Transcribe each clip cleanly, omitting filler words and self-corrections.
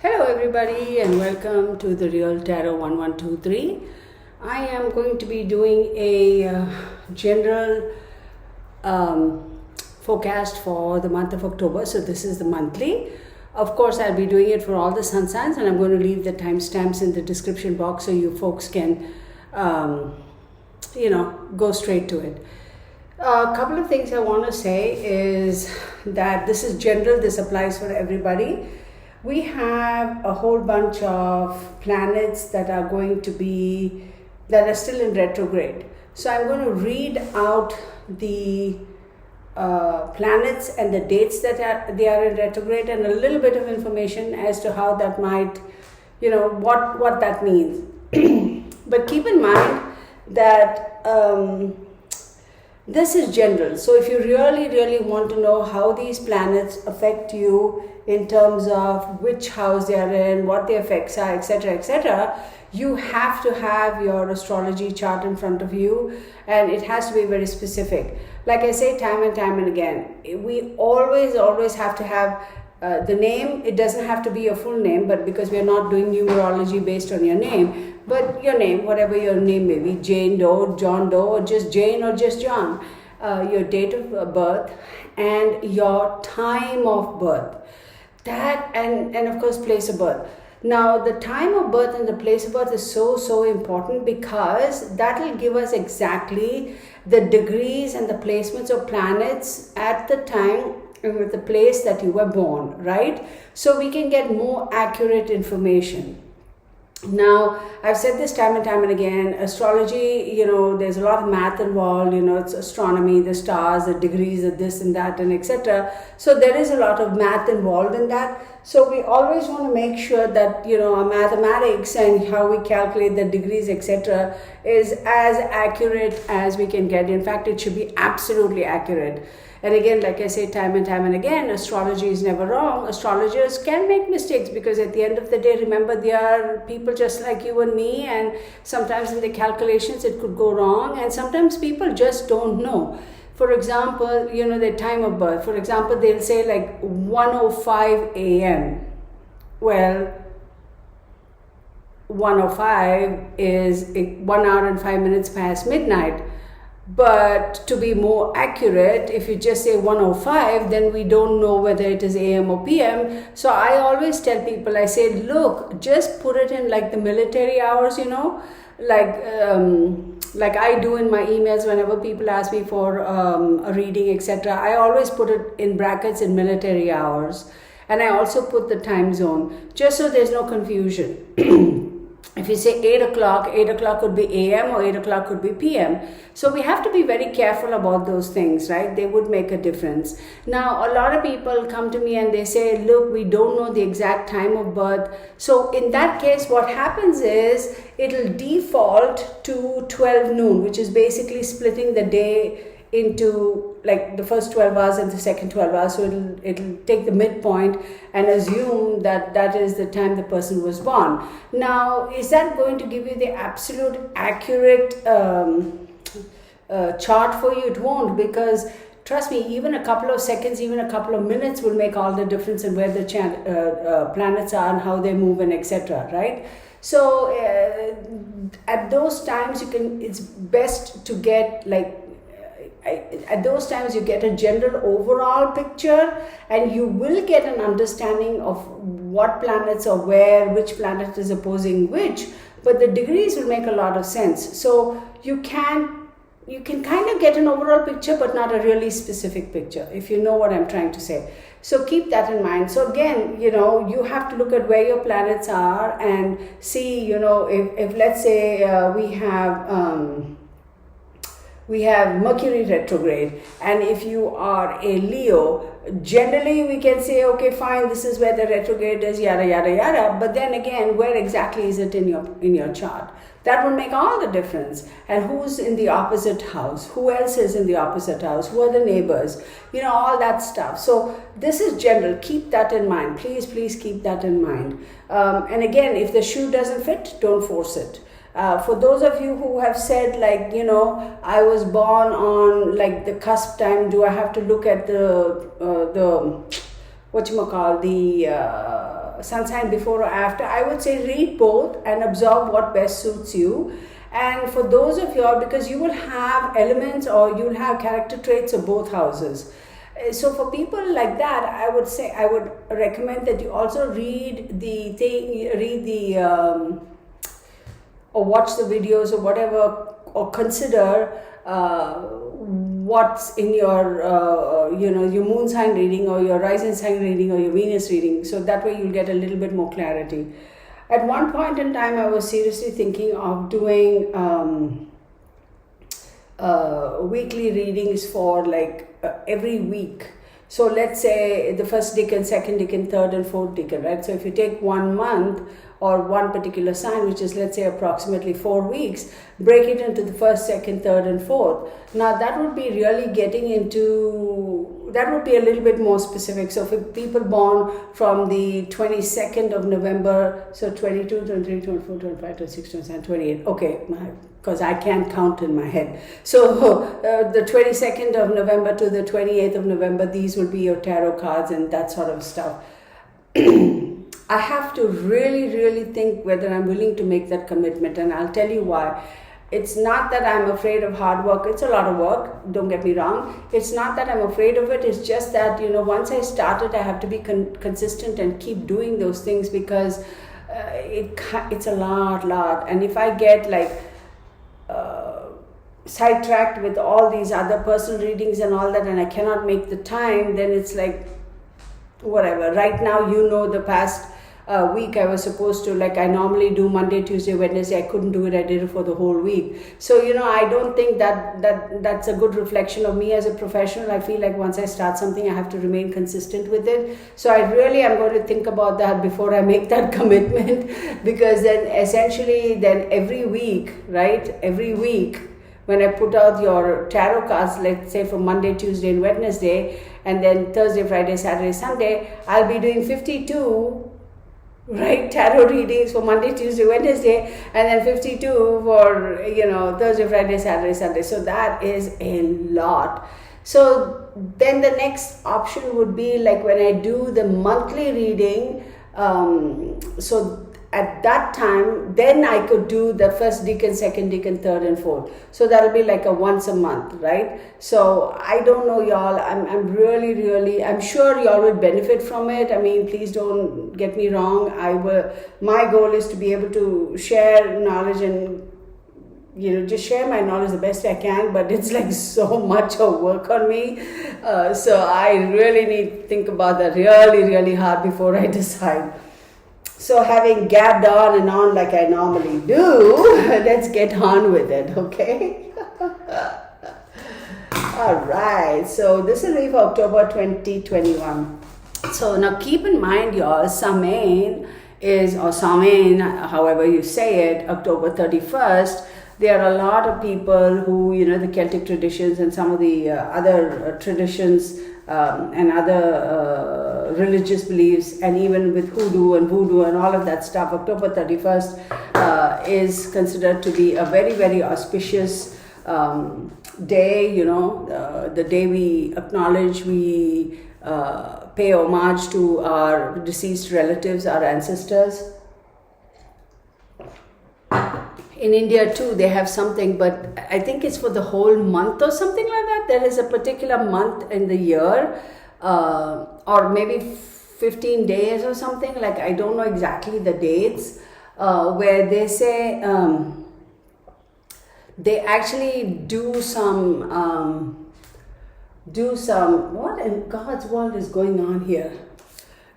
Hello everybody and welcome to the Real Tarot 1123. I am going to be doing a general forecast for the month of October. So this is the monthly. Of course, I'll be doing it for all the sun signs, and I'm going to leave the timestamps in the description box so you folks can, go straight to it. A couple of things I want to say is that this is general. This applies for everybody. We have a whole bunch of planets that are still in retrograde. So I'm going to read out the planets and the dates that they are in retrograde, and a little bit of information as to how that might, what that means. But keep in mind that this is general. So if you really want to know how these planets affect you in terms of which house they are in, what the effects are, etc., you have to have your astrology chart in front of you, and it has to be very specific. Like I say time and time and again, we always have to have the name. It doesn't have to be your full name, but because we are not doing numerology based on your name, but your name, whatever your name may be, Jane Doe, John Doe, or just Jane or just John, your date of birth and your time of birth. That and of course place of birth. Now the time of birth and the place of birth is so important, because that will give us exactly the degrees and the placements of planets at the time and with the place that you were born, right? So we can get more accurate information. Now, I've said this time and time and again, astrology, there's a lot of math involved, it's astronomy, the stars, the degrees of this and that and etc. So there is a lot of math involved in that. So we always want to make sure that, our mathematics and how we calculate the degrees, etc. is as accurate as we can get. In fact, it should be absolutely accurate. And again, like I say time and time and again, astrology is never wrong. Astrologers can make mistakes, because at the end of the day, remember, they are people just like you and me, and sometimes in the calculations it could go wrong, and sometimes people just don't know. For example, their time of birth. For example, they'll say like 1:05 a.m. Well, 1:05 is 1 hour and 5 minutes past midnight. But to be more accurate, if you just say 1:05, then we don't know whether it is AM or PM. So I always tell people, I say, look, just put it in like the military hours, like I do in my emails whenever people ask me for a reading, etc. I always put it in brackets in military hours. And I also put the time zone, just so there's no confusion. If you say 8 o'clock could be AM or 8 o'clock could be PM. So we have to be very careful about those things, right? They would make a difference. Now, a lot of people come to me and they say, look, we don't know the exact time of birth. So in that case, what happens is it'll default to 12 noon, which is basically splitting the day into like the first 12 hours and the second 12 hours. So it'll take the midpoint and assume that that is the time the person was born. Now, is that going to give you the absolute accurate chart for you? It won't, because trust me, even a couple of seconds, even a couple of minutes will make all the difference in where the planets are and how they move and etc. Right? So at those times, it's best to get at those times you get a general overall picture, and you will get an understanding of what planets are where, which planet is opposing which, but the degrees will make a lot of sense. So you can kind of get an overall picture, but not a really specific picture, if you know what I'm trying to say. So keep that in mind. So again, you have to look at where your planets are and see, if let's say we have Mercury retrograde, and if you are a Leo, generally we can say, okay, fine, this is where the retrograde is, yada yada yada. But then again, where exactly is it in your chart? That will make all the difference. And who's in the opposite house? Who else is in the opposite house? Who are the neighbors? All that stuff. So this is general. Keep that in mind. Please keep that in mind. And again, if the shoe doesn't fit, don't force it. For those of you who have said, like, I was born on like the cusp time, do I have to look at the sun sign before or after, I would say read both and absorb what best suits you. And for those of you all, because you will have elements or you'll have character traits of both houses. So for people like that, I would say, I would recommend that you also read the thing, or watch the videos or whatever, or consider what's in your, your moon sign reading or your rising sign reading or your Venus reading. So that way you'll get a little bit more clarity. At one point in time, I was seriously thinking of doing weekly readings for every week. So let's say the first decan, second decan, third and fourth decan, right? So if you take 1 month or one particular sign, which is let's say approximately 4 weeks, break it into the first, second, third and fourth. Now that would be really getting into, that would be a little bit more specific. So for people born from the 22nd of November, so 22, 23, 24, 25, 26, 27, 28, okay, because I can't count in my head. So the 22nd of November to the 28th of November, these would be your tarot cards and that sort of stuff. I have to really think whether I'm willing to make that commitment, and I'll tell you why. It's not that I'm afraid of hard work. It's a lot of work, don't get me wrong. It's not that I'm afraid of it. It's just that, once I started, I have to be consistent and keep doing those things, because it's a lot. And if I get sidetracked with all these other personal readings and all that, and I cannot make the time, then it's whatever. Right now, the past week I was supposed to, I normally do Monday, Tuesday, Wednesday. I couldn't do it. I did it for the whole week. So, I don't think that's a good reflection of me as a professional. I feel like once I start something, I have to remain consistent with it. So I really am going to think about that before I make that commitment, because then essentially every week, right? Every week, when I put out your tarot cards, let's say for Monday, Tuesday and Wednesday, and then Thursday, Friday, Saturday, Sunday, I'll be doing 52 tarot readings for Monday, Tuesday, Wednesday, and then 52 for Thursday, Friday, Saturday, Sunday. So that is a lot. So then the next option would be when I do the monthly reading, so at that time, then I could do the first decan, second decan, third and fourth. So that'll be a once a month, right? So I don't know, y'all. I'm really, I'm sure y'all would benefit from it. I mean, please don't get me wrong. My goal is to be able to share knowledge and just share my knowledge the best I can, but it's so much of work on me. So I really need to think about that really hard before I decide. So having gabbed on and on like I normally do, let's get on with it, okay? All right, so this will be for October 2021. So now keep in mind, y'all, Samain is, or Samain, however you say it, October 31st. There are a lot of people who, the Celtic traditions and some of the other traditions and other religious beliefs, and even with hoodoo and voodoo and all of that stuff, October 31st is considered to be a very auspicious day, the day we acknowledge, we pay homage to our deceased relatives, our ancestors. In India too, they have something, but I think it's for the whole month or something like that. There is a particular month in the year, or maybe 15 days or something, I don't know exactly the dates, where they say they actually do some, what in God's world is going on here?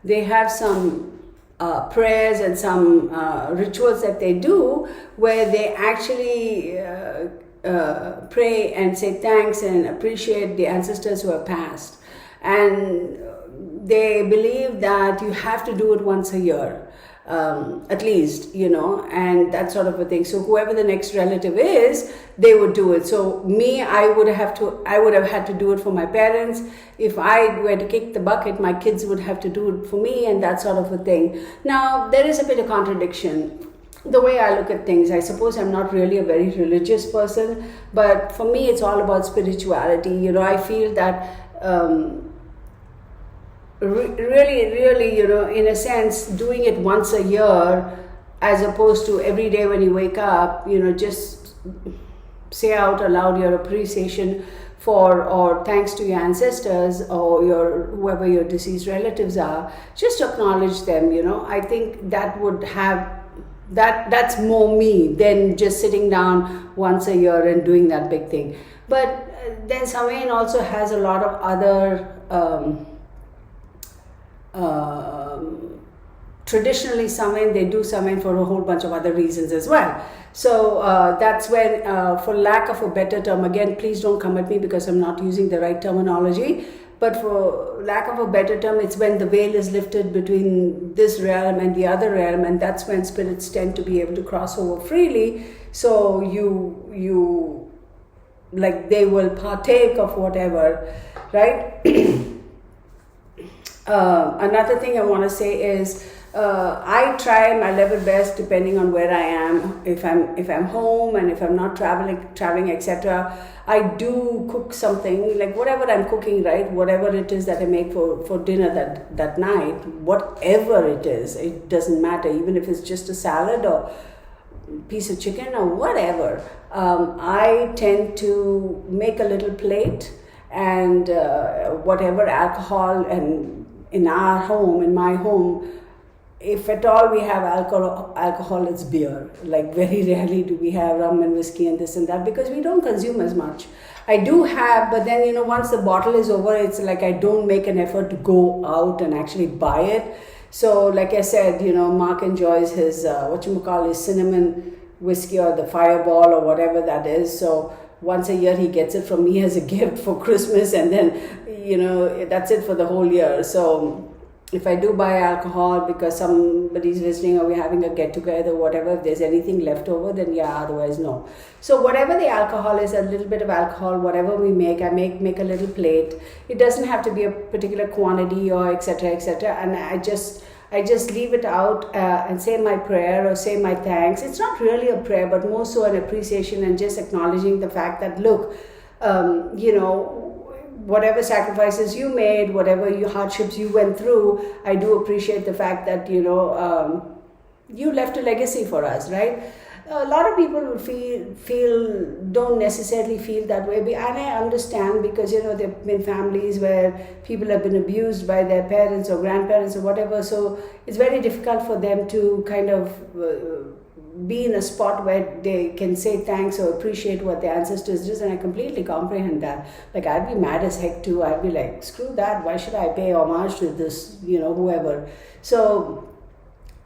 They have some prayers and some rituals that they do, where they actually pray and say thanks and appreciate the ancestors who have passed. And they believe that you have to do it once a year, at least, and that sort of a thing. So whoever the next relative is, they would do it. So me, I would have had to do it for my parents. If I were to kick the bucket, my kids would have to do it for me, and that sort of a thing. Now, there is a bit of contradiction. The way I look at things, I suppose I'm not really a very religious person, but for me, it's all about spirituality. I feel that really, in a sense, doing it once a year as opposed to every day when you wake up, just say out aloud your appreciation for or thanks to your ancestors or whoever your deceased relatives are. Just acknowledge them. I think that would have that's more me than just sitting down once a year and doing that big thing. But then Samhain also has a lot of other traditionally Samhain, they do Samhain for a whole bunch of other reasons as well. So that's when, for lack of a better term, again, please don't come at me because I'm not using the right terminology, but for lack of a better term, it's when the veil is lifted between this realm and the other realm, and that's when spirits tend to be able to cross over freely. So you like they will partake of whatever, right? Another thing I want to say is I try my level best depending on where I am. If I'm home and if I'm not traveling, etc. I do cook something, like whatever I'm cooking, right? Whatever it is that I make for dinner that night, whatever it is, it doesn't matter. Even if it's just a salad or piece of chicken or whatever, I tend to make a little plate and whatever alcohol, and in my home, if at all we have alcohol, it's beer. Like very rarely do we have rum and whiskey and this and that because we don't consume as much. I do have, but then once the bottle is over, it's like I don't make an effort to go out and actually buy it. So like I said, Mark enjoys his his cinnamon whiskey or the Fireball or whatever that is. So once a year he gets it from me as a gift for Christmas, and then that's it for the whole year. So if I do buy alcohol because somebody's visiting or we're having a get together, whatever, if there's anything left over, then yeah, otherwise no. So whatever the alcohol is, a little bit of alcohol, whatever we make, I make a little plate. It doesn't have to be a particular quantity or etc. And I just leave it out and say my prayer or say my thanks. It's not really a prayer, but more so an appreciation and just acknowledging the fact that look, whatever sacrifices you made, whatever hardships you went through, I do appreciate the fact that you left a legacy for us, right? A lot of people would don't necessarily feel that way, and I understand because there have been families where people have been abused by their parents or grandparents or whatever, so it's very difficult for them to kind of be in a spot where they can say thanks or appreciate what their ancestors did, and I completely comprehend that. Like I'd be mad as heck too. I'd be like, screw that, why should I pay homage to this, whoever. So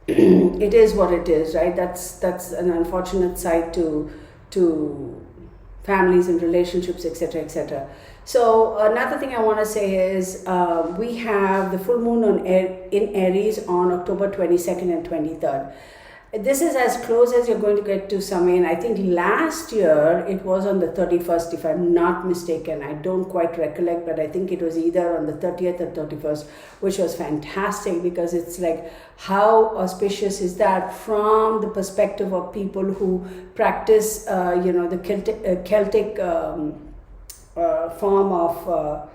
it is what it is, right? That's an unfortunate side to families and relationships, etc. So another thing I want to say is we have the full moon in Aries on October 22nd and 23rd. This is as close as you're going to get to Samhain. I think last year it was on the 31st, if I'm not mistaken. I don't quite recollect, but I think it was either on the 30th or 31st, which was fantastic because it's like, how auspicious is that from the perspective of people who practice, the Celtic form of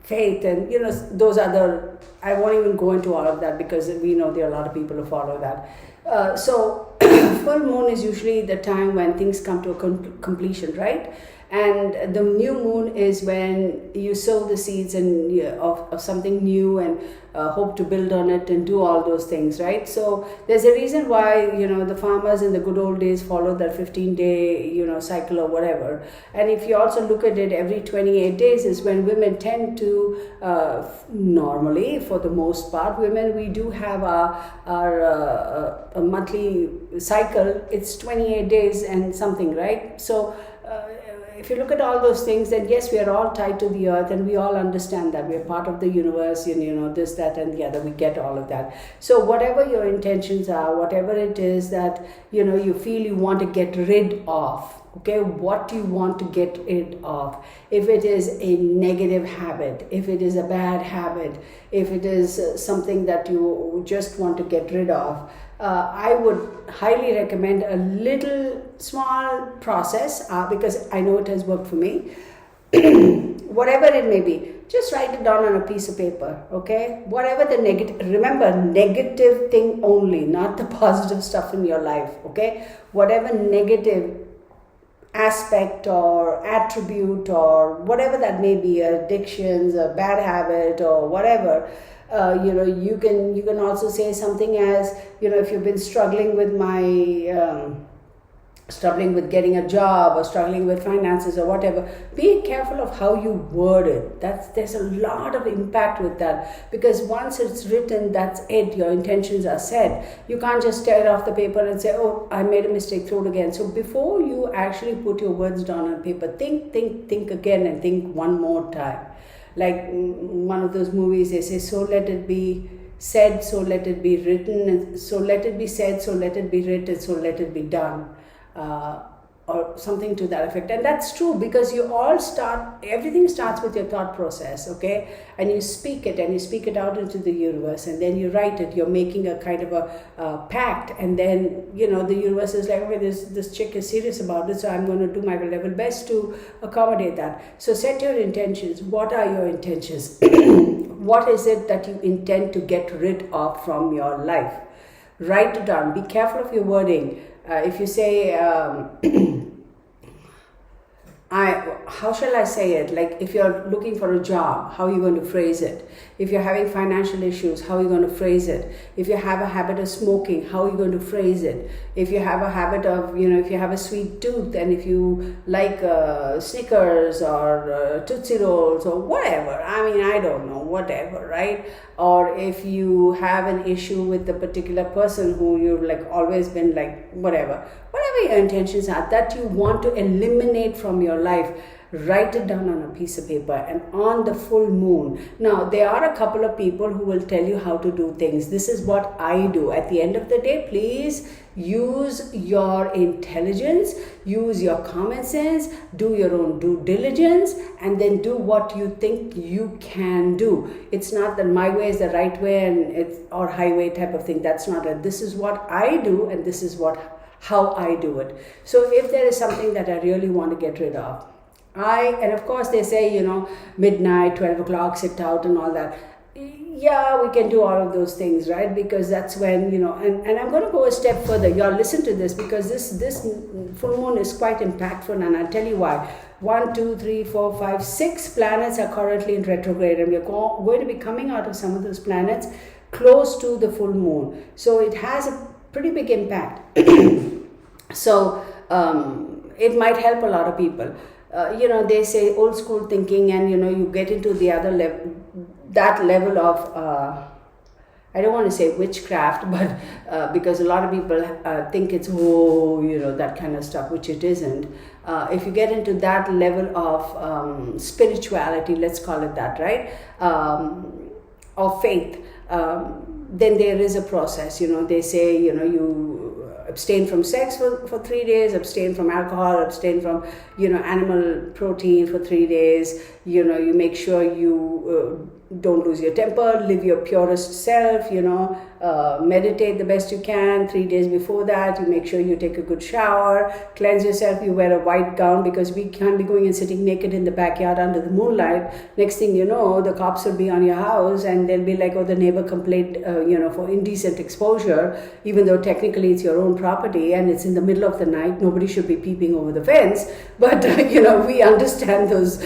faith, and those other, I won't even go into all of that because we know there are a lot of people who follow that. So full moon is usually the time when things come to a completion, right? And the new moon is when you sow the seeds and of something new and hope to build on it and do all those things, right? So there's a reason why the farmers in the good old days followed that 15-day cycle or whatever. And if you also look at it, every 28 days is when women tend to normally, for the most part, women, we do have our a monthly cycle. It's 28 days and something, right? So if you look at all those things, then yes, we are all tied to the earth, and we all understand that we are part of the universe, and this, that, and the other. We get all of that. So whatever your intentions are, whatever it is that you feel you want to get rid of, okay, what do you want to get rid of? If it is a negative habit, if it is a bad habit, if it is something that you just want to get rid of, I would highly recommend a little small process because I know it has worked for me. Whatever it may be, just write it down on a piece of paper, okay? Whatever the negative, remember, negative thing only, not the positive stuff in your life, okay? Whatever negative aspect or attribute or whatever that may be, addictions, a bad habit or whatever, you can also say something as, if you've been struggling with struggling with getting a job or struggling with finances or whatever, be careful of how you word it. There's a lot of impact with that, because once it's written, that's it, your intentions are set. You can't just tear it off the paper and say, oh, I made a mistake, throw it again. So before you actually put your words down on paper, think again, and think one more time. Like one of those movies, they say, so let it be said, so let it be written, and so let it be said, so let it be written, so let it be done. Or something to that effect. And that's true, because everything starts with your thought process, okay? And you speak it out into the universe, and then you write it. You're making a kind of a pact, and then, the universe is like, okay, this chick is serious about it, so I'm going to do my level best to accommodate that. So set your intentions. What are your intentions? What is it that you intend to get rid of from your life? Write it down. Be careful of your wording. If you say, how shall I say it? Like, if you're looking for a job, how are you going to phrase it? If you're having financial issues, how are you going to phrase it? If you have a habit of smoking, how are you going to phrase it? If you have a habit of, if you have a sweet tooth, and if you like Snickers or Tootsie Rolls or whatever, I don't know, whatever, right? Or if you have an issue with the particular person who you've like always been like, whatever your intentions are that you want to eliminate from your life, write it down on a piece of paper. And on the full moon, now there are a couple of people who will tell you how to do things. This is what I do. At the end of the day, please use your intelligence, use your common sense, do your own due diligence, and then do what you think you can do. It's not that my way is the right way or highway type of thing. That's not it. This is what I do, and this is how I do it. So if there is something that I really want to get rid of, and of course they say, midnight, 12 o'clock, sit out and all that. Yeah, we can do all of those things, right? Because that's when, and I'm going to go a step further. Y'all listen to this, because this full moon is quite impactful, and I'll tell you why. 1, 2, 3, 4, 5, 6 planets are currently in retrograde, and we're going to be coming out of some of those planets close to the full moon. So it has a pretty big impact. So it might help a lot of people. They say old school thinking, and you get into the other level, that level of I don't want to say witchcraft, but because a lot of people think it's that kind of stuff, which it isn't. If you get into that level of spirituality, let's call it that, right? Or faith, then there is a process. They say you abstain from sex for 3 days, abstain from alcohol, abstain from animal protein for 3 days. You make sure you don't lose your temper, live your purest self, meditate the best you can. 3 days before that, you make sure you take a good shower, cleanse yourself, you wear a white gown, because we can't be going and sitting naked in the backyard under the moonlight. Next thing you know, the cops will be on your house, and they'll be like, oh, the neighbor complained, for indecent exposure, even though technically it's your own property and it's in the middle of the night. Nobody should be peeping over the fence, but we understand those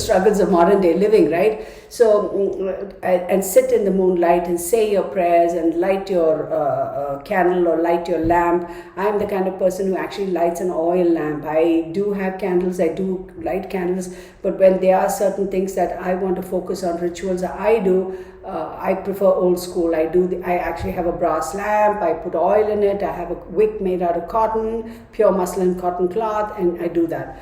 struggles of modern day living, right? So, and sit in the moonlight and say your prayers and light your candle or light your lamp. I'm the kind of person who actually lights an oil lamp. I do have candles, I do light candles, but when there are certain things that I want to focus on, rituals I do, I prefer old school. I actually have a brass lamp, I put oil in it, I have a wick made out of cotton, pure muslin cotton cloth, and I do that.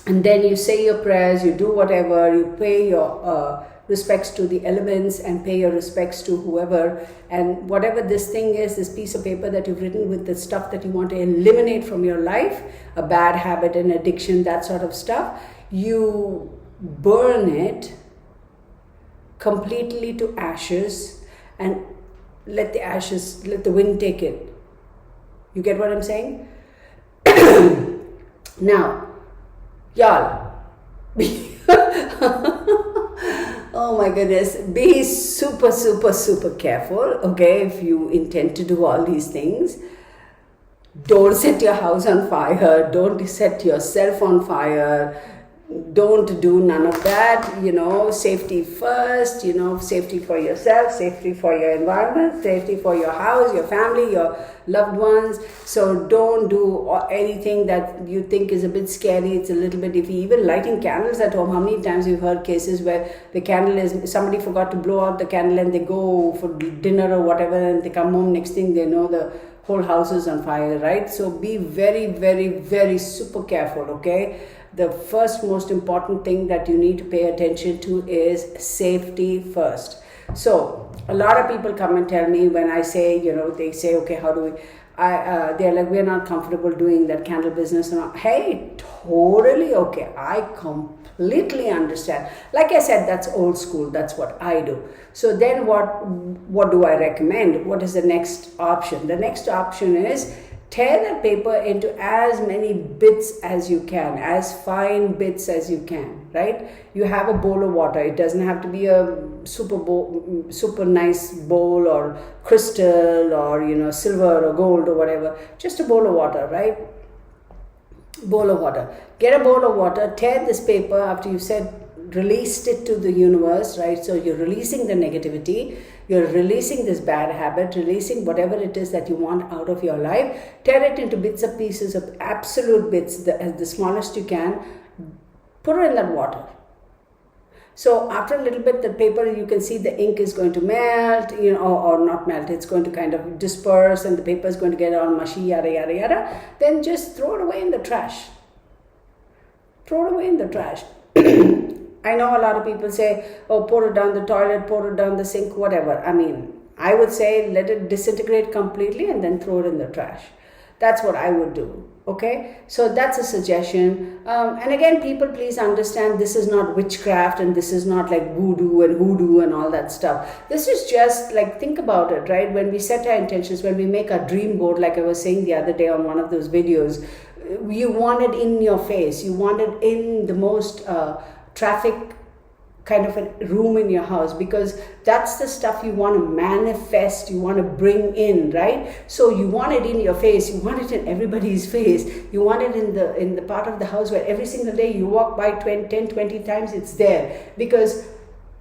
And then you say your prayers, you do whatever, you pay your respects to the elements and pay your respects to whoever, and whatever this thing is, this piece of paper that you've written with the stuff that you want to eliminate from your life, a bad habit, an addiction, that sort of stuff, you burn it completely to ashes and let the wind take it. You get what I'm saying? Now, y'all, Oh my goodness, be super, super, super careful, okay, if you intend to do all these things. Don't set your house on fire, don't set yourself on fire, don't do none of that, safety first, safety for yourself, safety for your environment, safety for your house, your family, your loved ones. So don't do anything that you think is a bit scary, it's a little bit iffy. Even lighting candles at home, how many times you've heard cases where the candle is, somebody forgot to blow out the candle and they go for dinner or whatever and they come home, next thing they know the whole house is on fire, right? So be very, very, very super careful, okay? The first most important thing that you need to pay attention to is safety first. So a lot of people come and tell me when I say, they say, okay, how do we, they're like, we're not comfortable doing that candle business. And hey, totally okay. I completely understand. Like I said, that's old school. That's what I do. So then what do I recommend? What is the next option? The next option is tear that paper into as many bits as you can, as fine bits as you can, right? You have a bowl of water. It doesn't have to be a super nice bowl or crystal or, silver or gold or whatever. Just a bowl of water, right? Bowl of water. Get a bowl of water, tear this paper after you said, released it to the universe, right? So you're releasing the negativity, you're releasing this bad habit, releasing whatever it is that you want out of your life. Tear it into bits and pieces of absolute bits, the smallest you can. Put it in that water. So after a little bit, the paper, you can see the ink is going to melt, or not melt, it's going to kind of disperse and the paper is going to get all mushy, yada, yada, yada. Then just throw it away in the trash. Throw it away in the trash. I know a lot of people say, oh, pour it down the toilet, pour it down the sink, whatever. I mean, I would say let it disintegrate completely and then throw it in the trash. That's what I would do. Okay, so that's a suggestion. And again, people, please understand, this is not witchcraft and this is not like voodoo and hoodoo and all that stuff. This is just like, think about it, right? When we set our intentions, when we make our dream board, like I was saying the other day on one of those videos, you want it in your face. You want it in the most traffic kind of a room in your house, because that's the stuff you want to manifest, you want to bring in, right? So you want it in your face, you want it in everybody's face, you want it in the part of the house where every single day you walk by 10, 20 times, it's there. Because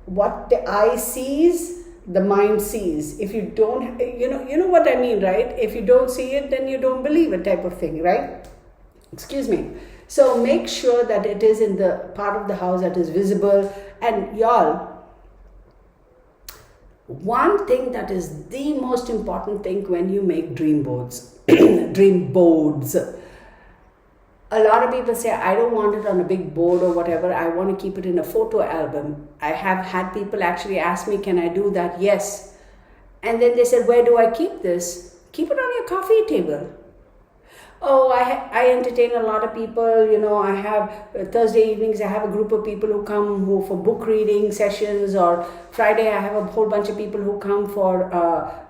what the eye sees, the mind sees. If you don't, you know what I mean, right? If you don't see it, then you don't believe it, type of thing, right? Excuse me. So make sure that it is in the part of the house that is visible. And y'all, one thing that is the most important thing when you make dream boards, dream boards. A lot of people say, I don't want it on a big board or whatever. I want to keep it in a photo album. I have had people actually ask me, can I do that? Yes. And then they said, where do I keep this? Keep it on your coffee table. Oh, I entertain a lot of people, I have Thursday evenings, I have a group of people who come for book reading sessions, or Friday I have a whole bunch of people who come for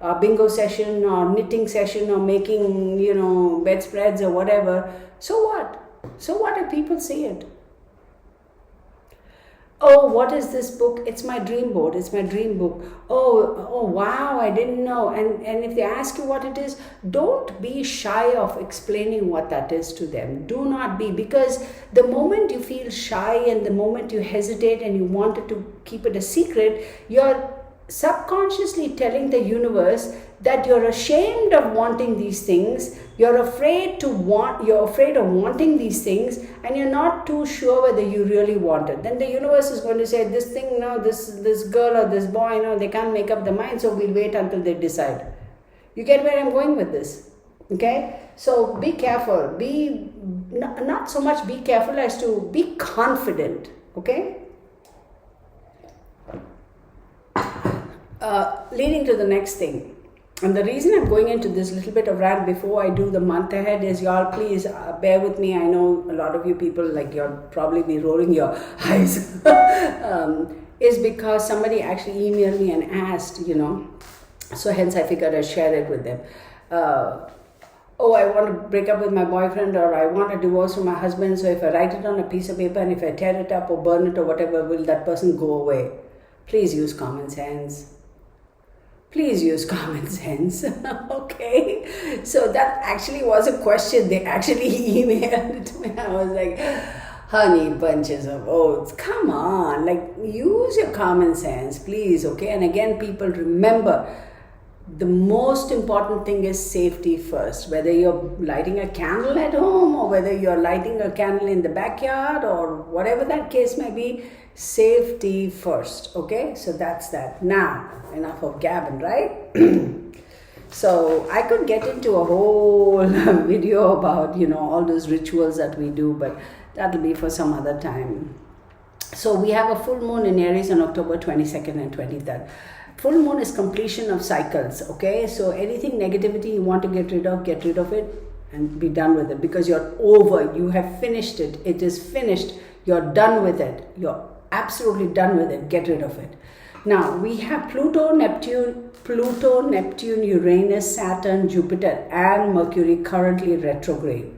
a bingo session or knitting session or making, bedspreads or whatever. So what? So what if people see it? Oh, what is this book? It's my dream board. It's my dream book. Oh, wow, I didn't know. And if they ask you what it is, don't be shy of explaining what that is to them. Do not be, because the moment you feel shy and the moment you hesitate and you wanted to keep it a secret, you're subconsciously telling the universe that you're ashamed of wanting these things, you're afraid of wanting these things, and you're not too sure whether you really want it. Then the universe is going to say, this thing, no, this girl or this boy, no, they can't make up their mind, so we'll wait until they decide. You get where I'm going with this? Okay? So be careful. Be not so much be careful as to be confident. Okay? Leading to the next thing. And the reason I'm going into this little bit of rant before I do the month ahead is, y'all, please bear with me. I know a lot of you people, like, you'll probably be rolling your eyes. Is because somebody actually emailed me and asked, so hence I figured I'd share it with them. oh, I want to break up with my boyfriend, or I want a divorce from my husband, so if I write it on a piece of paper and if I tear it up or burn it or whatever, will that person go away? Please use common sense. Please use common sense. Okay? So that actually was a question. They actually emailed to me. I was like, honey bunches of oats, come on, like, use your common sense, please. Okay? And again, people, remember, the most important thing is safety first. Whether you're lighting a candle at home or whether you're lighting a candle in the backyard or whatever that case may be, safety first. Okay? So that's that. Now, enough of gabbing, right? So I could get into a whole video about, all those rituals that we do, but that'll be for some other time. So we have a full moon in Aries on October 22nd and 23rd. Full moon is completion of cycles, okay? So anything negativity you want to get rid of it and be done with it, because you're over, you have finished it, it is finished, you're done with it, you're absolutely done with it, get rid of it. Now we have Pluto, Neptune, Uranus, Saturn, Jupiter and Mercury currently retrograde.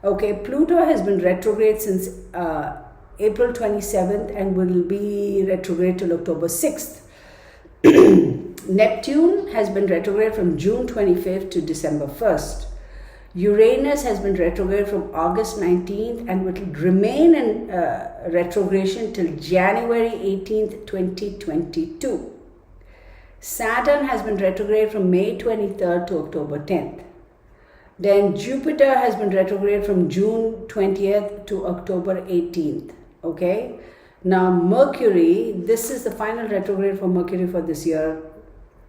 Okay, Pluto has been retrograde since April 27th and will be retrograde till October 6th. Neptune has been retrograde from June 25th to December 1st. Uranus has been retrograde from August 19th and will remain in retrogression till January 18th, 2022. Saturn has been retrograde from May 23rd to October 10th. Then Jupiter has been retrograde from June 20th to October 18th. Okay? Now Mercury, this is the final retrograde for Mercury for this year,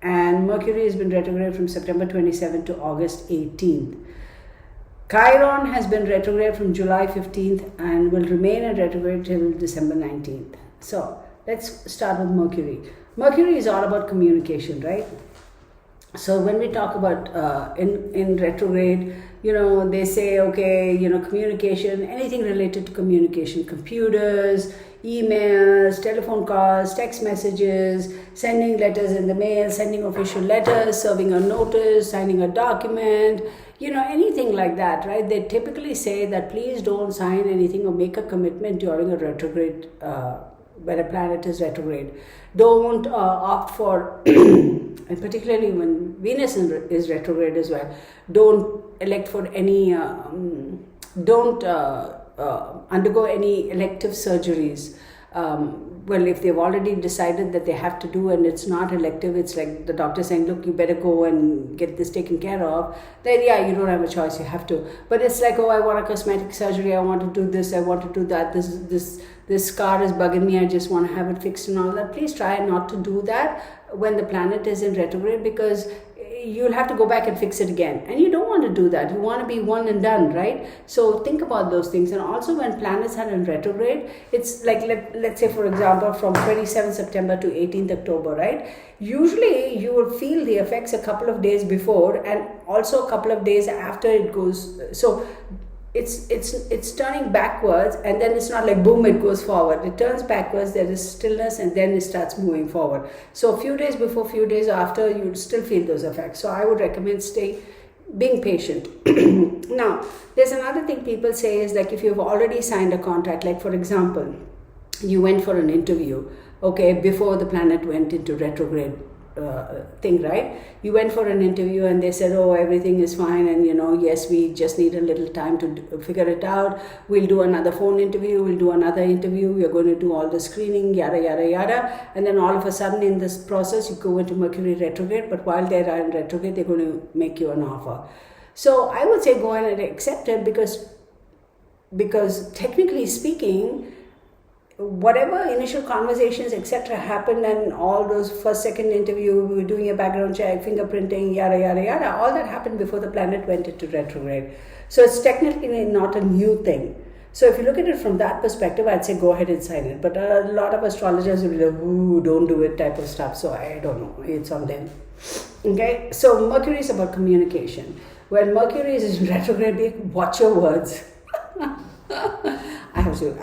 and Mercury has been retrograde from September 27th to August 18th. Chiron has been retrograde from July 15th and will remain in retrograde till December 19th. So let's start with Mercury. Mercury is all about communication, right? So when we talk about in retrograde, they say, okay, communication, anything related to communication, computers, emails, telephone calls, text messages, sending letters in the mail, sending official letters, serving a notice, signing a document, anything like that, right? They typically say that please don't sign anything or make a commitment during a retrograde, when a planet is retrograde. Don't opt for, and particularly when Venus is retrograde as well, don't elect for any, don't undergo any elective surgeries. Well, if they've already decided that they have to do and it's not elective, it's like the doctor saying, look, you better go and get this taken care of, then yeah, you don't have a choice, you have to. But it's like, oh, I want a cosmetic surgery, I want to do this, I want to do that, this scar is bugging me, I just want to have it fixed and all that. Please try not to do that when the planet is in retrograde, because you'll have to go back and fix it again, and you don't want to do that. You want to be one and done, right? So think about those things. And also when planets are in retrograde, it's like, let's say for example from 27th September to 18th October, right? Usually you will feel the effects a couple of days before and also a couple of days after it goes. So it's turning backwards, and then it's not like boom, it goes forward. It turns backwards, there is stillness, and then it starts moving forward. So a few days before, few days after, you'll still feel those effects. So I would recommend being patient. Now, there's another thing people say is like, if you've already signed a contract, like for example, you went for an interview, okay, before the planet went into retrograde thing, right? You went for an interview and they said, oh, everything is fine, and yes, we just need a little time to figure it out. We'll do another phone interview, we'll do another interview, we're going to do all the screening, yada yada yada. And then all of a sudden in this process you go into Mercury retrograde, but while they are in retrograde, they're going to make you an offer. So I would say go ahead and accept it, because technically speaking, whatever initial conversations etc happened, and all those first second interview, we were doing a background check, fingerprinting, yada yada yada, all that happened before the planet went into retrograde. So it's technically not a new thing. So if you look at it from that perspective, I'd say go ahead and sign it. But a lot of astrologers will be like, ooh, don't do it type of stuff. So I don't know, it's on them. Okay, so Mercury is about communication. When Mercury is in retrograde, watch your words. I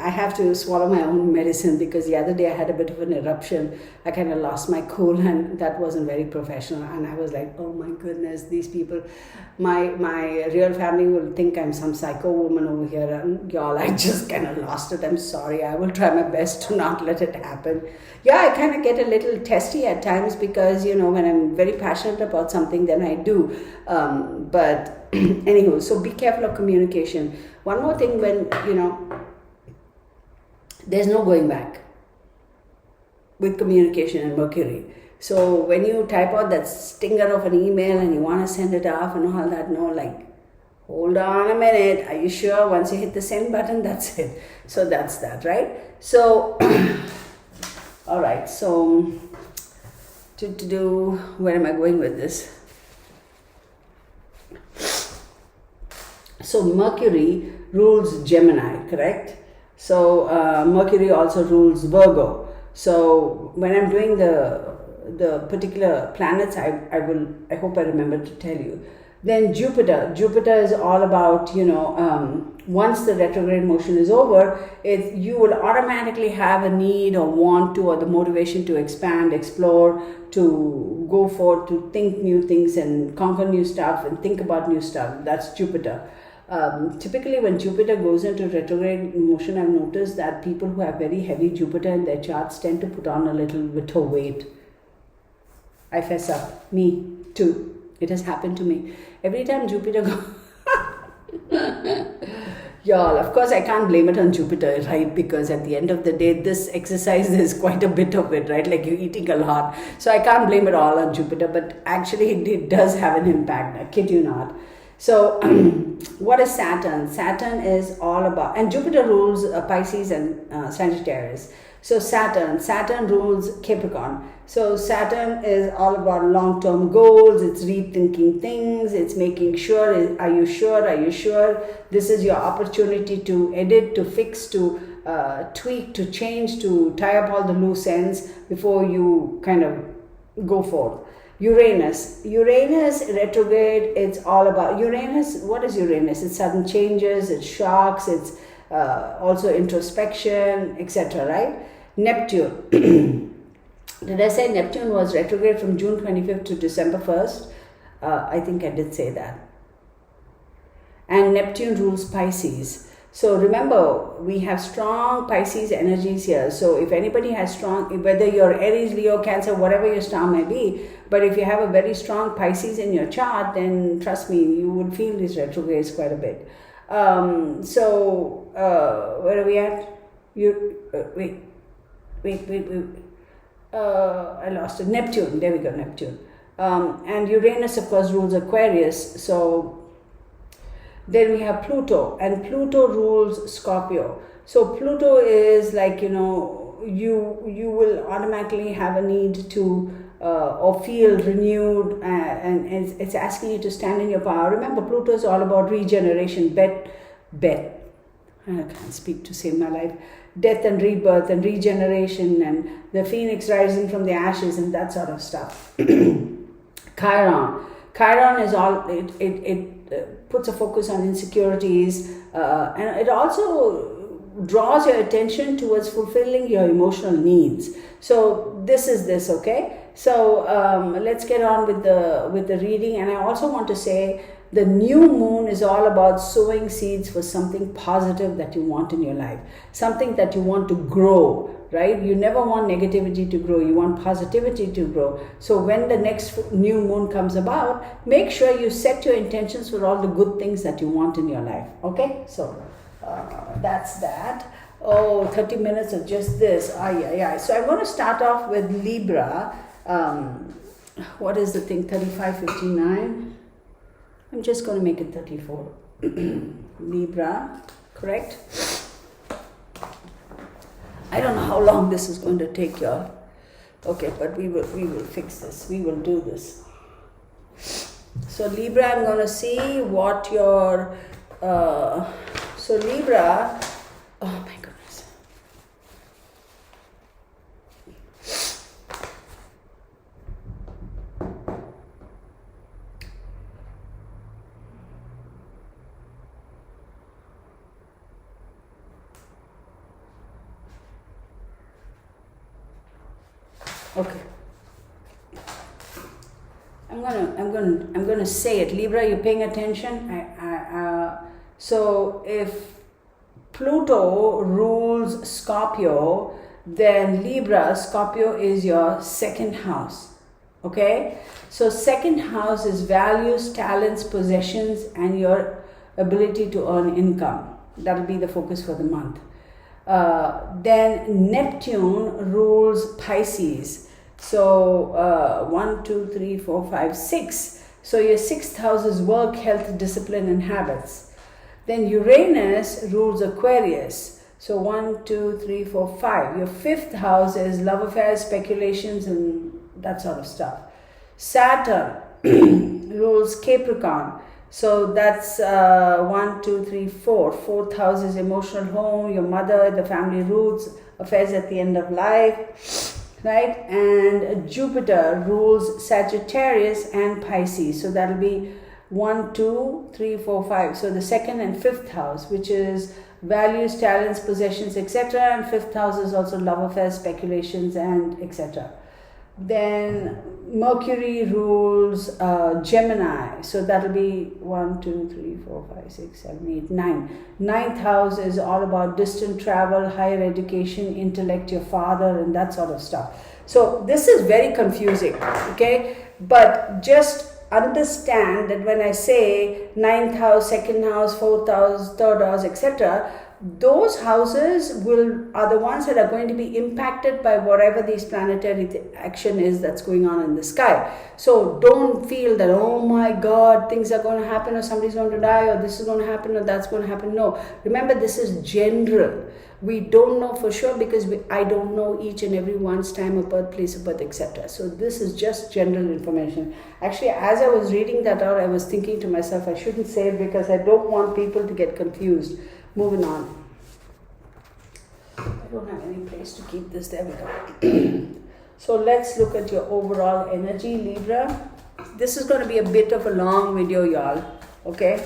have to swallow my own medicine, because the other day I had a bit of an eruption. I kind of lost my cool, and that wasn't very professional. And I was like, oh my goodness, these people, my real family will think I'm some psycho woman over here. And y'all, I just kind of lost it. I'm sorry. I will try my best to not let it happen. Yeah, I kind of get a little testy at times, because, you know, when I'm very passionate about something, then I do. But anywho, so be careful of communication. One more thing, when, you know, there's no going back with communication and Mercury. So when you type out that stinger of an email and you want to send it off and all that, no, like, hold on a minute, are you sure? Once you hit the send button, that's it. So that's that, right? So, all right, so where am I going with this? So Mercury rules Gemini, correct? So Mercury also rules Virgo. So when I'm doing the particular planets, I hope I remember to tell you. Then Jupiter is all about, you know, once the retrograde motion is over, you will automatically have a need or want to, or the motivation to expand, explore, to go forth, to think new things and conquer new stuff and think about new stuff. That's Jupiter. Typically when Jupiter goes into retrograde motion, I've noticed that people who have very heavy Jupiter in their charts tend to put on a little bit of weight. I fess up. Me too. It has happened to me. Every time Jupiter goes... Y'all, of course I can't blame it on Jupiter, right? Because at the end of the day, this exercise, there's quite a bit of it, right? Like you're eating a lot. So I can't blame it all on Jupiter, but actually it does have an impact. I kid you not. So what is Saturn? Saturn is all about, and Jupiter rules Pisces and Sagittarius. So Saturn rules Capricorn. So Saturn is all about long-term goals. It's rethinking things. It's making sure, are you sure? Are you sure? This is your opportunity to edit, to fix, to tweak, to change, to tie up all the loose ends before you kind of go forth. Uranus retrograde, it's all about Uranus. What is Uranus? It's sudden changes, it's shocks, it's also introspection, etc. Right? Neptune. Did I say Neptune was retrograde from June 25th to December 1st? I think I did say that. And Neptune rules Pisces. So remember, we have strong Pisces energies here. So if anybody has strong, whether you're Aries, Leo, Cancer, whatever your star may be, but if you have a very strong Pisces in your chart, then trust me, you would feel these retrogrades quite a bit. Where are we at? Wait. I lost it. Neptune. There we go, Neptune. And Uranus, of course, rules Aquarius. So then we have Pluto, and Pluto rules Scorpio. So Pluto is like, you know, you will automatically have a need to or feel renewed, and it's asking you to stand in your power. Remember, Pluto is all about regeneration, bet. I can't speak to save my life. Death and rebirth and regeneration and the phoenix rising from the ashes and that sort of stuff. Chiron is all, it puts a focus on insecurities, and it also draws your attention towards fulfilling your emotional needs. So this is this, okay? So let's get on with the reading. And I also want to say the new moon is all about sowing seeds for something positive that you want in your life, something that you want to grow, right? You never want negativity to grow. You want positivity to grow. So when the next new moon comes about, make sure you set your intentions for all the good things that you want in your life. Okay? So that's that. Oh, 30 minutes of just this. So I'm going to start off with Libra. What is the thing? 3559. I'm just going to make it 34. Libra, correct? I don't know how long this is going to take, y'all. Okay, but we will fix this. We will do this. So Libra, I'm going to see what your... so Libra... Oh my goodness. Okay. I'm gonna say it. Libra, you're paying attention. So if Pluto rules Scorpio, then Libra, Scorpio is your second house. Okay? So second house is values, talents, possessions, and your ability to earn income. That'll be the focus for the month. Then Neptune rules Pisces. So 1, 2, 3, 4, 5, 6. So your sixth house is work, health, discipline, and habits. Then Uranus rules Aquarius. So 1, 2, 3, 4, 5. Your fifth house is love affairs, speculations, and that sort of stuff. Saturn rules Capricorn. So that's 1, 2, 3, 4. Fourth house is emotional home, your mother, the family roots, affairs at the end of life. Right? And Jupiter rules Sagittarius and Pisces. So that'll be 1, 2, 3, 4, 5. So the second and fifth house, which is values, talents, possessions, etc. And fifth house is also love affairs, speculations, and etc. Then Mercury rules Gemini. So that'll be 1, 2, 3, 4, 5, 6, 7, 8, 9. Ninth house is all about distant travel, higher education, intellect, your father, and that sort of stuff. So this is very confusing, okay? But just understand that when I say ninth house, second house, fourth house, third house, etc., those houses are the ones that are going to be impacted by whatever these planetary action is that's going on in the sky. So don't feel that, oh my God, things are going to happen, or somebody's going to die, or this is going to happen, or that's going to happen. No, remember, this is general. We don't know for sure because I don't know each and every one's time of birth, place of birth, etc. So this is just general information. Actually, as I was reading that out, I was thinking to myself, I shouldn't say it because I don't want people to get confused. Moving on. I don't have any place to keep this. There we go. So let's look at your overall energy, Libra. This is going to be a bit of a long video, y'all. Okay?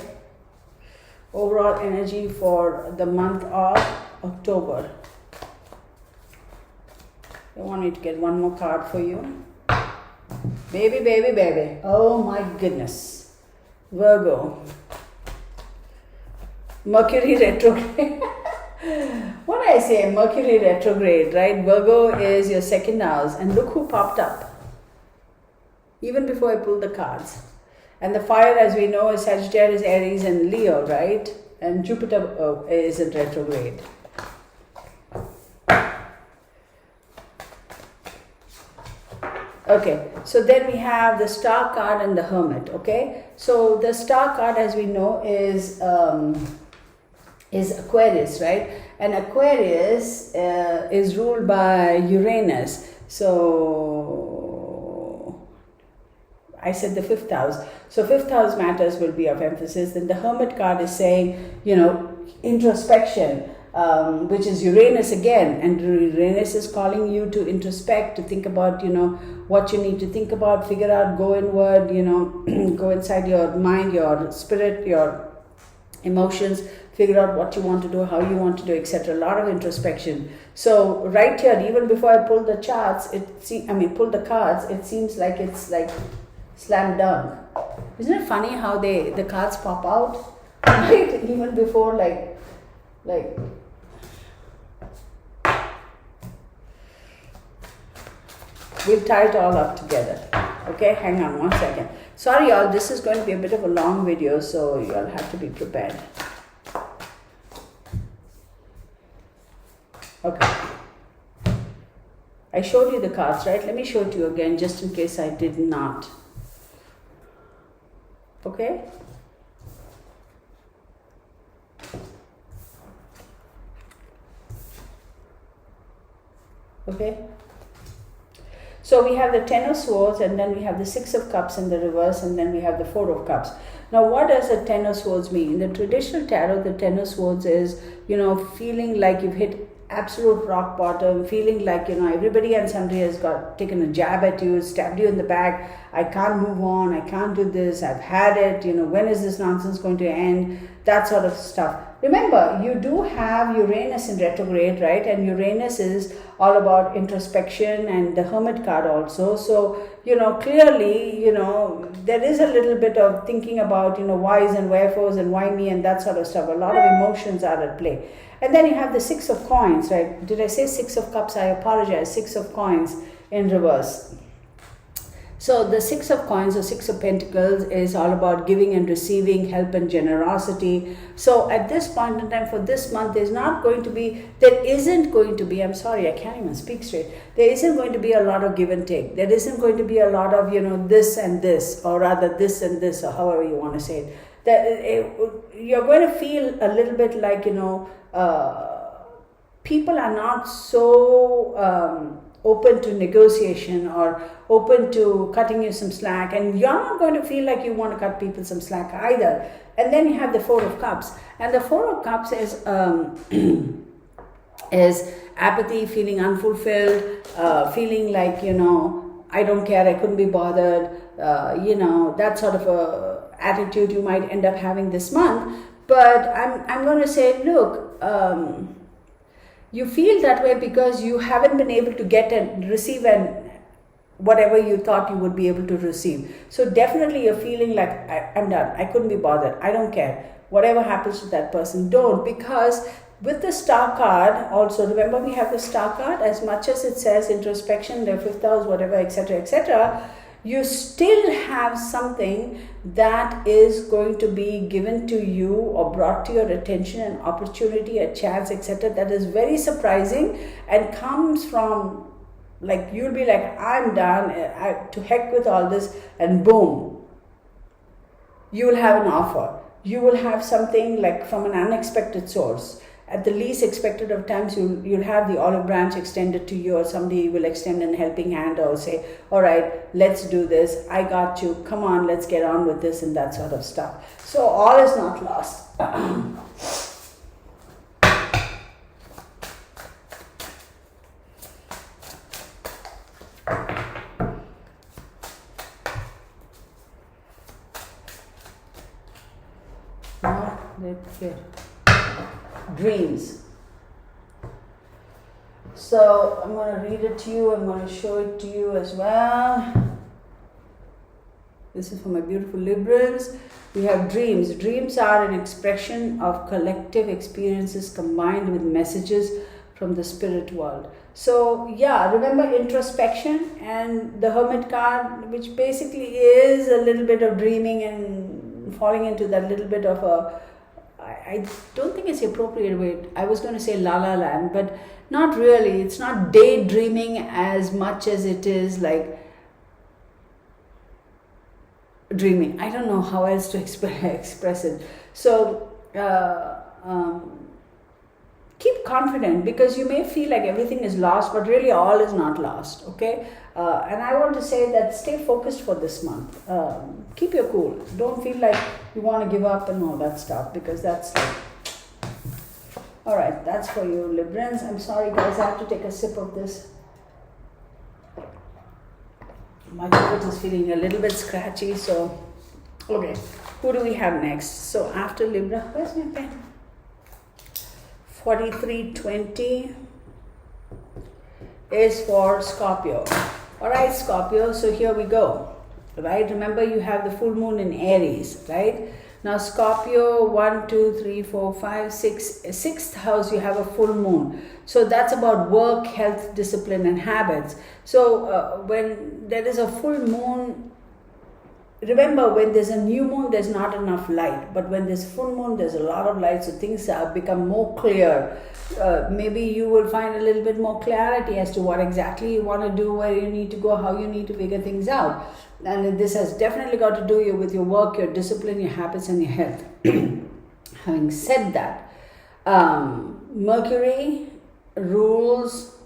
Overall energy for the month of October. I want you to get one more card for you. Baby, baby, baby. Oh my goodness. Virgo. Mercury retrograde. What did I say? Mercury retrograde, right? Virgo is your second house. And look who popped up. Even before I pulled the cards. And the fire, as we know, is Sagittarius, Aries, and Leo, right? And Jupiter is in retrograde. Okay, so then we have the Star card and the Hermit, okay? So the Star card, as we know, is Aquarius, right? And Aquarius is ruled by Uranus. So I said the fifth house. So fifth house matters will be of emphasis. Then the Hermit card is saying, introspection, which is Uranus again. And Uranus is calling you to introspect, to think about, what you need to think about, figure out, go inward, go inside your mind, your spirit, your emotions, figure out what you want to do, how you want to do, etc. A lot of introspection. So right here, even before I pull the charts, pull the cards, it seems like it's like slam dunk. Isn't it funny how the cards pop out? Right? Even before like we'll tie it all up together. Okay, hang on one second. Sorry y'all, this is going to be a bit of a long video, so you'll have to be prepared. Okay. I showed you the cards, right? Let me show it to you again, just in case I did not. Okay? Okay? So we have the Ten of Swords, and then we have the Six of Cups in the reverse, and then we have the Four of Cups. Now, what does the Ten of Swords mean? In the traditional tarot, the Ten of Swords is, feeling like you've hit absolute rock bottom, feeling like, everybody and somebody has taken a jab at you, stabbed you in the back. I can't move on. I can't do this. I've had it. When is this nonsense going to end? That sort of stuff. Remember, you do have Uranus in retrograde, right? And Uranus is all about introspection, and the Hermit card also. So, clearly, there is a little bit of thinking about, whys and wherefores and why me and that sort of stuff. A lot of emotions are at play. And then you have the Six of Coins, right? Did I say Six of Cups? I apologize. Six of Coins in reverse. So the Six of Coins or Six of Pentacles is all about giving and receiving, help and generosity. So at this point in time for this month, there isn't going to be, I'm sorry, I can't even speak straight. There isn't going to be a lot of give and take. There isn't going to be a lot of, this and this, or rather this and this, or however you want to say it. That you're going to feel a little bit like, people are not so open to negotiation or open to cutting you some slack, and you're not going to feel like you want to cut people some slack either. And then you have the Four of Cups, and the Four of Cups is is apathy, feeling unfulfilled, feeling like, I don't care, I couldn't be bothered, that sort of a attitude you might end up having this month. But I'm going to say, look, you feel that way because you haven't been able to get and receive and whatever you thought you would be able to receive. So definitely you're feeling like, I'm done, I couldn't be bothered, I don't care. Whatever happens to that person, don't. Because with the Star card also, remember we have the Star card, as much as it says introspection, the fifth house, whatever, etc., you still have something that is going to be given to you or brought to your attention, an opportunity, a chance, etc., that is very surprising and comes from, like, you'll be like, I'm done, to heck with all this, and boom, you will have an offer. You will have something like from an unexpected source. At the least expected of times, you'll have the olive branch extended to you, or somebody will extend a helping hand or say, all right, let's do this, I got you, come on, let's get on with this, and that sort of stuff. So all is not lost. Now, let's get dreams. So I'm going to read it to you, I'm going to show it to you as well. This is for my beautiful Librans. We have dreams. Dreams are an expression of collective experiences combined with messages from the spirit world. So yeah, remember introspection and the Hermit card, which basically is a little bit of dreaming and falling into that little bit of a, I don't think it's the appropriate way. I was going to say la la land, but not really. It's not daydreaming as much as it is like dreaming. I don't know how else to express it. So keep confident, because you may feel like everything is lost, but really all is not lost. Okay, and I want to say that stay focused for this month. Keep your cool. Don't feel like you want to give up and all that stuff, because that's like, all right, that's for you, Librans. I'm sorry guys, I have to take a sip of this. My throat is feeling a little bit scratchy, so okay, who do we have next? So after Libra, where's my pen? 4320 is for Scorpio. All right, Scorpio, so here we go. Right, remember you have the full moon in Aries, right? Now Scorpio, 1, 2, 3, 4, 5, 6, sixth house, you have a full moon. So that's about work, health, discipline, and habits. So when there is a full moon, remember, when there's a new moon, there's not enough light. But when there's full moon, there's a lot of light, so things become more clear. Maybe you will find a little bit more clarity as to what exactly you want to do, where you need to go, how you need to figure things out. And this has definitely got to do with your work, your discipline, your habits, and your health. Having said that, Mercury rules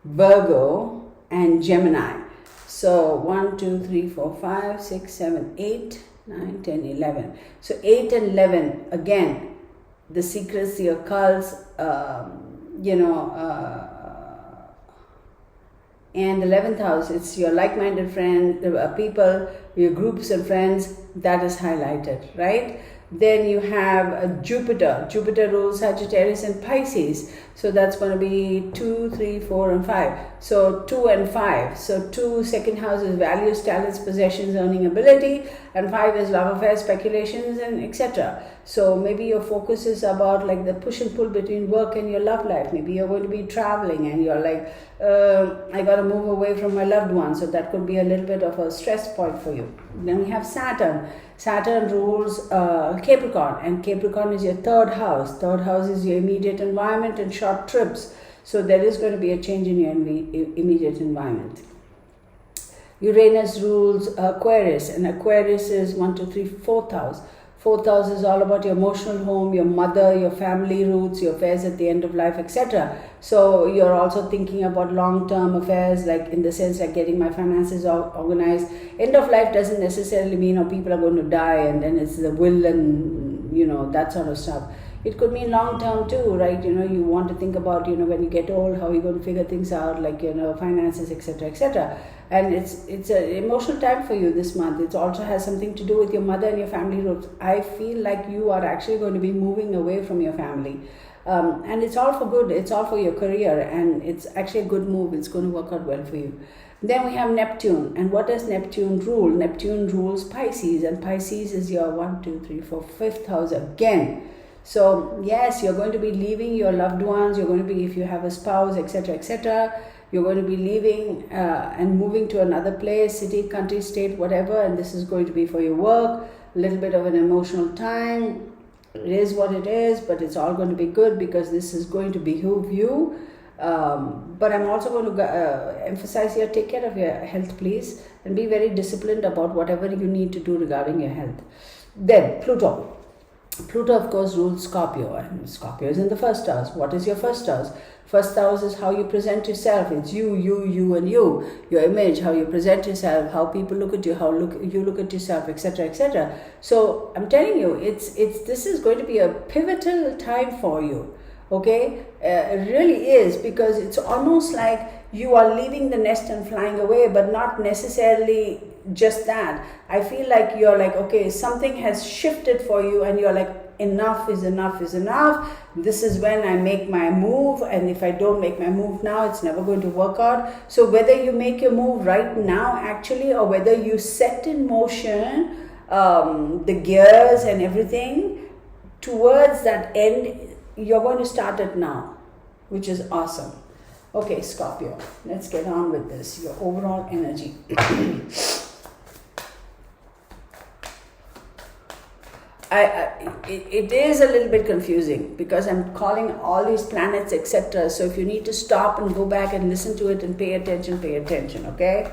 Virgo and Gemini. So 1, 2, 3, 4, 5, 6, 7, 8, 9, 10, 11. So 8 and 11, again, the secrets, the occults, and the 11th house, it's your like-minded friends, people, your groups and friends, that is highlighted, right? Then you have Jupiter. Jupiter rules Sagittarius and Pisces. So that's going to be 2, 3, 4, and 5. So 2 and 5. So 2, second house is values, talents, possessions, earning ability. And 5 is love affairs, speculations, and etc. So maybe your focus is about like the push and pull between work and your love life. Maybe you're going to be traveling and you're like, I got to move away from my loved one. So that could be a little bit of a stress point for you. Then we have Saturn. Saturn rules Capricorn, and Capricorn is your third house. Third house is your immediate environment and short trips. So there is going to be a change in your immediate environment. Uranus rules Aquarius, and Aquarius is 1, 2, 3, fourth house. Fourth house is all about your emotional home, your mother, your family roots, your affairs at the end of life, etc. So you're also thinking about long-term affairs, like in the sense like getting my finances organized. End of life doesn't necessarily mean people are going to die and then it's the will and that sort of stuff. It could mean long-term too, right? You want to think about when you get old, how you're going to figure things out, like finances, etc., etc. And it's an emotional time for you this month. It also has something to do with your mother and your family roots. I feel like you are actually going to be moving away from your family. And it's all for good. It's all for your career. And it's actually a good move. It's going to work out well for you. Then we have Neptune. And what does Neptune rule? Neptune rules Pisces. And Pisces is your 1, 2, 3, 4, fifth house again. So yes, you're going to be leaving your loved ones. You're going to be, if you have a spouse, etc., etc., you're going to be leaving and moving to another place, city, country, state, whatever. And this is going to be for your work, a little bit of an emotional time. It is what it is, but it's all going to be good because this is going to behoove you. But I'm also going to emphasize here, take care of your health, please, and be very disciplined about whatever you need to do regarding your health. Then Pluto. Pluto, of course, rules Scorpio, and Scorpio is in the first house. What is your first house? First house is how you present yourself. It's you, and you. Your image, how you present yourself, how people look at you, how you look at yourself, etc., etc. So I'm telling you, this is going to be a pivotal time for you. Okay, it really is, because it's almost like you are leaving the nest and flying away, but not necessarily just that. I feel like you're like, okay, something has shifted for you and you're like, enough is enough is enough. This is when I make my move, and if I don't make my move now, it's never going to work out. So whether you make your move right now actually, or whether you set in motion the gears and everything towards that end, you're going to start it now, which is awesome. Okay, Scorpio, let's get on with this. Your overall energy. It is a little bit confusing because I'm calling all these planets, etc. So if you need to stop and go back and listen to it and pay attention, okay?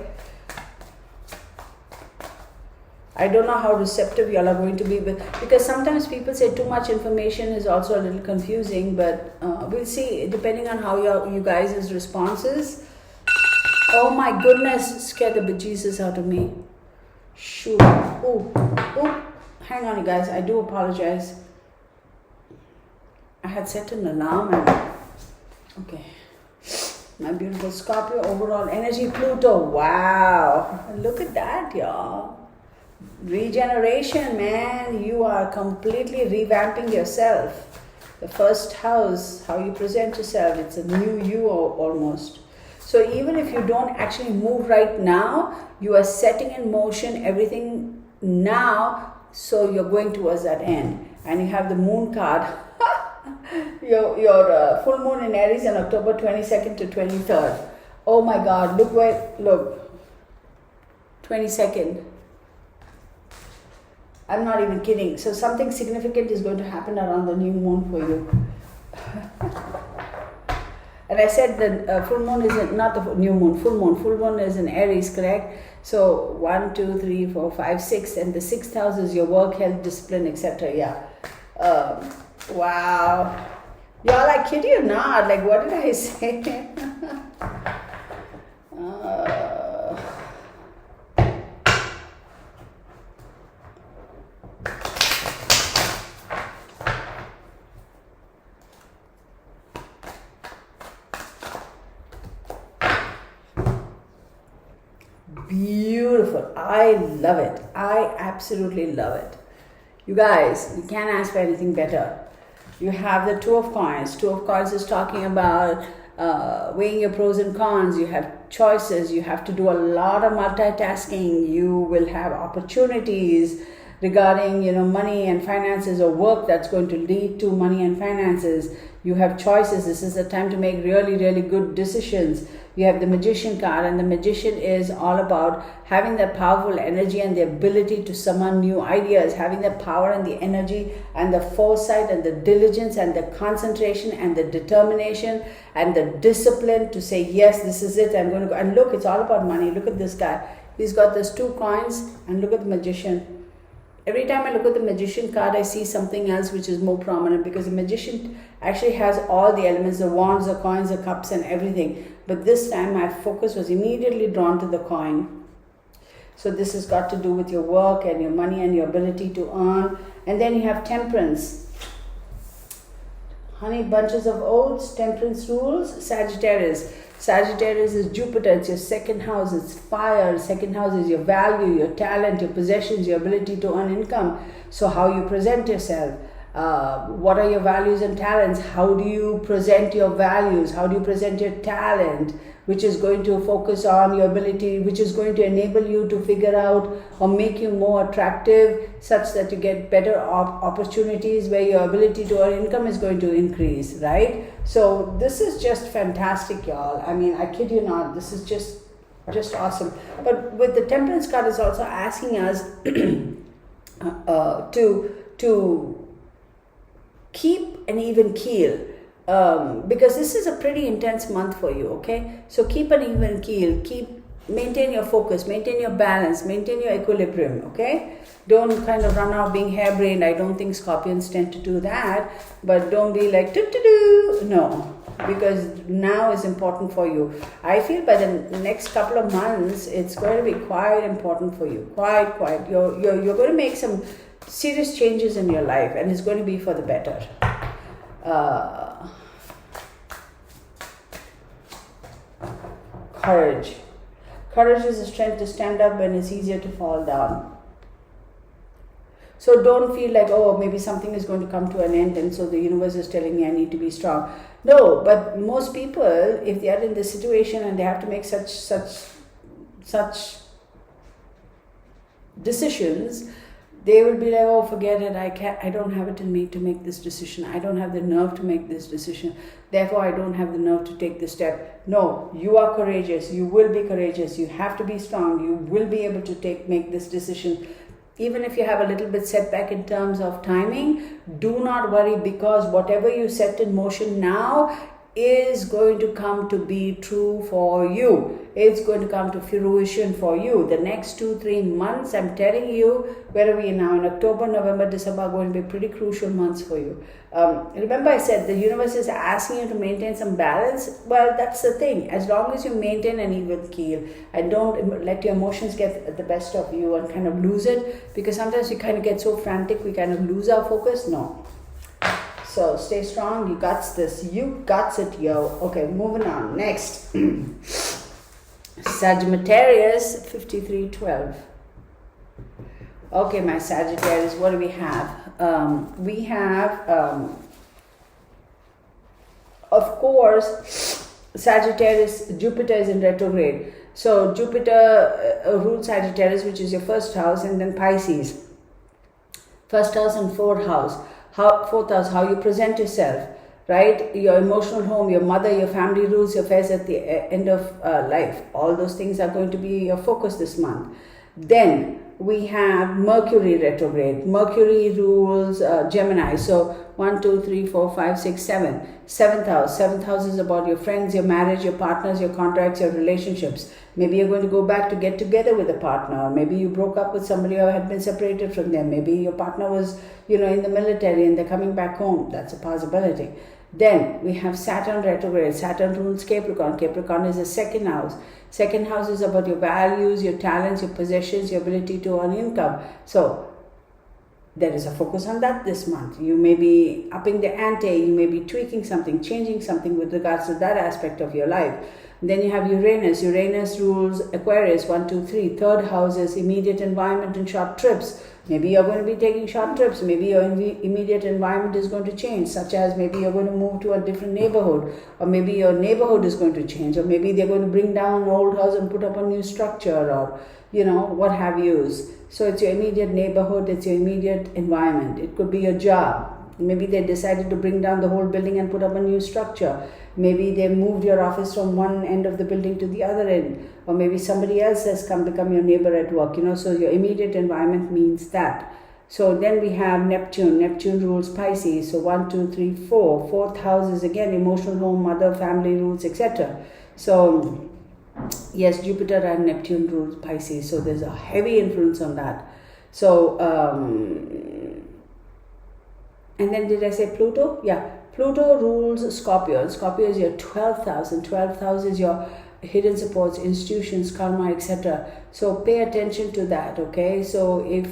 I don't know how receptive y'all are going to be, because sometimes people say too much information is also a little confusing, but we'll see, depending on how you guys' responses. Oh my goodness, scared the bejesus out of me. Shoot. Oh, hang on you guys, I do apologize. I had set an alarm and, okay. My beautiful Scorpio, overall energy, Pluto, wow. Look at that, y'all. Regeneration, man. You are completely revamping yourself. The first house, how you present yourself, it's a new you almost. So even if you don't actually move right now, you are setting in motion everything now, so you're going towards that end. And you have the moon card. your full moon in Aries on October 22nd to 23rd. Oh my God, look, 22nd. I'm not even kidding. So something significant is going to happen around the new moon for you. And I said the full moon is not the new moon, full moon. Full moon is in Aries, correct? So 1, 2, 3, 4, 5, 6. And the sixth house is your work, health, discipline, etc. Yeah. Wow. Y'all, I kid you not. Like, what did I say? Beautiful. I love it. I absolutely love it. You guys, you can't ask for anything better. You have the Two of Coins. Two of Coins is talking about weighing your pros and cons. You have choices. You have to do a lot of multitasking. You will have opportunities regarding, money and finances, or work that's going to lead to money and finances. You have choices. This is the time to make really, really good decisions. You have the Magician card, and the Magician is all about having that powerful energy and the ability to summon new ideas, having the power and the energy and the foresight and the diligence and the concentration and the determination and the discipline to say, yes, this is it, I'm going to go. And look, it's all about money. Look at this guy. He's got those 2 coins, and look at the Magician. Every time I look at the Magician card, I see something else which is more prominent, because the Magician actually has all the elements, the wands, the coins, the cups, and everything. But this time my focus was immediately drawn to the coin. So this has got to do with your work and your money and your ability to earn. And then you have Temperance. Honey bunches of oats, Temperance rules, Sagittarius. Sagittarius is Jupiter, it's your second house, it's fire. Second house is your value, your talent, your possessions, your ability to earn income. So how you present yourself, what are your values and talents, how do you present your values, how do you present your talent, which is going to focus on your ability, which is going to enable you to figure out or make you more attractive, such that you get better opportunities where your ability to earn income is going to increase, right? So this is just fantastic, y'all. I mean, I kid you not, this is just awesome. But with the Temperance card, is also asking us to keep an even keel. Because this is a pretty intense month for you, okay? So keep an even keel, maintain your focus, maintain your balance, maintain your equilibrium, okay? Don't kind of run out being harebrained. I don't think Scorpions tend to do that, but don't be like, no, because now is important for you. I feel by the next couple of months, it's going to be quite important for you, quite. You're going to make some serious changes in your life, and it's going to be for the better. Courage. Courage is a strength to stand up when it's easier to fall down. So don't feel like, oh, maybe something is going to come to an end, and so the universe is telling me I need to be strong. No, but most people, if they are in this situation and they have to make such decisions, they will be like, oh, forget it, I don't have it in me to make this decision. I don't have the nerve to make this decision. Therefore, I don't have the nerve to take this step. No, you are courageous. You will be courageous. You have to be strong. You will be able to make this decision. Even if you have a little bit setback in terms of timing, do not worry, because whatever you set in motion now is going to come to be true for you. It's going to come to fruition for you. The next 2-3 months, I'm telling you, where are we now? In October, November, December are going to be pretty crucial months for you. Remember I said the universe is asking you to maintain some balance. Well, that's the thing. As long as you maintain an even keel and don't let your emotions get the best of you and kind of lose it, because sometimes we kind of get so frantic, we kind of lose our focus. No. So stay strong. You got this. You got it, yo. Okay, moving on. Next. Sagittarius 5312. Okay, my Sagittarius, what do we have? We have, of course, Sagittarius, Jupiter is in retrograde. So Jupiter rules Sagittarius, which is your first house, and then Pisces. First house and fourth house. Fourth house, how you present yourself, right? Your emotional home, your mother, your family rules, your affairs at the end of life. All those things are going to be your focus this month. Then we have Mercury retrograde. Mercury rules Gemini. So 1, 2, 3, 4, 5, 6, 7. Seventh house. Seventh house is about your friends, your marriage, your partners, your contracts, your relationships. Maybe you're going to go back to get together with a partner. Or maybe you broke up with somebody or had been separated from them. Maybe your partner was, in the military and they're coming back home. That's a possibility. Then we have Saturn retrograde. Saturn rules Capricorn. Capricorn is the second house. Second house is about your values, your talents, your possessions, your ability to earn income. So there is a focus on that this month. You may be upping the ante. You may be tweaking something, changing something with regards to that aspect of your life. Then you have Uranus. Uranus rules Aquarius, 1, 2, 3. Third house is immediate environment and short trips. Maybe you're going to be taking short trips. Maybe your immediate environment is going to change, such as maybe you're going to move to a different neighborhood, or maybe your neighborhood is going to change, or maybe they're going to bring down an old house and put up a new structure, or what have yous. So it's your immediate neighborhood, it's your immediate environment. It could be your job. Maybe they decided to bring down the whole building and put up a new structure. Maybe they moved your office from one end of the building to the other end. Or maybe somebody else has come become your neighbor at work. So your immediate environment means that. So then we have Neptune. Neptune rules Pisces. So 1, 2, 3, 4. Fourth house is again emotional home, mother, family rules, etc. So yes, Jupiter and Neptune rules Pisces. So there's a heavy influence on that. So and then did I say Pluto? Yeah. Pluto rules Scorpio. Scorpio is your 12th house, and 12th house is your hidden supports, institutions, karma, etc. So pay attention to that, okay? So if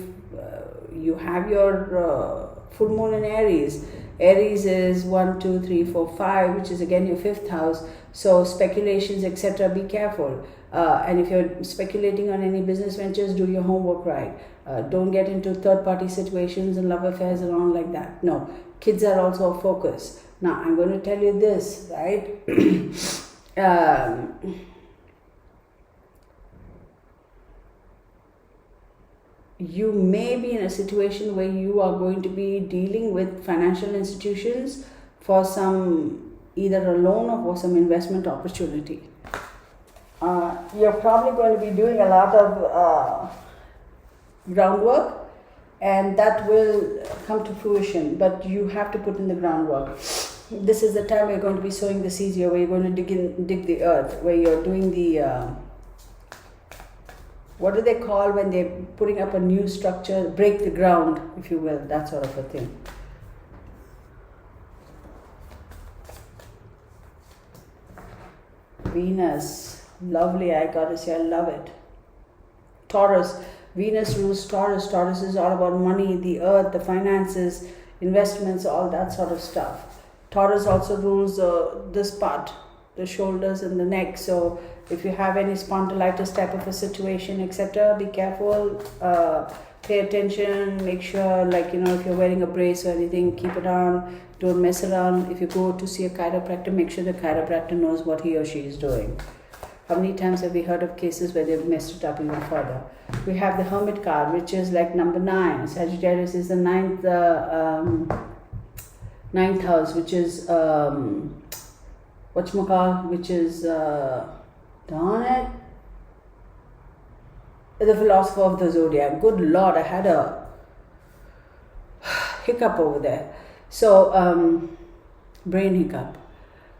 you have your full moon in Aries, Aries is 1, 2, 3, 4, 5, which is again your 5th house. So speculations, etc., be careful. And if you're speculating on any business ventures, do your homework right. Don't get into third-party situations and love affairs and all like that. No, kids are also a focus. Now, I'm going to tell you this, right? You may be in a situation where you are going to be dealing with financial institutions for some, either a loan or for some investment opportunity. You're probably going to be doing a lot of groundwork, and that will come to fruition, but you have to put in the groundwork. This is the time where you're going to be sowing the seeds here, where you're going to dig the earth, where you're doing the what do they call when they're putting up a new structure, break the ground, if you will, that sort of a thing. Venus, lovely, I gotta say, I love it. Taurus, Venus rules Taurus. Taurus is all about money, the earth, the finances, investments, all that sort of stuff. Taurus also rules this part, the shoulders and the neck. So if you have any spondylitis type of a situation, etc., be careful, pay attention, make sure, like, if you're wearing a brace or anything, keep it on, don't mess around. If you go to see a chiropractor, make sure the chiropractor knows what he or she is doing. How many times have we heard of cases where they've messed it up even further? We have the Hermit card, which is like number 9. Sagittarius is the ninth house, which is which is darn it, the philosopher of the zodiac. Good Lord, I had a hiccup over there. So brain hiccup.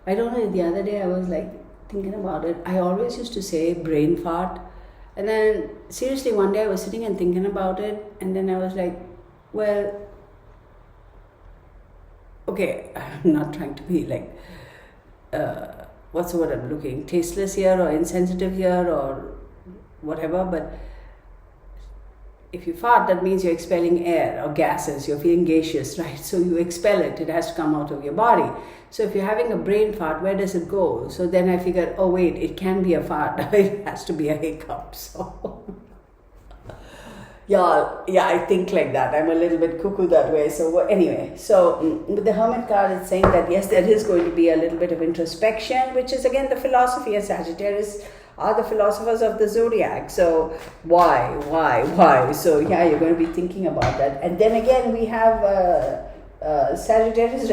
I don't know, the other day I was like thinking about it. I always used to say brain fart, and then seriously one day I was sitting and thinking about it, and then I was like, well, okay, I'm not trying to be like what's the word I'm looking, tasteless here or insensitive here or whatever, but if you fart, that means you're expelling air or gases, you're feeling gaseous, right? So you expel it, it has to come out of your body. So if you're having a brain fart, where does it go? So then I figured, oh wait, it can be a fart, it has to be a hiccup. So yeah, I think like that. I'm a little bit cuckoo that way. So anyway, so with the Hermit card, it's saying that yes, there is going to be a little bit of introspection, which is again the philosophy of Sagittarius are the philosophers of the zodiac. So why? So yeah, you're going to be thinking about that. And then again, we have Sagittarius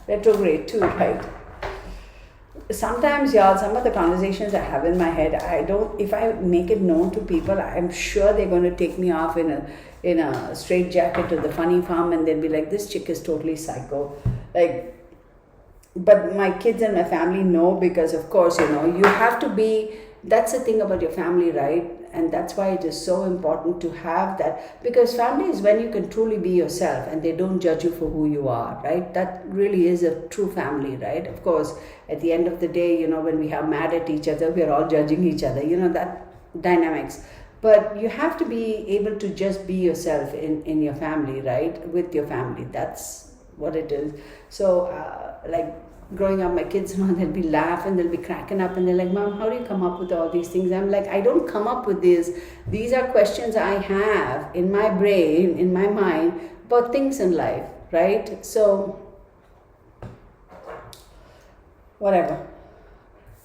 retrograde too, right? Sometimes, y'all, some of the conversations I have in my head, if I make it known to people, I'm sure they're going to take me off in a straight jacket to the funny farm, and they'll be like, this chick is totally psycho. Like, but my kids and my family know, because of course, you have to be, that's the thing about your family, right? And that's why it is so important to have that, because family is when you can truly be yourself and they don't judge you for who you are, right? That really is a true family, right? Of course, at the end of the day, when we are mad at each other, we are all judging each other, that dynamics. But you have to be able to just be yourself in your family, right? With your family, that's what it is. So growing up, my kids, they'll be laughing, they'll be cracking up, and they're like, Mom, how do you come up with all these things? I'm like, I don't come up with these. These are questions I have in my brain, in my mind, about things in life, right? So, whatever.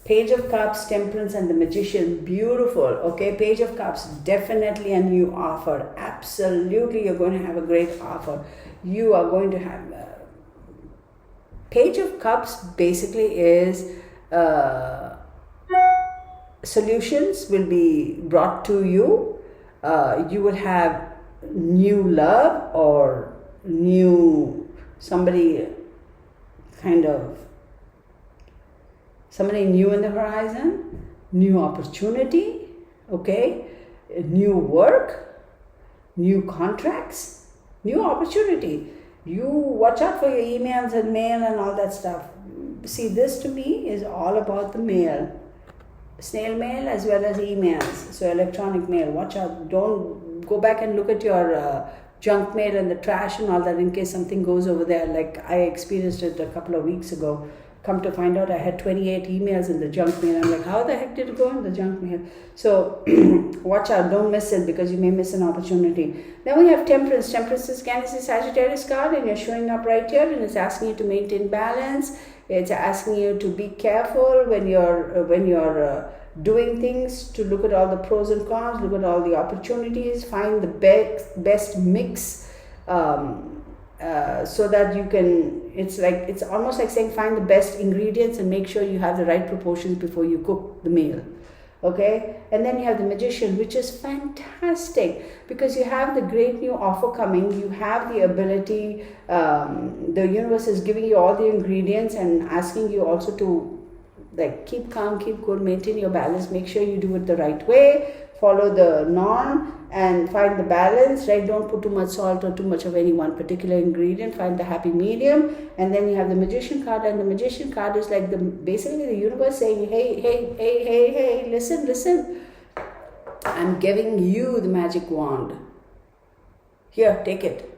Page of Cups, Temperance, and the Magician, beautiful. Okay, Page of Cups, definitely a new offer. Absolutely, you're going to have a great offer. You are going to have... Page of Cups basically is solutions will be brought to you. You will have new love or new somebody new in the horizon, new opportunity, okay, new work, new contracts, new opportunity. You watch out for your emails and mail and all that stuff. See, this to me is all about the mail. Snail mail as well as emails. So electronic mail, watch out. Don't go back and look at your junk mail and the trash and all that in case something goes over there. Like I experienced it a couple of weeks ago. Come to find out I had 28 emails in the junk mail. I'm like, how the heck did it go in the junk mail? So watch out, don't miss it because you may miss an opportunity. Then we have Temperance. Temperance is again, it's a Sagittarius card and you're showing up right here and it's asking you to maintain balance. It's asking you to be careful when you're doing things, to look at all the pros and cons, look at all the opportunities, find the best mix. So that you can, it's almost like saying find the best ingredients and make sure you have the right proportions before you cook the meal. Okay, and then you have the Magician, which is fantastic because you have the great new offer coming. You have the ability, the universe is giving you all the ingredients and asking you also to keep calm, keep cool, maintain your balance, make sure you do it the right way, follow the norm and find the balance, right? Don't put too much salt or too much of any one particular ingredient. Find the happy medium. And then you have the Magician card, and the Magician card is like basically the universe saying, hey, listen. I'm giving you the magic wand. Here, take it.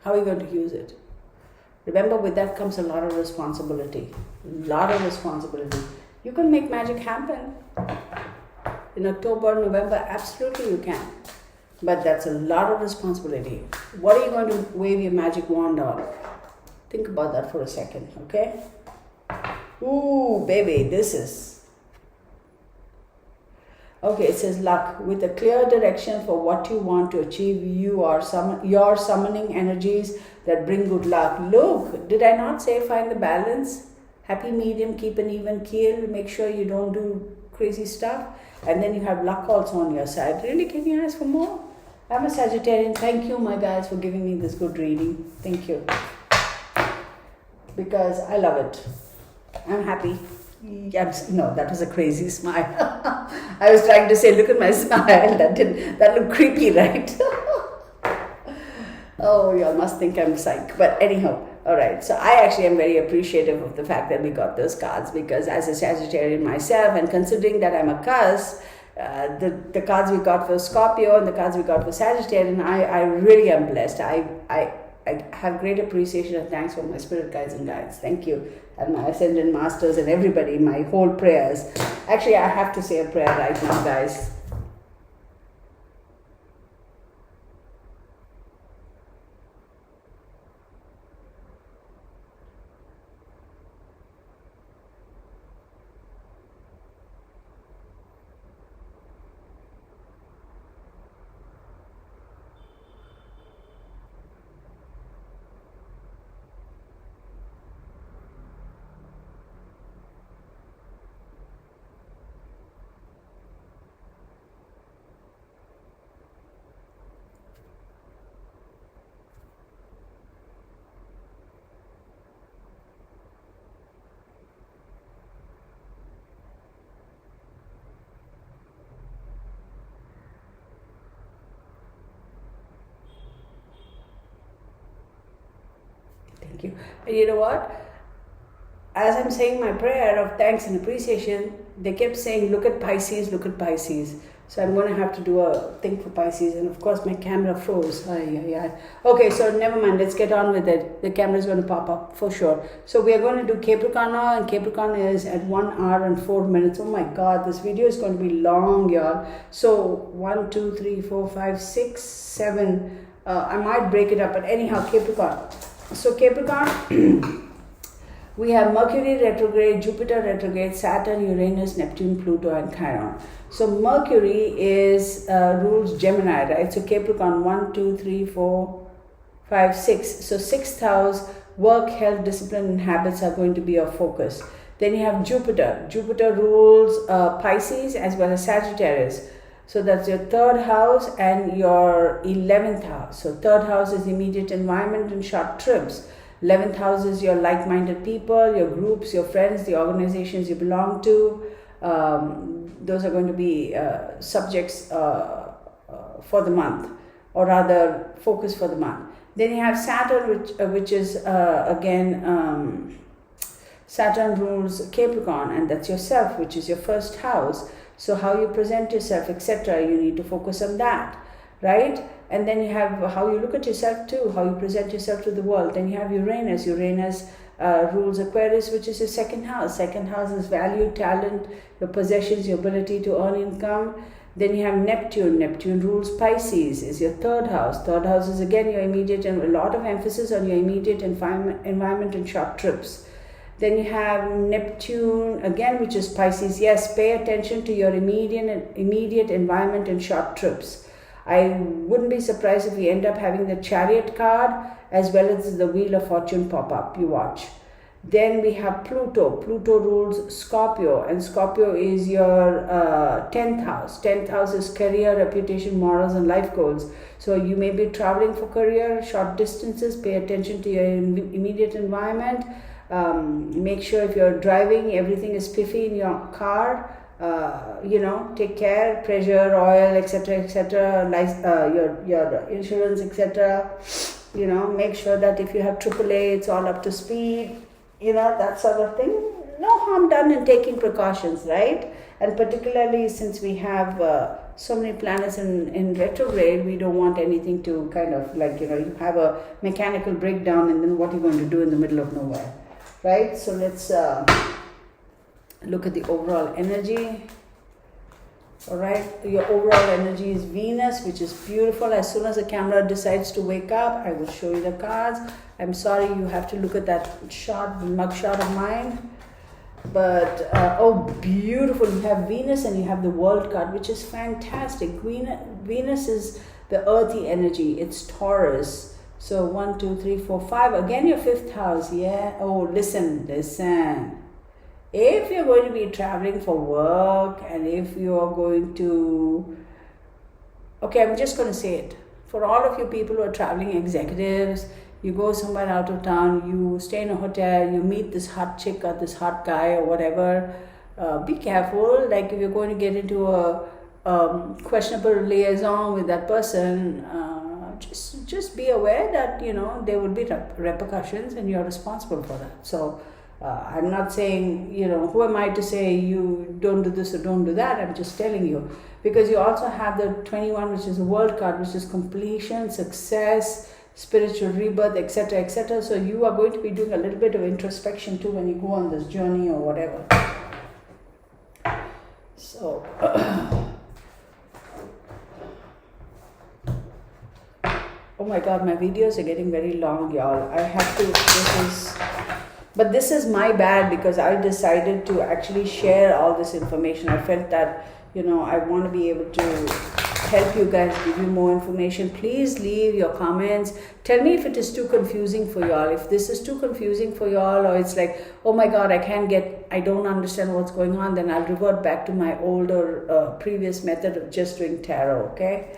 How are you going to use it? Remember, with that comes a lot of responsibility. You can make magic happen. In October, November, absolutely you can. But that's a lot of responsibility. What are you going to wave your magic wand on? Think about that for a second, okay? Ooh, baby, this is... Okay, it says luck. With a clear direction for what you want to achieve, you're summoning energies that bring good luck. Look, did I not say find the balance? Happy medium, keep an even keel, make sure you don't do crazy stuff. And then you have luck also on your side. Really, can you ask for more? I'm a Sagittarian. Thank you, my guys, for giving me this good reading. Thank you. Because I love it. I'm happy. No, that was a crazy smile. I was trying to say, look at my smile. That looked creepy, right? Oh, y'all must think I'm psych. But anyhow, all right. So I actually am very appreciative of the fact that we got those cards because as a Sagittarian myself and considering that I'm a cusp, the cards we got for Scorpio and the cards we got for Sagittarian, I really am blessed. I have great appreciation and thanks for my spirit guides and guides. Thank you. And my ascendant masters and everybody, my whole prayers. Actually, I have to say a prayer right now, guys. Thank you. And you know what? As I'm saying my prayer of thanks and appreciation, they kept saying, look at Pisces, look at Pisces. So I'm going to have to do a thing for Pisces, and of course my camera froze. Okay, so never mind. Let's get on with it. The camera is going to pop up for sure. So we are going to do Capricorn now, and Capricorn is at 1 hour and 4 minutes. Oh my God, this video is going to be long, y'all. So 1, 2, 3, 4, 5, 6, 7. I might break it up, but anyhow, Capricorn. So Capricorn. We have Mercury retrograde, Jupiter retrograde, Saturn, Uranus, Neptune, Pluto, and Chiron. So Mercury is rules Gemini, right? So Capricorn 1, 2, 3, 4, 5, 6. So sixth house, work, health, discipline, and habits are going to be your focus. Then you have Jupiter. Jupiter rules Pisces as well as Sagittarius. So that's your third house and your 11th house. So third house is immediate environment and short trips. 11th house is your like-minded people, your groups, your friends, the organizations you belong to. Those are going to be subjects for the month, or rather focus for the month. Then you have Saturn, which is again Saturn rules Capricorn, and that's yourself, which is your first house. So how you present yourself, etc., you need to focus on that, right? And then you have how you look at yourself too, how you present yourself to the world. Then you have Uranus. Uranus rules Aquarius, which is your second house. Second house is value, talent, your possessions, your ability to earn income. Then you have Neptune. Neptune rules Pisces, is your third house. Third house is again your immediate, and a lot of emphasis on your immediate environment and short trips. Then you have Neptune again, which is Pisces. Yes, pay attention to your immediate environment and short trips. I wouldn't be surprised if we end up having the Chariot card as well as the Wheel of Fortune pop up. You watch. Then we have Pluto. Pluto rules Scorpio, and Scorpio is your 10th house. 10th house is career, reputation, morals, and life goals. So you may be traveling for career, short distances. Pay attention to your immediate environment. Make sure if you're driving, everything is spiffy in your car. Take care, pressure, oil, etc., your insurance, etc. Make sure that if you have AAA, it's all up to speed, that sort of thing. No harm done in taking precautions, right? And particularly since we have so many planets in retrograde, we don't want anything to kind of you have a mechanical breakdown, and then what are you going to do in the middle of nowhere, right? So let's look at the overall energy. All right, your overall energy is Venus, which is beautiful. As soon as the camera decides to wake up, I will show you the cards. I'm sorry you have to look at that mug shot of mine. But, oh, beautiful. You have Venus and you have the World card, which is fantastic. Venus is the earthy energy. It's Taurus. So 1, 2, 3, 4, 5. Again, your fifth house. Yeah. Oh, listen. If you're going to be traveling for work, and if you are going to, okay, I'm just going to say it. For all of you people who are traveling executives, you go somewhere out of town, you stay in a hotel, you meet this hot chick or this hot guy or whatever, be careful. Like if you're going to get into a questionable liaison with that person, just be aware that, there will be repercussions and you're responsible for that. So, I'm not saying, who am I to say you don't do this or don't do that? I'm just telling you. Because you also have the 21, which is a World card, which is completion, success, spiritual rebirth, etc., etc. So you are going to be doing a little bit of introspection too when you go on this journey or whatever. So, oh my God, my videos are getting very long, y'all. I have to, but this is my bad because I decided to actually share all this information. I felt that, I want to be able to help you guys, give you more information. Please leave your comments. Tell me if it is too confusing for y'all. If this is too confusing for y'all, or it's like, oh my God, I don't understand what's going on, then I'll revert back to my older, previous method of just doing tarot, okay?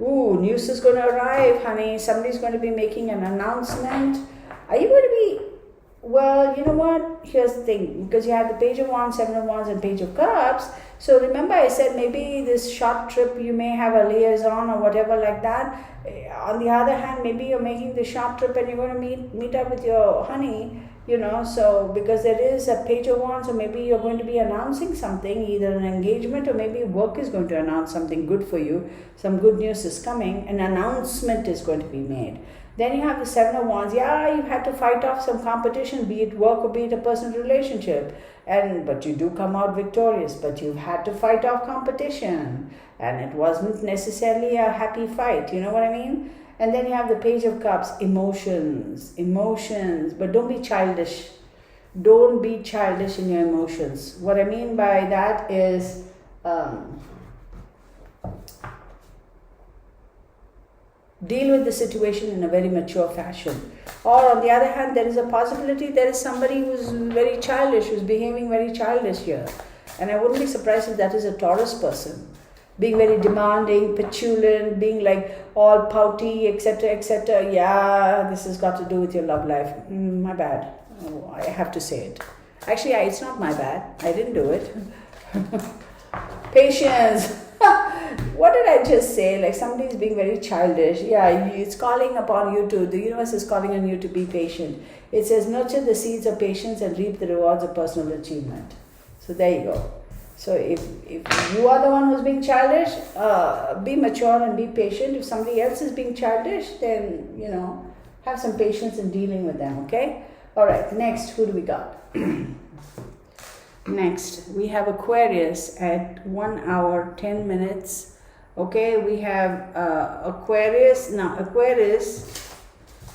Ooh, news is going to arrive, honey. Somebody's going to be making an announcement. Are you going to be... Well, you know what? Here's the thing. Because you have the Page of Wands, Seven of Wands, and Page of Cups. So remember I said maybe this short trip you may have a liaison or whatever like that. On the other hand, maybe you're making the short trip and you're going to meet up with your honey So because there is a page of wands, so maybe you're going to be announcing something, either an engagement or maybe work is going to announce something good for you. Some good news is coming, an announcement is going to be made. Then you have the Seven of Wands. Yeah, you've had to fight off some competition, be it work or be it a personal relationship. But you do come out victorious, but you've had to fight off competition. And it wasn't necessarily a happy fight, you know what I mean? And then you have the Page of Cups, emotions, but don't be childish. Don't be childish in your emotions. What I mean by that is, deal with the situation in a very mature fashion. Or on the other hand, there is a possibility there is somebody who's very childish, who's behaving very childish here. And I wouldn't be surprised if that is a Taurus person. Being very demanding, petulant, being like all pouty, etc., etc. Yeah, this has got to do with your love life. My bad. Oh, I have to say it. Actually, it's not my bad. I didn't do it. Patience. What did I just say? Like somebody is being very childish. Yeah, it's calling upon you to, the universe is calling on you to be patient. It says, nurture the seeds of patience and reap the rewards of personal achievement. So there you go. So if you are the one who's being childish, be mature and be patient. If somebody else is being childish, then, have some patience in dealing with them, okay? All right, next, who do we got? Next, we have Aquarius at 1 hour, 10 minutes. Okay, we have Aquarius. Now, Aquarius,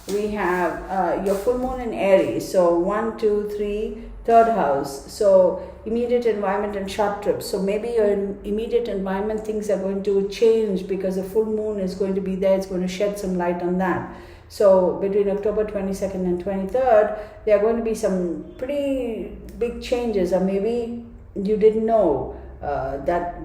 we have your full moon in Aries. So 1, 2, 3, third house. So immediate environment and short trips. So maybe your immediate environment, things are going to change because the full moon is going to be there. It's going to shed some light on that. So between October 22nd and 23rd, there are going to be some pretty big changes, or maybe you didn't know that,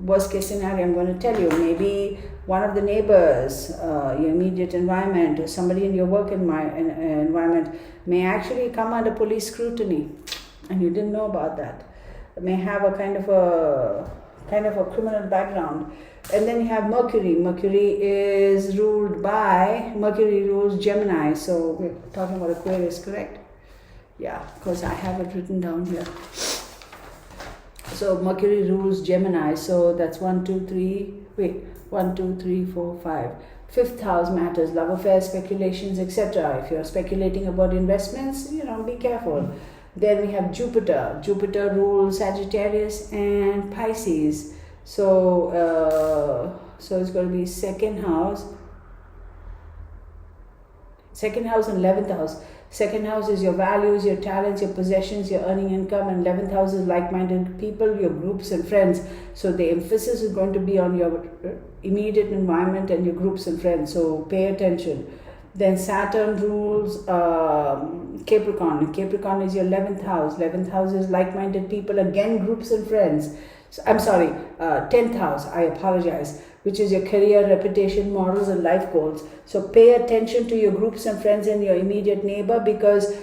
worst case scenario, I'm going to tell you, maybe one of the neighbors, your immediate environment, or somebody in your work environment may actually come under police scrutiny, and you didn't know about that. May have a kind of a criminal background. And then you have Mercury. Mercury rules Gemini. So we're talking about Aquarius, correct? Yeah, because I have it written down here. So Mercury rules Gemini. So that's 1, 2, 3, 4, 5. Fifth house matters, love affairs, speculations, etc. If you're speculating about investments, be careful. Then we have Jupiter. Jupiter rules Sagittarius and Pisces. So it's going to be second house and 11th house. Second house is your values, your talents, your possessions, your earning income, and 11th house is like-minded people, your groups and friends. So the emphasis is going to be on your immediate environment and your groups and friends. So pay attention. Then Saturn rules Capricorn. Capricorn is your 11th house. 11th house is like-minded people, again groups and friends. So, I'm sorry, 10th house, I apologize, which is your career, reputation, morals, and life goals. So pay attention to your groups and friends and your immediate neighbor, because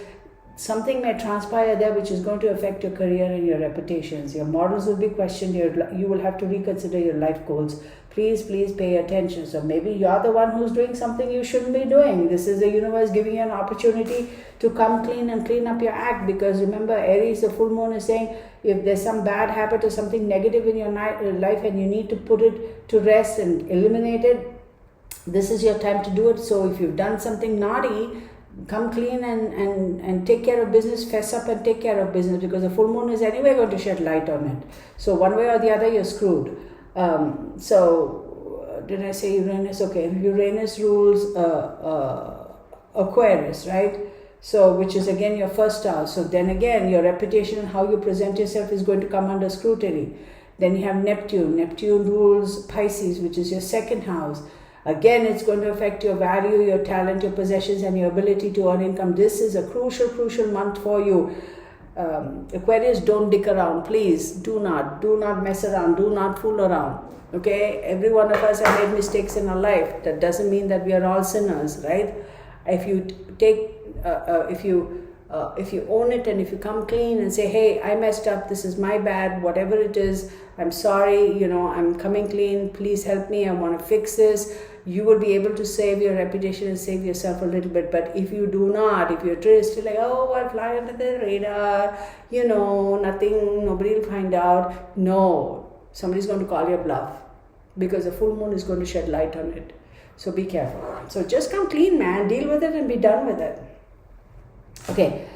something may transpire there which is going to affect your career and your reputations. Your morals will be questioned. You will have to reconsider your life goals. Please pay attention. So maybe you're the one who's doing something you shouldn't be doing. This is the universe giving you an opportunity to come clean and clean up your act. Because remember, Aries, the full moon, is saying if there's some bad habit or something negative in your life and you need to put it to rest and eliminate it, this is your time to do it. So if you've done something naughty, come clean and take care of business, fess up and take care of business, because the full moon is anyway going to shed light on it. So one way or the other, you're screwed. Did I say Uranus? Okay, Uranus rules Aquarius, right? So, which is again your first house. So then again, your reputation and how you present yourself is going to come under scrutiny. Then you have Neptune. Neptune rules Pisces, which is your second house. Again, it's going to affect your value, your talent, your possessions, and your ability to earn income. This is a crucial month for you. Aquarius, don't dick around, please. Do not mess around. Do not fool around. Okay, every one of us have made mistakes in our life. That doesn't mean that we are all sinners, right? If you own it and if you come clean and say, hey, I messed up, this is my bad, whatever it is, I'm sorry, I'm coming clean, please help me, I want to fix this. you will be able to save your reputation and save yourself a little bit. But if you do not, if you're still like, oh, I'll fly under the radar, nothing, nobody will find out. No, somebody's going to call your bluff, because the full moon is going to shed light on it. So be careful. So just come clean, man. Deal with it and be done with it. Okay.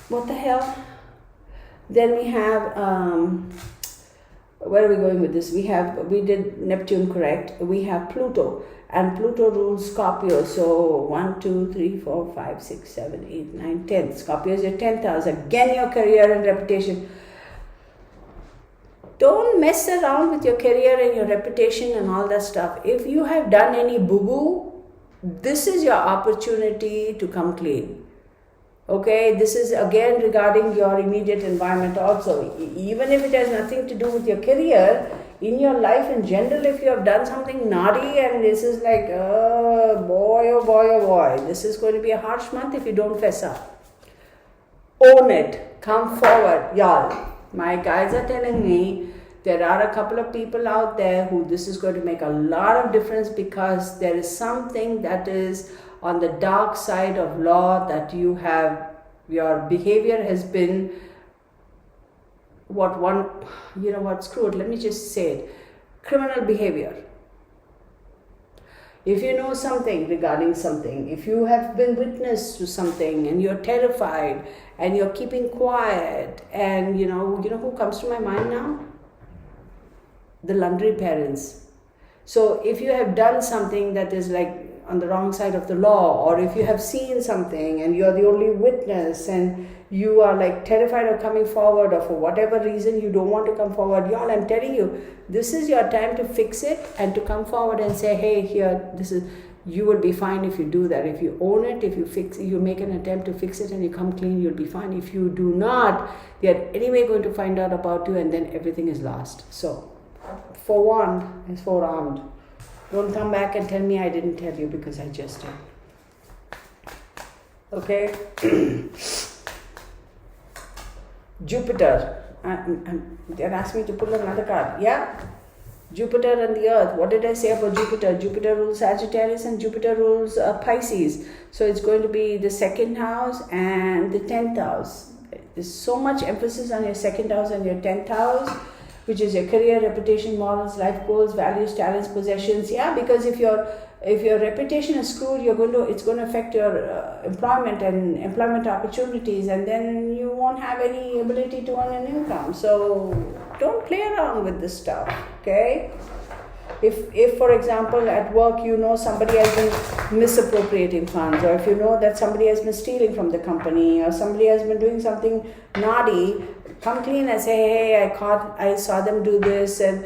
What the hell? Then we have, where are we going with this? We did Neptune, correct? We have Pluto, and Pluto rules Scorpio. So 1, 2, 3, 4, 5, 6, 7, 8, 9, 10. Scorpio is your 10th house. Again, your career and reputation. Don't mess around with your career and your reputation and all that stuff. If you have done any boo-boo, this is your opportunity to come clean. Okay, this is again regarding your immediate environment also. Even if it has nothing to do with your career, in your life in general, if you have done something naughty and this is like, oh boy, this is going to be a harsh month if you don't fess up. Own it. Come forward. Y'all, my guides are telling me there are a couple of people out there who this is going to make a lot of difference, because there is something that is on the dark side of law that your behavior has been screw it, let me just say it, criminal behavior. If you know something regarding something, if you have been witness to something and you're terrified and you're keeping quiet, and you know who comes to my mind now? The laundry parents. So if you have done something that is like on the wrong side of the law, or if you have seen something and you're the only witness and you are like terrified of coming forward, or for whatever reason you don't want to come forward, y'all, I'm telling you, this is your time to fix it and to come forward and say, hey, here, you will be fine if you do that. If you own it, if you fix it, you make an attempt to fix it and you come clean, you'll be fine. If you do not, they're anyway going to find out about you, and then everything is lost. So forewarned is forearmed. Don't come back and tell me I didn't tell you, because I just did. Okay? Jupiter. They asked me to pull another card. Yeah? Jupiter and the Earth. What did I say about Jupiter? Jupiter rules Sagittarius and Jupiter rules Pisces. So it's going to be the 2nd house and the 10th house. There's so much emphasis on your 2nd house and your 10th house, which is your career, reputation, morals, life goals, values, talents, possessions. Yeah, because if your reputation is screwed, it's going to affect your employment and employment opportunities, and then you won't have any ability to earn an income. So don't play around with this stuff. Okay? If for example at work somebody has been misappropriating funds, or if you know that somebody has been stealing from the company, or somebody has been doing something naughty, come clean and say, hey, I saw them do this, and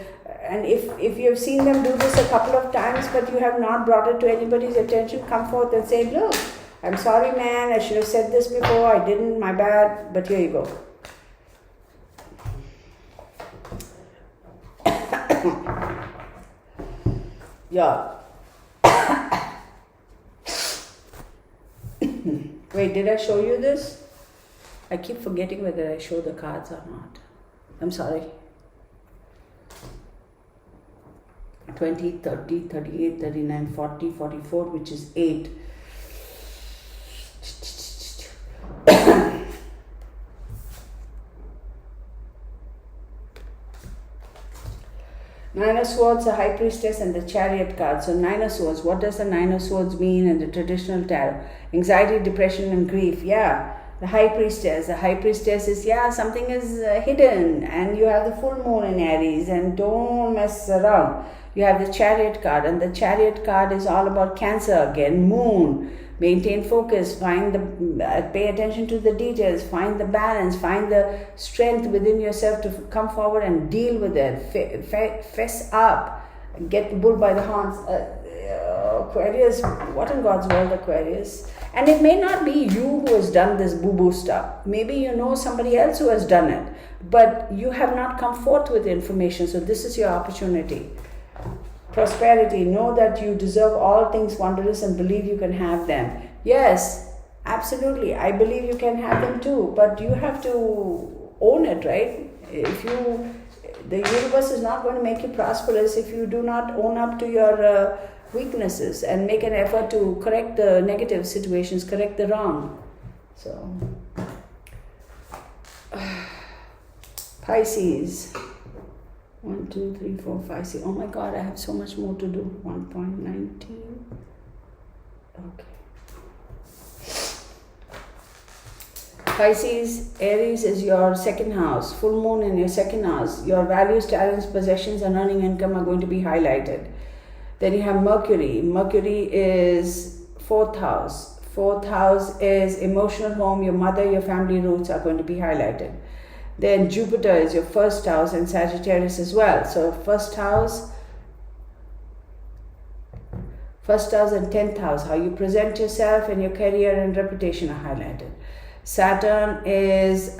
if you have seen them do this a couple of times but you have not brought it to anybody's attention, come forth and say, look, I'm sorry, man, I should have said this before, I didn't, my bad, but here you go. Yeah. Wait, did I show you this? I keep forgetting whether I show the cards or not. I'm sorry. 20, 30, 38, 39, 40, 44, which is 8. Nine of Swords, the High Priestess, and the Chariot card. So 9 of Swords, what does the 9 of Swords mean in the traditional tarot? Anxiety, depression, and grief. Yeah. The High Priestess. The High Priestess is, something is hidden, and you have the full moon in Aries, and don't mess around. You have the Chariot card, and the Chariot card is all about Cancer again, moon. Maintain focus, pay attention to the details, find the balance, find the strength within yourself to come forward and deal with it. Fess up, get the bull by the horns. Aquarius, what in God's world, Aquarius? And it may not be you who has done this boo-boo stuff. Maybe you know somebody else who has done it, but you have not come forth with information, so this is your opportunity. Prosperity, know that you deserve all things wondrous and believe you can have them. Yes, absolutely, I believe you can have them too, but you have to own it, right? If you The universe is not going to make you prosperous if you do not own up to your weaknesses and make an effort to correct the negative situations, correct the wrong. So, Pisces. 1, 2, 3, 4, 5, 6. Oh my God, I have so much more to do. 1.19. Okay. Pisces, Aries is your second house. Full moon in your second house. Your values, talents, possessions, and earning income are going to be highlighted. Then you have Mercury. Mercury is fourth house. Fourth house is emotional home. Your mother, your family roots are going to be highlighted. Then Jupiter is your first house and Sagittarius as well. So first house and 10th house, how you present yourself and your career and reputation are highlighted. Saturn is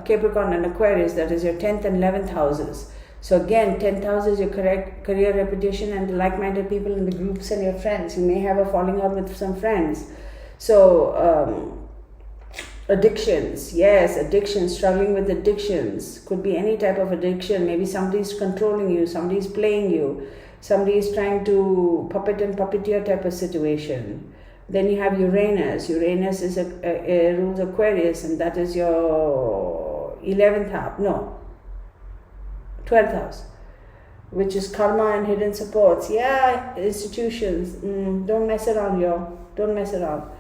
Capricorn and Aquarius, that is your 10th and 11th houses. So again, 10th house is your correct career, reputation, and the like-minded people in the groups and your friends. You may have a falling out with some friends. So addictions, yes, addictions, struggling with addictions. Could be any type of addiction. Maybe somebody's controlling you, somebody's playing you, somebody's trying to puppet and puppeteer type of situation. Then you have Uranus. Uranus is rules Aquarius, and that is your 11th house. No, 12th house, which is karma and hidden supports. Yeah, institutions. Don't mess around, yo. Don't mess around.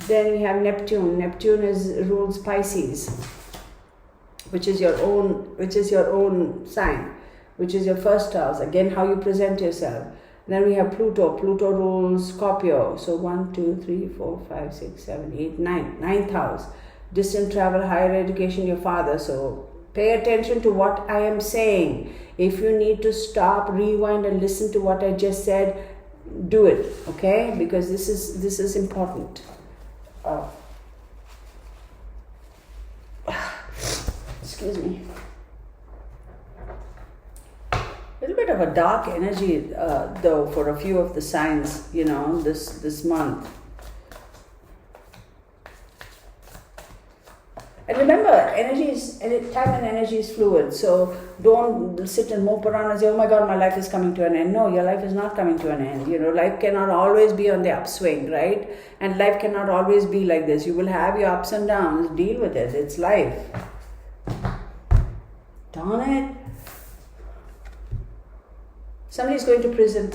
Then we have Neptune. Neptune rules Pisces, which is your own sign, which is your first house. Again, how you present yourself. Then we have Pluto. Pluto rules Scorpio. So 1, 2, 3, 4, 5, 6, 7, 8, 9. Ninth house. Distant travel, higher education, your father. So pay attention to what I am saying. If you need to stop, rewind, and listen to what I just said, do it. Okay? Because this is important. Excuse me. A little bit of a dark energy though for a few of the signs, this month. And remember, time and energy is fluid, so don't sit and mope around and say, oh my God, my life is coming to an end. No, your life is not coming to an end. Life cannot always be on the upswing, right? And life cannot always be like this. You will have your ups and downs. Deal with it. It's life. Darn it. Somebody's going to prison.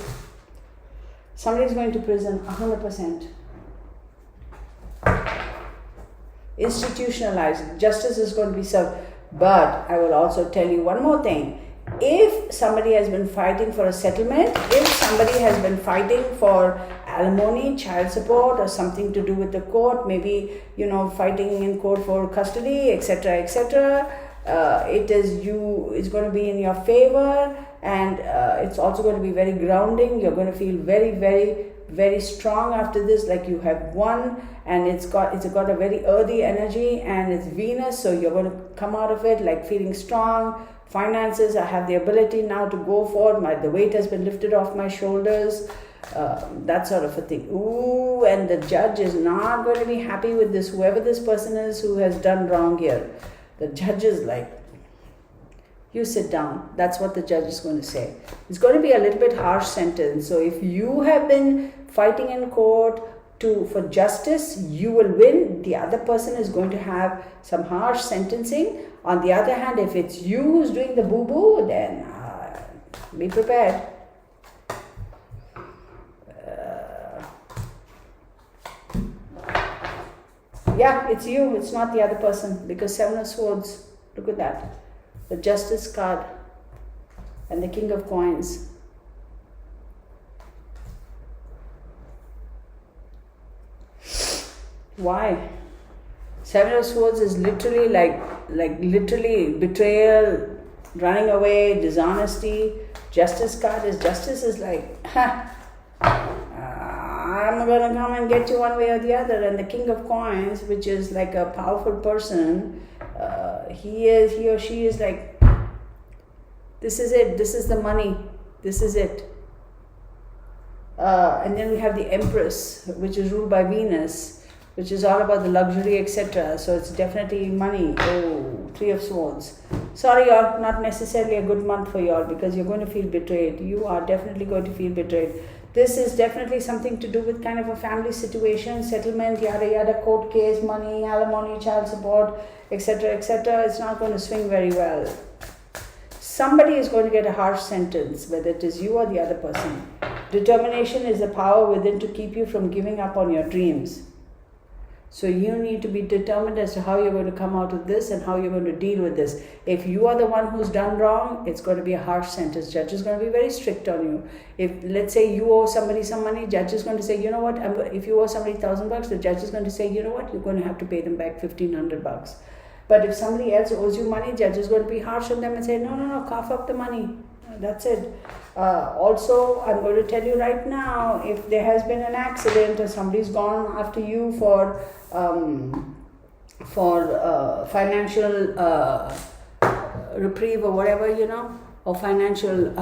Somebody's going to prison, 100%. Institutionalized. Justice is going to be served. But I will also tell you one more thing. If somebody has been fighting for a settlement, if somebody has been fighting for alimony, child support, or something to do with the court, maybe, fighting in court for custody, etc., etc., it's going to be in your favor, and it's also going to be very grounding. You're going to feel very, very, very strong after this, like you have won, and it's got a very earthy energy, and it's Venus, so you're going to come out of it like feeling strong. Finances, I have the ability now to go forward. The weight has been lifted off my shoulders. That sort of a thing. Ooh, and the judge is not going to be happy with this, whoever this person is who has done wrong here. The judge is like, you sit down. That's what the judge is going to say. It's going to be a little bit harsh sentence. So if you have been fighting in court for justice, you will win. The other person is going to have some harsh sentencing. On the other hand, if it's you who's doing the boo-boo, then be prepared. Yeah, it's you, it's not the other person, because Seven of Swords, look at that. The Justice card and the King of Coins. Why? Seven of Swords is literally like literally betrayal, running away, dishonesty. Justice is like, I'm gonna come and get you one way or the other. And the King of Coins, which is like a powerful person, he or she is like, this is it, this is the money, this is it. And then we have the Empress, which is ruled by Venus, which is all about the luxury, etc. So it's definitely money. Oh, Three of Swords. Sorry, y'all, not necessarily a good month for y'all because you're going to feel betrayed. You are definitely going to feel betrayed. This is definitely something to do with kind of a family situation, settlement, yada yada, court case, money, alimony, child support, etc., etc. It's not going to swing very well. Somebody is going to get a harsh sentence, whether it is you or the other person. Determination is the power within to keep you from giving up on your dreams. So you need to be determined as to how you're going to come out of this and how you're going to deal with this. If you are the one who's done wrong, it's going to be a harsh sentence. Judge is going to be very strict on you. If, let's say, you owe somebody some money, judge is going to say, you know what, if you owe somebody $1,000, the judge is going to say, you know what, you're going to have to pay them back $1,500. But if somebody else owes you money, judge is going to be harsh on them and say, no, cough up the money. That's it. Also, I'm going to tell you right now, if there has been an accident or somebody's gone after you for financial reprieve or whatever, or financial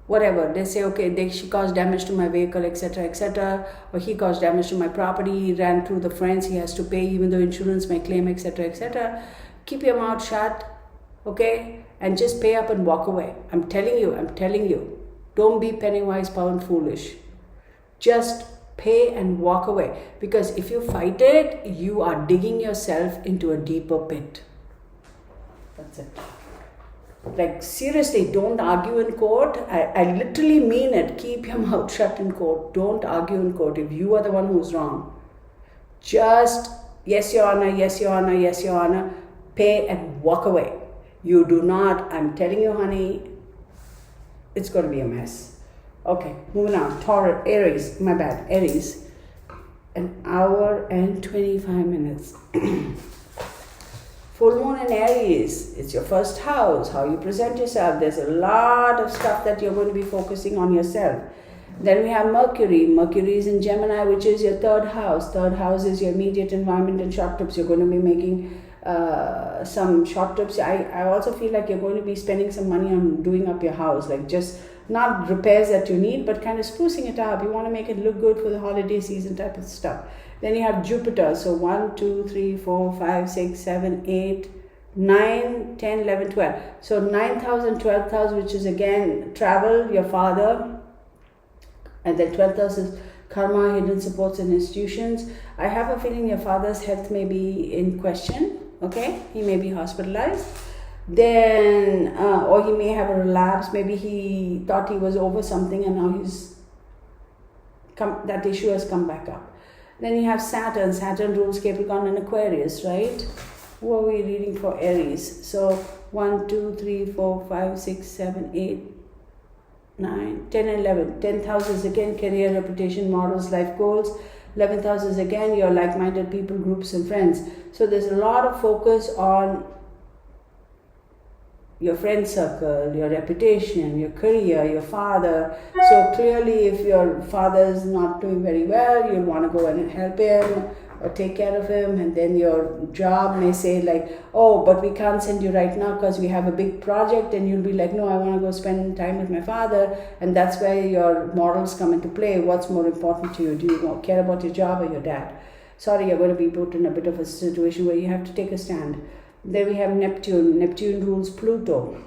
whatever, they say, okay, she caused damage to my vehicle, etc., etc., or he caused damage to my property, he ran through the friends, he has to pay even though insurance may claim, etc., etc. Keep your mouth shut, okay, and just pay up and walk away. I'm telling you, don't be penny wise, pound foolish. Just pay and walk away, because if you fight it, you are digging yourself into a deeper pit. That's it. Like, seriously, don't argue in court. I literally mean it. Keep your mouth shut in court. Don't argue in court if you are the one who's wrong. Just, yes, Your Honor, yes, Your Honor, yes, Your Honor. Pay and walk away. You do not, I'm telling you, honey, it's going to be a mess. Okay, moving on. Aries, Aries. An hour and 25 minutes. Full moon in Aries, it's your first house, how you present yourself. There's a lot of stuff that you're going to be focusing on yourself. Then we have Mercury. Mercury is in Gemini, which is your third house. Third house is your immediate environment and short trips. You're going to be making some short trips. I also feel like you're going to be spending some money on doing up your house, like just not repairs that you need, but kind of sprucing it up. You want to make it look good for the holiday season type of stuff. Then you have Jupiter. So 1, 2, 3, 4, 5, 6, 7, 8, 9, 10, 11, 12. So 9th house and 12th house, which is again travel, your father. And then 12th house is karma, hidden supports and institutions. I have a feeling your father's health may be in question. Okay, he may be hospitalized. Then, or he may have a relapse. Maybe he thought he was over something and now that issue has come back up. Then you have Saturn. Saturn rules Capricorn and Aquarius, right? Who are we reading for Aries? So 1, 2, 3, 4, 5, 6, 7, 8, 9, 10 and 11. 10th house is again career, reputation, morals, life goals. 11th house is again your like-minded people, groups and friends. So there's a lot of focus on your friend circle, your reputation, your career, your father. So clearly if your father is not doing very well, you'll want to go and help him or take care of him, and then your job may say like, oh, but we can't send you right now because we have a big project, and you'll be like, no, I want to go spend time with my father. And that's where your morals come into play. What's more important to you? Do you care about your job or your dad? Sorry, you're going to be put in a bit of a situation where you have to take a stand. Then we have Neptune. Neptune rules Pluto.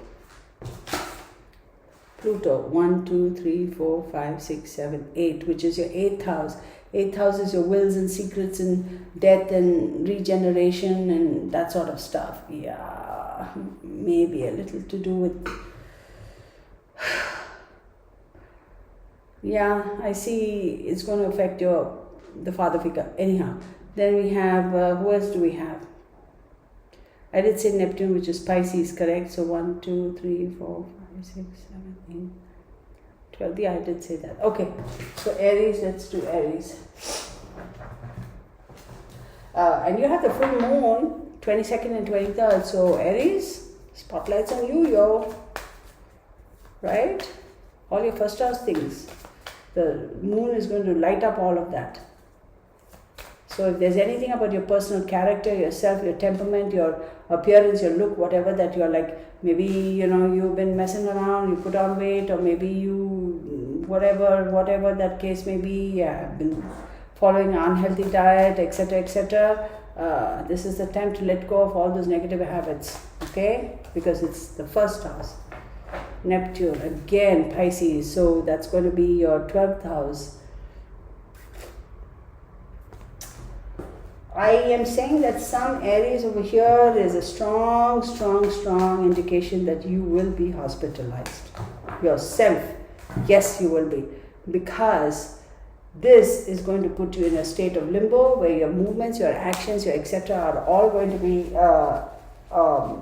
Pluto, 1, 2, 3, 4, 5, 6, 7, 8, which is your 8th house. 8th house is your wills and secrets and death and regeneration and that sort of stuff. Yeah, maybe a little to do with... Yeah, I see it's going to affect the father figure. Anyhow, then we have, who else do we have? I did say Neptune, which is Pisces, correct? So 1, 2, 3, 4, 5, 6, 7, 8, 12. Yeah, I did say that. Okay, so Aries, let's do Aries. And you have the full moon, 22nd and 23rd. So Aries, spotlight's on you, yo. Right? All your first house things. The moon is going to light up all of that. So if there's anything about your personal character, yourself, your temperament, your appearance, your look, whatever that you're like, maybe, you've been messing around, you put on weight, or maybe you, whatever that case may be, yeah, I've been following an unhealthy diet, etc., etc. This is the time to let go of all those negative habits, okay? Because it's the first house. Neptune, again, Pisces, so that's going to be your 12th house. I am saying that some Aries over here is a strong indication that you will be hospitalized. Yourself, yes, you will be. Because this is going to put you in a state of limbo where your movements, your actions, your etc. are all going to be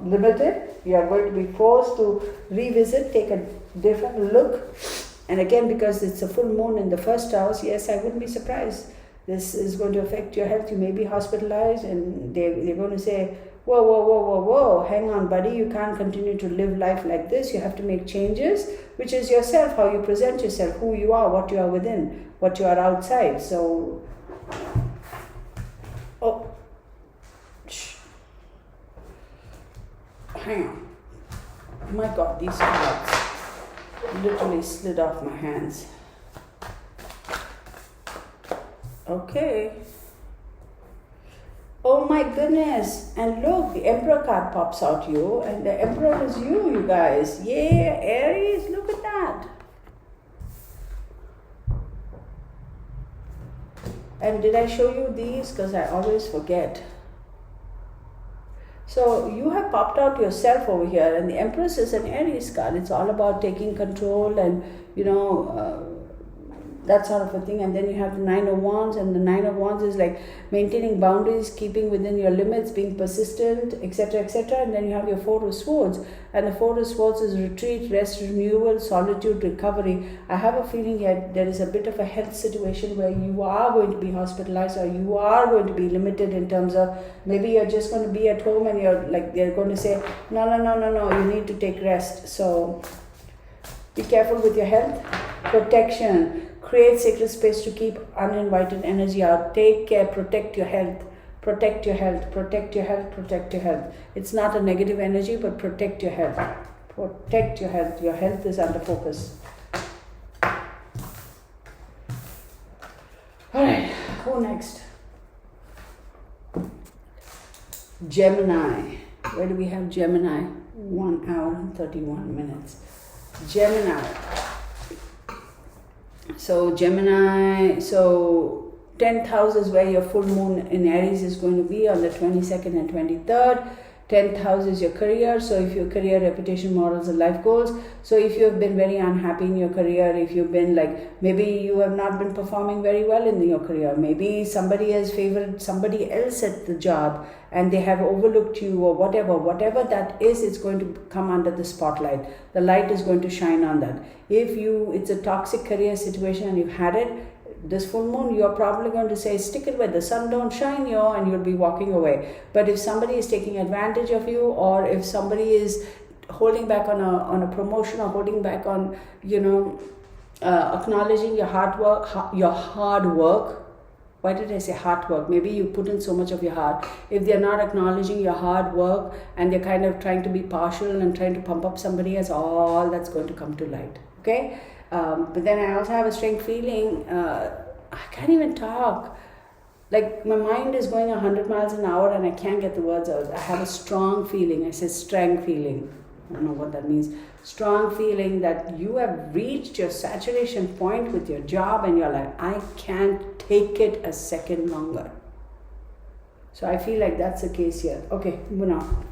limited. You are going to be forced to revisit, take a different look. And again, because it's a full moon in the first house, yes, I wouldn't be surprised. This is going to affect your health. You may be hospitalized and they're going to say, whoa, hang on, buddy, you can't continue to live life like this. You have to make changes, which is yourself, how you present yourself, who you are, what you are within, what you are outside. So, hang on. My God, these cards literally slid off my hands. Okay. Oh my goodness. And look, the Emperor card pops out you, and the Emperor is you guys. Yeah, Aries, look at that. And did I show you these? Because I always forget. So you have popped out yourself over here, and the Empress is an Aries card. It's all about taking control and, that sort of a thing. And then you have the Nine of Wands, and the Nine of Wands is like maintaining boundaries, keeping within your limits, being persistent, etc., etc. And then you have your Four of Swords, and the Four of Swords is retreat, rest, renewal, solitude, recovery. I have a feeling that there is a bit of a health situation where you are going to be hospitalized, or you are going to be limited in terms of maybe you're just going to be at home and you're like, they're going to say, no, you need to take rest. So be careful with your health. Protection. Create sacred space to keep uninvited energy out. Take care, protect your health. Protect your health, protect your health, protect your health. It's not a negative energy, but protect your health. Protect your health. Your health is under focus. Alright, who next? Gemini. Where do we have Gemini? 1 hour and 31 minutes. Gemini. So Gemini, 10th house is where your full moon in Aries is going to be on the 22nd and 23rd. 10th house is your career. So if your career, reputation, morals and life goals. So if you have been very unhappy in your career, if you've been like, maybe you have not been performing very well in your career, maybe somebody has favored somebody else at the job and they have overlooked you or whatever that is, it's going to come under the spotlight. The light is going to shine on that. If it's a toxic career situation and you've had it, this full moon, you're probably going to say, stick it where the sun don't shine, and you'll be walking away. But if somebody is taking advantage of you, or if somebody is holding back on a promotion, or holding back on, acknowledging your hard work. Why did I say hard work? Maybe you put in so much of your heart. If they're not acknowledging your hard work and they're kind of trying to be partial and trying to pump up somebody else, all that's going to come to light. Okay? But then I also have a strange feeling, I can't even talk. Like my mind is going 100 miles an hour and I can't get the words out. I have a strong feeling. I said strong feeling. I don't know what that means. Strong feeling that you have reached your saturation point with your job and you're like, I can't take it a second longer. So I feel like that's the case here. Okay, moving on.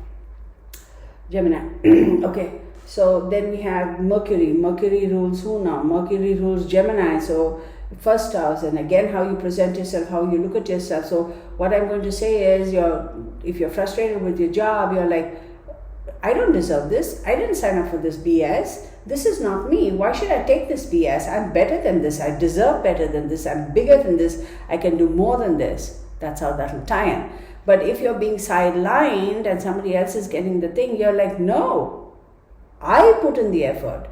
Gemini. Okay. So then we have Mercury. Mercury rules who now? Mercury rules Gemini. So first house, and again how you present yourself, how you look at yourself. So what I'm going to say is, if you're frustrated with your job, you're like, I don't deserve this. I didn't sign up for this BS. This is not me. Why should I take this BS? I'm better than this. I deserve better than this. I'm bigger than this. I can do more than this. That's how that'll tie in. But if you're being sidelined and somebody else is getting the thing, you're like, no. I put in the effort.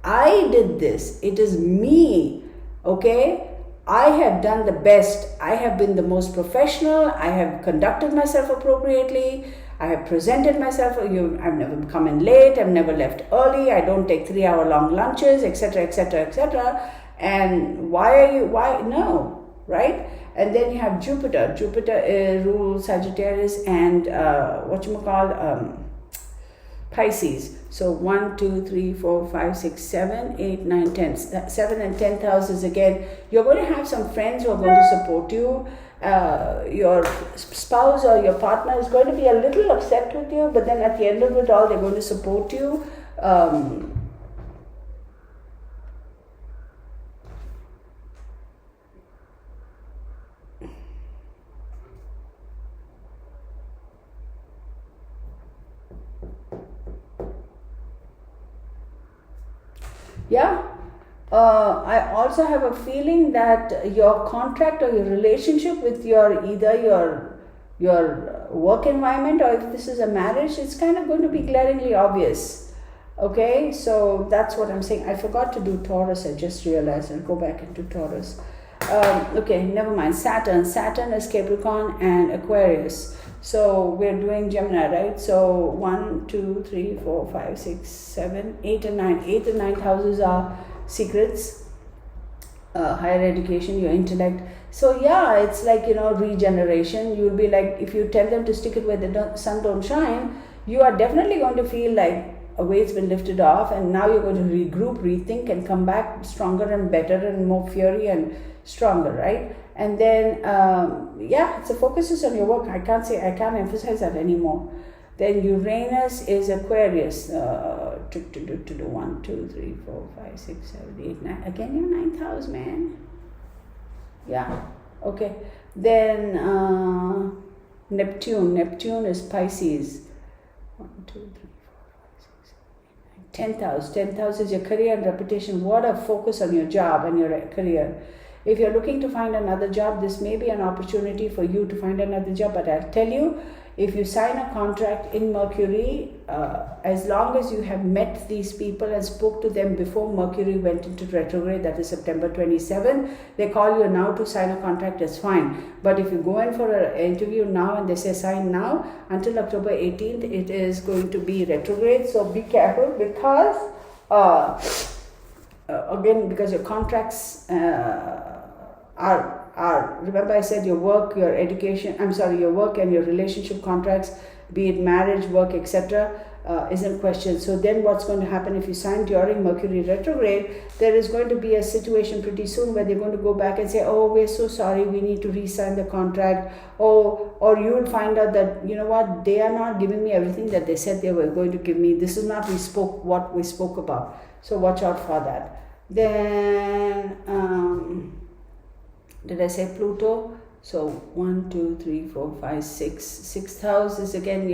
I did this. It is me. Okay? I have done the best. I have been the most professional. I have conducted myself appropriately. I have presented myself. I've never come in late. I've never left early. I don't take 3-hour-long lunches, etc., etc., etc. And why? No, right? And then you have Jupiter. Jupiter rules Sagittarius and Pisces. So 1, 2, 3, 4, 5, 6, 7, 8, 9, 10. 7 and 10th houses again. You're going to have some friends who are going to support you. Your spouse or your partner is going to be a little upset with you, but then at the end of it all, they're going to support you. Yeah. I also have a feeling that your contract or your relationship with either your work environment, or if this is a marriage, it's kind of going to be glaringly obvious. Okay, so that's what I'm saying. I forgot to do Taurus. I just realized. I'll go back into Taurus. Okay, never mind. Saturn is Capricorn and Aquarius. So we're doing Gemini, right? So 1, 2, 3, 4, 5, 6, 7, 8 and 9. 8th and 9th houses are secrets, higher education, your intellect. So yeah, it's like, regeneration. You'll be like, if you tell them to stick it where the sun don't shine, you are definitely going to feel like a weight's been lifted off, and now you're going to regroup, rethink, and come back stronger and better and more fury and stronger, right? And then it's the focus is on your work. I can't emphasize that anymore. Then Uranus is Aquarius. To 1, 2, 3, 4, 5, 6, 7, 8, 9. Again, your 9th house, man. Yeah. Okay. Then Neptune is Pisces. 1, 2, 3, 4, 5, 6, 7, 8, 9. 10th house. 10th house is your career and reputation. What a focus on your job and your career. If you're looking to find another job, this may be an opportunity for you to find another job. But I'll tell you, if you sign a contract in Mercury, as long as you have met these people and spoke to them before Mercury went into retrograde, that is September 27, they call you now to sign a contract, it's fine. But if you go in for an interview now and they say sign now, until October 18th, it is going to be retrograde. So be careful, because because your contracts are, remember I said your work, your work and your relationship contracts, be it marriage, work, etc., isn't questioned. So then what's going to happen if you sign during Mercury retrograde? There is going to be a situation pretty soon where they're going to go back and say, oh, we're so sorry, we need to re-sign the contract. Or you will find out that, they are not giving me everything that they said they were going to give me. This is not what we spoke about. So watch out for that. Then, did I say Pluto? So 1, 2, 3, 4, 5, 6. 6th house is again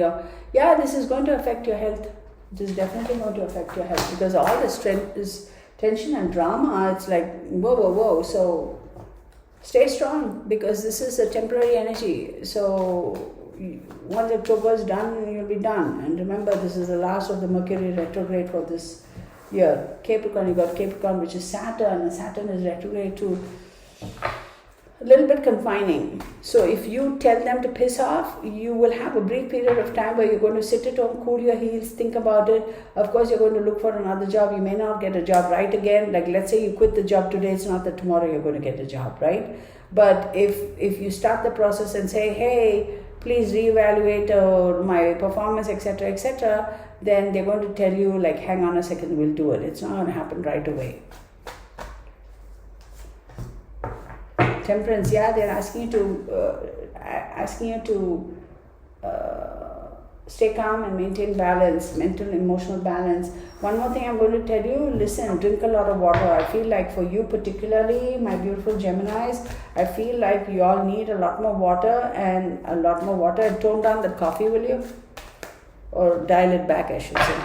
this is going to affect your health. It is definitely going to affect your health, because all this is tension and drama. It's like, whoa. So stay strong, because this is a temporary energy. So once October is done, you'll be done. And remember, this is the last of the Mercury retrograde for this year. Capricorn, you got Capricorn, which is Saturn, and Saturn is retrograde too. A little bit confining. So if you tell them to piss off, you will have a brief period of time where you're going to sit at home, cool your heels, think about it. Of course, you're going to look for another job. You may not get a job right again. Like, let's say you quit the job today, it's not that tomorrow you're going to get a job, right? But if you start the process and say, hey, please reevaluate my performance, etc., then they're going to tell you, like, hang on a second, we'll do it. It's not going to happen right away. Temperance, they're asking you to stay calm and maintain balance, mental, emotional balance. One more thing I'm going to tell you, listen, drink a lot of water. I feel like for you particularly, my beautiful Geminis, I feel like you all need a lot more water. And tone down the coffee, will you? Or dial it back, I should say.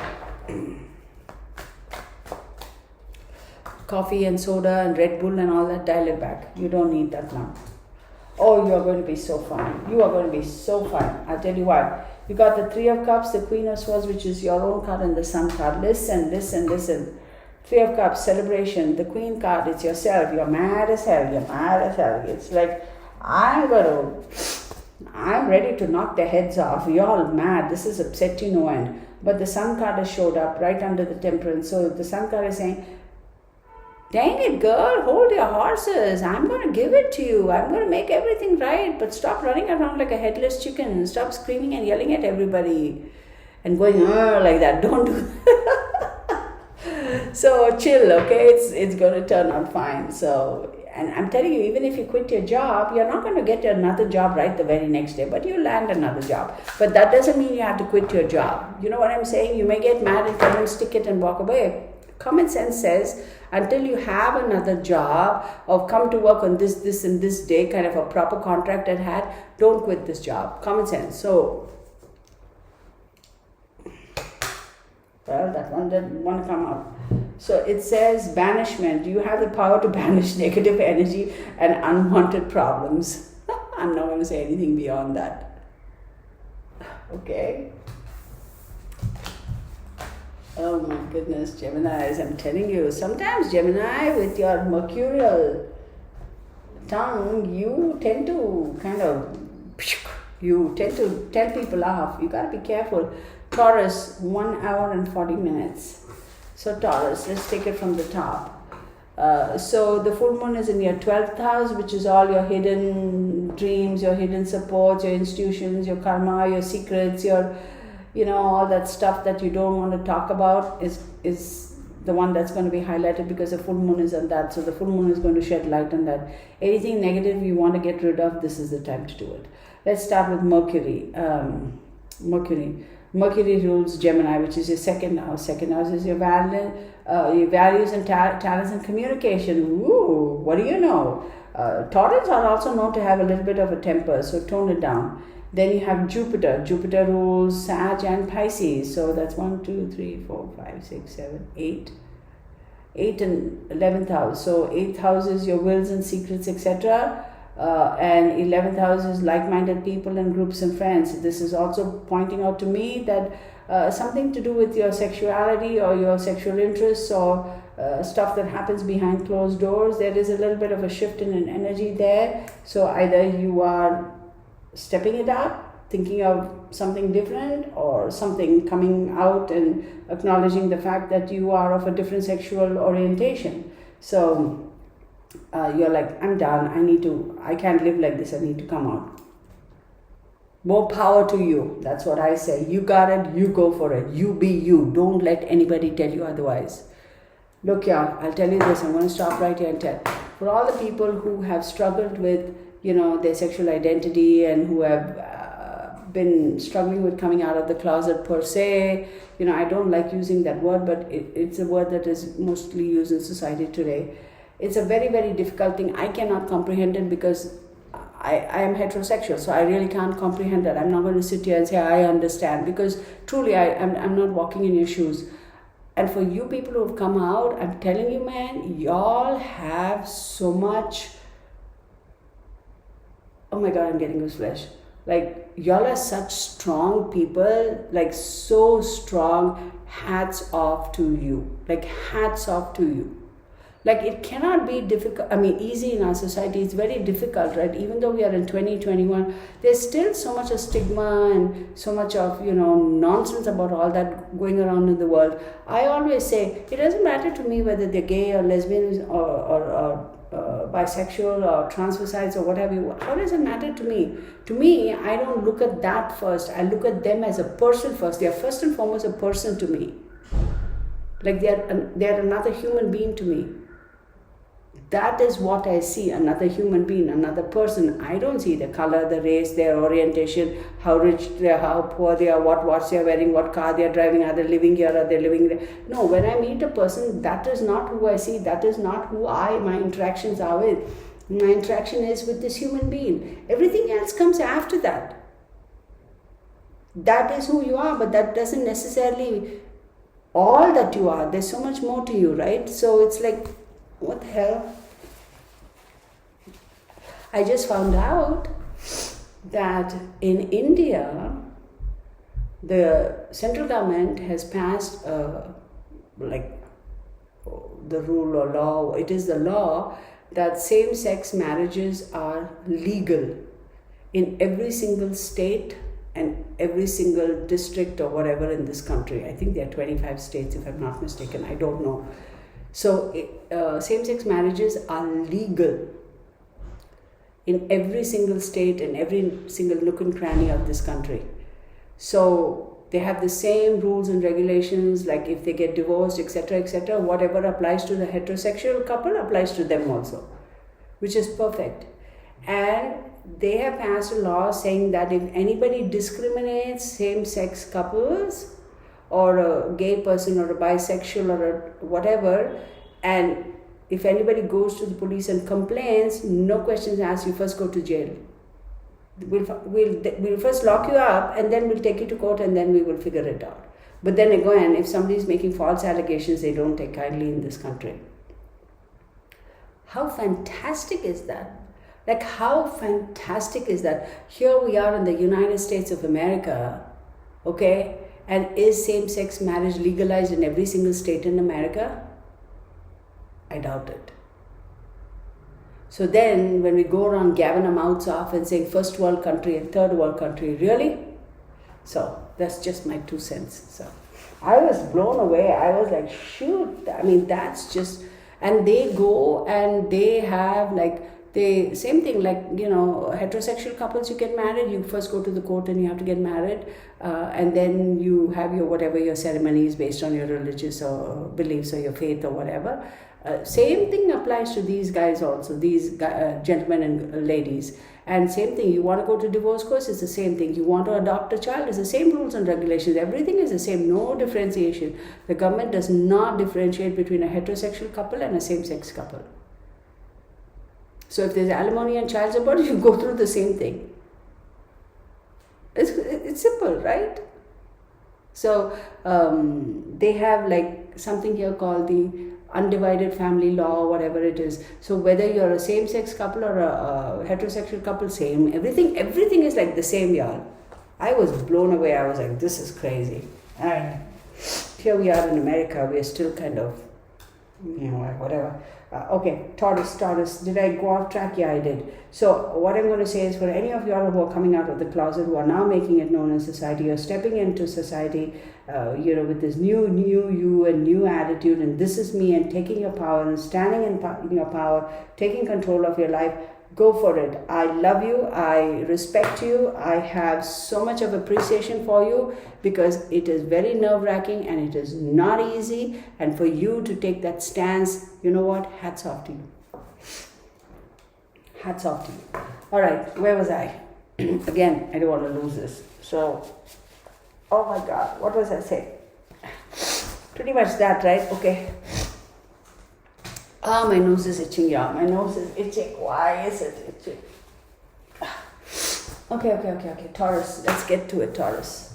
Coffee and soda and Red Bull and all that, dial it back. You don't need that now. Oh, you are going to be so fine. You are going to be so fine. I'll tell you why. You got the 3 of Cups, the Queen of Swords, which is your own card, and the Sun card. Listen. 3 of Cups, celebration. The Queen card, it's yourself. You're mad as hell. It's like, I'm ready to knock their heads off. You're all mad. This is upset you no end. But the Sun card has showed up right under the Temperance. So the Sun card is saying, Dang it, girl, hold your horses. I'm going to give it to you. I'm going to make everything right. But stop running around like a headless chicken. Stop screaming and yelling at everybody and going like that. Don't do So chill, okay? It's going to turn out fine. So, and I'm telling you, even if you quit your job, you're not going to get another job right the very next day, but you land another job. But that doesn't mean you have to quit your job. You know what I'm saying? You may get mad and come and stick it and walk away. Common sense says until you have another job or come to work on this and this day, kind of a proper contract at hand, don't quit this job. Common sense. So, well, that one didn't want to come out. So it says banishment. You have the power to banish negative energy and unwanted problems. I'm not going to say anything beyond that. Okay. Oh my goodness, Geminis, I'm telling you, sometimes Gemini, with your mercurial tongue, you tend to tell people off. You got to be careful. Taurus, 1 hour and 40 minutes. So Taurus, let's take it from the top. So the full moon is in your 12th house, which is all your hidden dreams, your hidden supports, your institutions, your karma, your secrets, your all that stuff that you don't want to talk about is the one that's going to be highlighted because the full moon is on that. So the full moon is going to shed light on that. Anything negative you want to get rid of, this is the time to do it. Let's start with Mercury. Mercury rules Gemini, which is your second house. Second house is your values and talents and communication. Ooh, what do you know? Taurus are also known to have a little bit of a temper, so tone it down. Then you have Jupiter. Jupiter rules Sag and Pisces. So that's 1, 2, 3, 4, 5, 6, 7, 8. 8 and 11th house. So 8th house is your wills and secrets, etc. And 11th house is like-minded people and groups and friends. This is also pointing out to me that something to do with your sexuality or your sexual interests or stuff that happens behind closed doors. There is a little bit of a shift in an energy there. So either you are stepping it up, thinking of something different, or something coming out and acknowledging the fact that you are of a different sexual orientation. So you're like, I'm done, I can't live like this, I need to come out. More power to you. That's what I say. You got it, you go for it. You be you. Don't let anybody tell you otherwise. Look, y'all, I'll tell you this, I'm going to stop right here and tell. For all the people who have struggled with their sexual identity and who have been struggling with coming out of the closet per se. I don't like using that word, but it's a word that is mostly used in society today. It's a very, very difficult thing. I cannot comprehend it because I am heterosexual, so I really can't comprehend that. I'm not going to sit here and say I understand because truly I'm not walking in your shoes. And for you people who have come out, I'm telling you, man, y'all have so much. Oh my God, I'm getting goosebumps. Like, y'all are such strong people, like so strong. Hats off to you. Like, hats off to you. Like, it cannot be difficult. Easy in our society. It's very difficult, right? Even though we are in 2021, there's still so much of stigma and so much of, nonsense about all that going around in the world. I always say, it doesn't matter to me whether they're gay or lesbian or bisexual or transvestites or whatever. How does it matter to me? To me, I don't look at that first. I look at them as a person first. They are first and foremost a person to me. Like they are another human being to me. That is what I see, another human being, another person. I don't see the color, the race, their orientation, how rich they are, how poor they are, what watch they are wearing, what car they are driving, are they living here, are they living there. No, when I meet a person, that is not who I see, that is not who my interactions are with. My interaction is with this human being. Everything else comes after that. That is who you are, but that doesn't necessarily all that you are. There's so much more to you, right? So it's like, what the hell? I just found out that in India, the central government has passed the rule or law. It is the law that same-sex marriages are legal in every single state and every single district or whatever in this country. I think there are 25 states, if I'm not mistaken. I don't know. So same-sex marriages are legal in every single state and every single nook and cranny of this country. So they have the same rules and regulations, like if they get divorced, etc., whatever applies to the heterosexual couple applies to them also, which is perfect. And they have passed a law saying that if anybody discriminates same-sex couples or a gay person or a bisexual or a whatever, and if anybody goes to the police and complains, no questions asked, you first go to jail. We'll first lock you up and then we'll take you to court and then we will figure it out. But then again, if somebody is making false allegations, they don't take kindly in this country. How fantastic is that? Like, how fantastic is that? Here we are in the United States of America, okay? And is same-sex marriage legalized in every single state in America? I doubt it. So then when we go around gabbing our mouths off and saying first world country and third world country, really? So that's just my 2 cents. So I was blown away. I was like, shoot, I mean, that's just, and they go and they have like, they, same thing, like, you know, heterosexual couples, you get married, you first go to the court and you have to get married, and then you have your whatever your ceremonies based on your religious or beliefs or your faith or whatever. Same thing applies to these guys also, these gentlemen and ladies. And same thing, you want to go to divorce course, it's the same thing. You want to adopt a child, it's the same rules and regulations. Everything is the same, no differentiation. The government does not differentiate between a heterosexual couple and a same-sex couple. So if there's alimony and child support, you go through the same thing. It's simple, right? So they have like something here called the undivided family law, whatever it is. So whether you're a same-sex couple or a heterosexual couple, same. Everything is like the same, y'all. I was blown away. I was like, this is crazy. And here we are in America. We are still kind of, you know, whatever. Okay, Taurus. Did I go off track? Yeah, I did. So what I'm going to say is, for any of y'all who are coming out of the closet, who are now making it known in society, or stepping into society, you know, with this new you and new attitude, and this is me, and taking your power and standing in your power, taking control of your life, go for it. I love you. I respect you. I have so much of appreciation for you, because it is very nerve-wracking and it is not easy. And for you to take that stance, you know what? Hats off to you. Hats off to you. All right, where was I? Again, I don't want to lose this. So, oh my God, what was I saying? Pretty much that, right? Okay. Oh, my nose is itching, y'all. My nose is itching. Why is it itching? Okay. Taurus. Let's get to it, Taurus.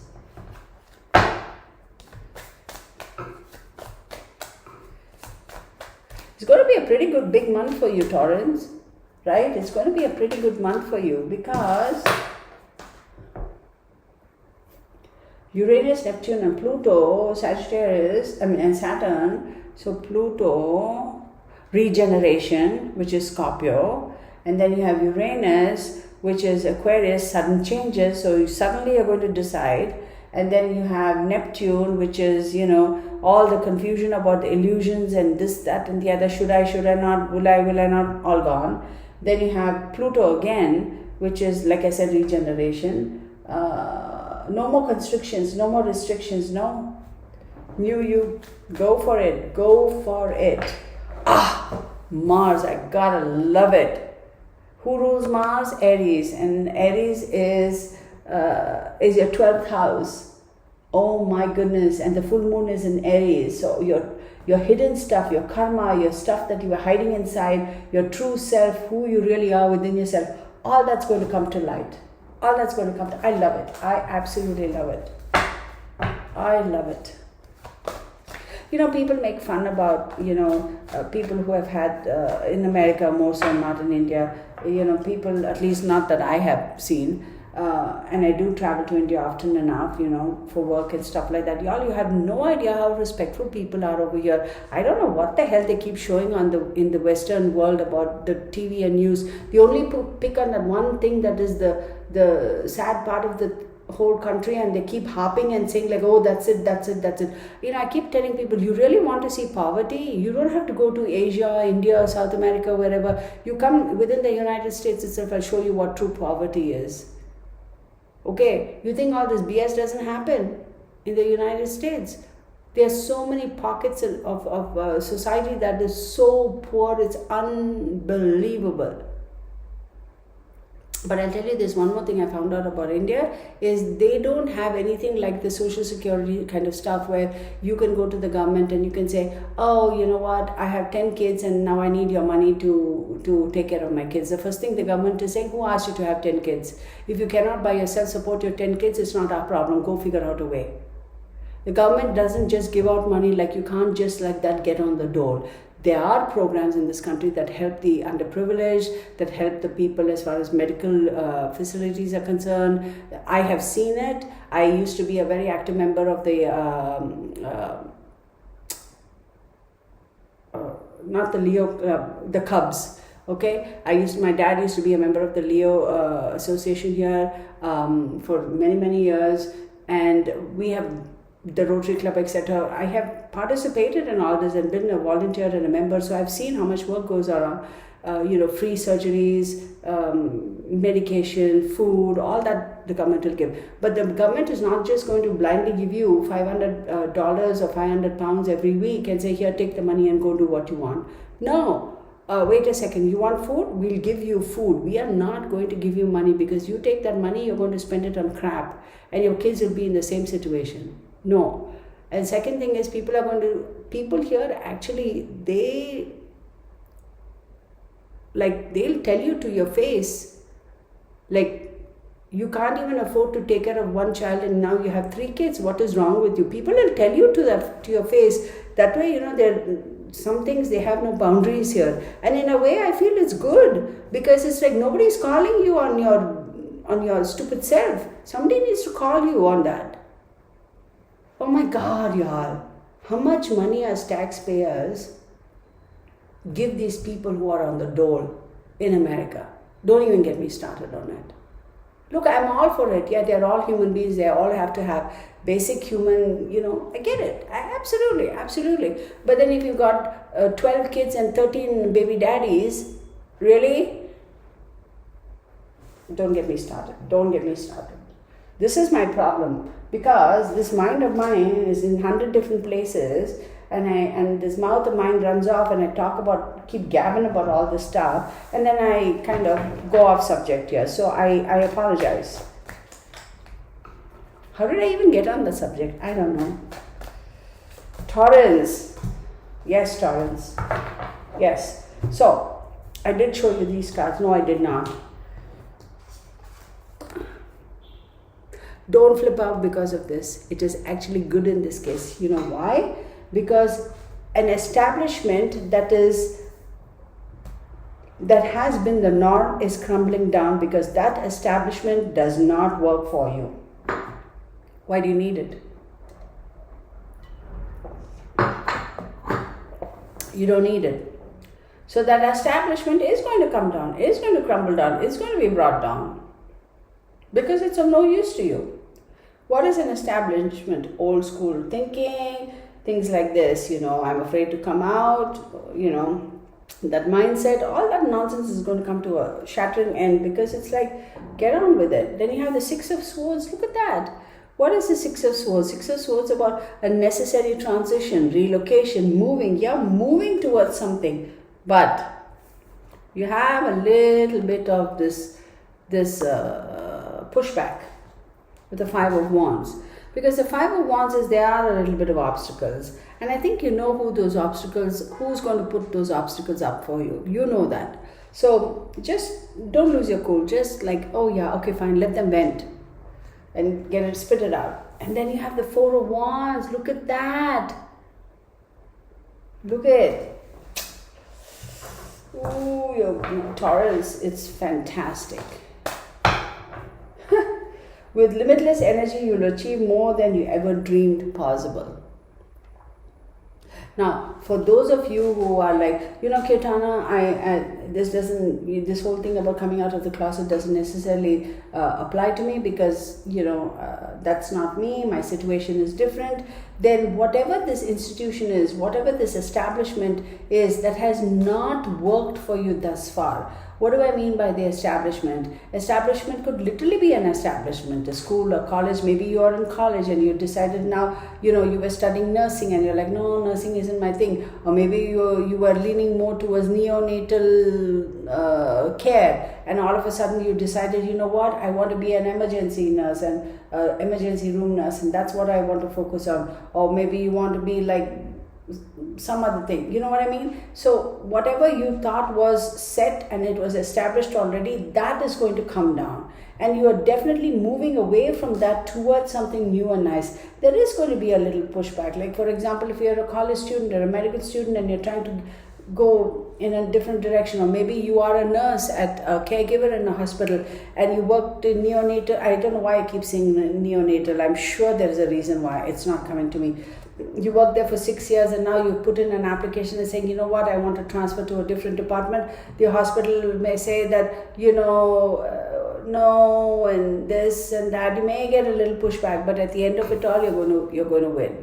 It's going to be a pretty good big month for you, Taurus. Right? It's going to be a pretty good month for you, because Uranus, Neptune and Pluto, Sagittarius, and Saturn. So Pluto, regeneration, which is Scorpio, and then you have Uranus, which is Aquarius, sudden changes, so you suddenly are going to decide. And then you have Neptune, which is, you know, all the confusion about the illusions and this, that and the other, should I not, will I not, all gone. Then you have Pluto again, which is, like I said, regeneration. No more constrictions, no more restrictions, no. New you, go for it. Mars, I gotta love it. Who rules Mars? Aries, and Aries is your 12th house. Oh my goodness! And the full moon is in Aries, so your hidden stuff, your karma, your stuff that you were hiding inside, your true self, who you really are within yourself, all that's going to come to light. I love it. I absolutely love it. I love it. You know, people make fun about, you know, people who have had, in America more so, not in India, you know, people, at least not that I have seen, and I do travel to India often enough, you know, for work and stuff like that. Y'all, you have no idea how respectful people are over here. I don't know what the hell they keep showing in the Western world about the TV and news. They only pick on that one thing that is the sad part of the whole country, and they keep harping and saying like, oh, that's it, that's it, that's it. I keep telling people, you really want to see poverty? You don't have to go to Asia, India, South America, wherever. You come within the United States itself, I'll show you what true poverty is. Okay, you think all this BS doesn't happen in the United States? There are so many pockets of society that is so poor, it's unbelievable. But I'll tell you this, one more thing I found out about India is they don't have anything like the social security kind of stuff where you can go to the government and you can say, oh, you know what, I have 10 kids and now I need your money to take care of my kids. The first thing the government is saying, who asked you to have 10 kids? If you cannot by yourself support your 10 kids, it's not our problem. Go figure out a way. The government doesn't just give out money, like you can't just like that get on the dole. There are programs in this country that help the underprivileged, that help the people as far as medical facilities are concerned. I have seen it. I used to be a very active member of the, not the Leo Club, the Cubs. Okay, my dad used to be a member of the Leo Association here for many years, and we have the Rotary Club, etc. I have participated in all this and been a volunteer and a member, so I've seen how much work goes around. Free surgeries, medication, food, all that the government will give. But the government is not just going to blindly give you $500 or 500 pounds every week and say, here, take the money and go do what you want. No. Wait a second, you want food? We'll give you food. We are not going to give you money, because you take that money, you're going to spend it on crap and your kids will be in the same situation. No. And second thing is, people here actually, they'll tell you to your face, like, you can't even afford to take care of one child and now you have 3 kids. What is wrong with you? People will tell you to your face. That way, there some things, they have no boundaries here. And in a way, I feel it's good, because it's like nobody's calling you on your stupid self. Somebody needs to call you on that. Oh my God, y'all. How much money as taxpayers give these people who are on the dole in America? Don't even get me started on it. Look, I'm all for it. Yeah, they're all human beings. They all have to have basic human, I get it. Absolutely. But then if you've got 12 kids and 13 baby daddies, really? Don't get me started. This is my problem, because this mind of mine is in 100 different places, and this mouth of mine runs off, and I keep gabbing about all this stuff, and then I kind of go off subject here. So I apologize. How did I even get on the subject? I don't know. Taurus. Yes, Taurus. Yes. So I did show you these cards. No, I did not. Don't flip out because of this. It is actually good in this case. You know why? Because an establishment that has been the norm is crumbling down, because that establishment does not work for you. Why do you need it? You don't need it. So that establishment is going to come down, is going to crumble down, is going to be brought down, because it's of no use to you. What is an establishment? Old school thinking, things like this, I'm afraid to come out, that mindset, all that nonsense is going to come to a shattering end, because it's like, get on with it. Then you have the 6 of Swords. Look at that. What is the 6 of Swords? 6 of Swords about a necessary transition, relocation, moving. Yeah, moving towards something. But you have a little bit of this pushback with the 5 of Wands, because the 5 of Wands is, there are a little bit of obstacles, and I think who's going to put those obstacles up for you. You know that. So just don't lose your cool. Just like, oh yeah, okay, fine, let them vent and spit it out. And then you have the 4 of Wands. Look at that. Look at it. Ooh, your Taurus, it's fantastic. With limitless energy, you'll achieve more than you ever dreamed possible. Now, for those of you who are like, Kirtana, this whole thing about coming out of the closet doesn't necessarily apply to me because, that's not me, my situation is different. Then whatever this institution is, whatever this establishment is that has not worked for you thus far. What do I mean by the establishment? Establishment could literally be an establishment, a school, a college. Maybe you're in college and you decided now, you were studying nursing and you're like, no, nursing isn't my thing. Or maybe you were leaning more towards neonatal care, and all of a sudden you decided, you know what, I want to be an emergency nurse and emergency room nurse, and that's what I want to focus on. Or maybe you want to be like some other thing, you know what I mean? So whatever you thought was set and it was established already, that is going to come down, and you are definitely moving away from that towards something new and nice. There is going to be a little pushback. Like for example, if you're a college student or a medical student and you're trying to go in a different direction, or maybe you are a nurse at a caregiver in a hospital and you worked in neonatal. I don't know why I keep saying neonatal. I'm sure there is a reason why it's not coming to me. You worked there for 6 years and now you put in an application and saying, you know what, I want to transfer to a different department. The hospital may say that, no, and this and that. You may get a little pushback, but at the end of it all, you're going to win.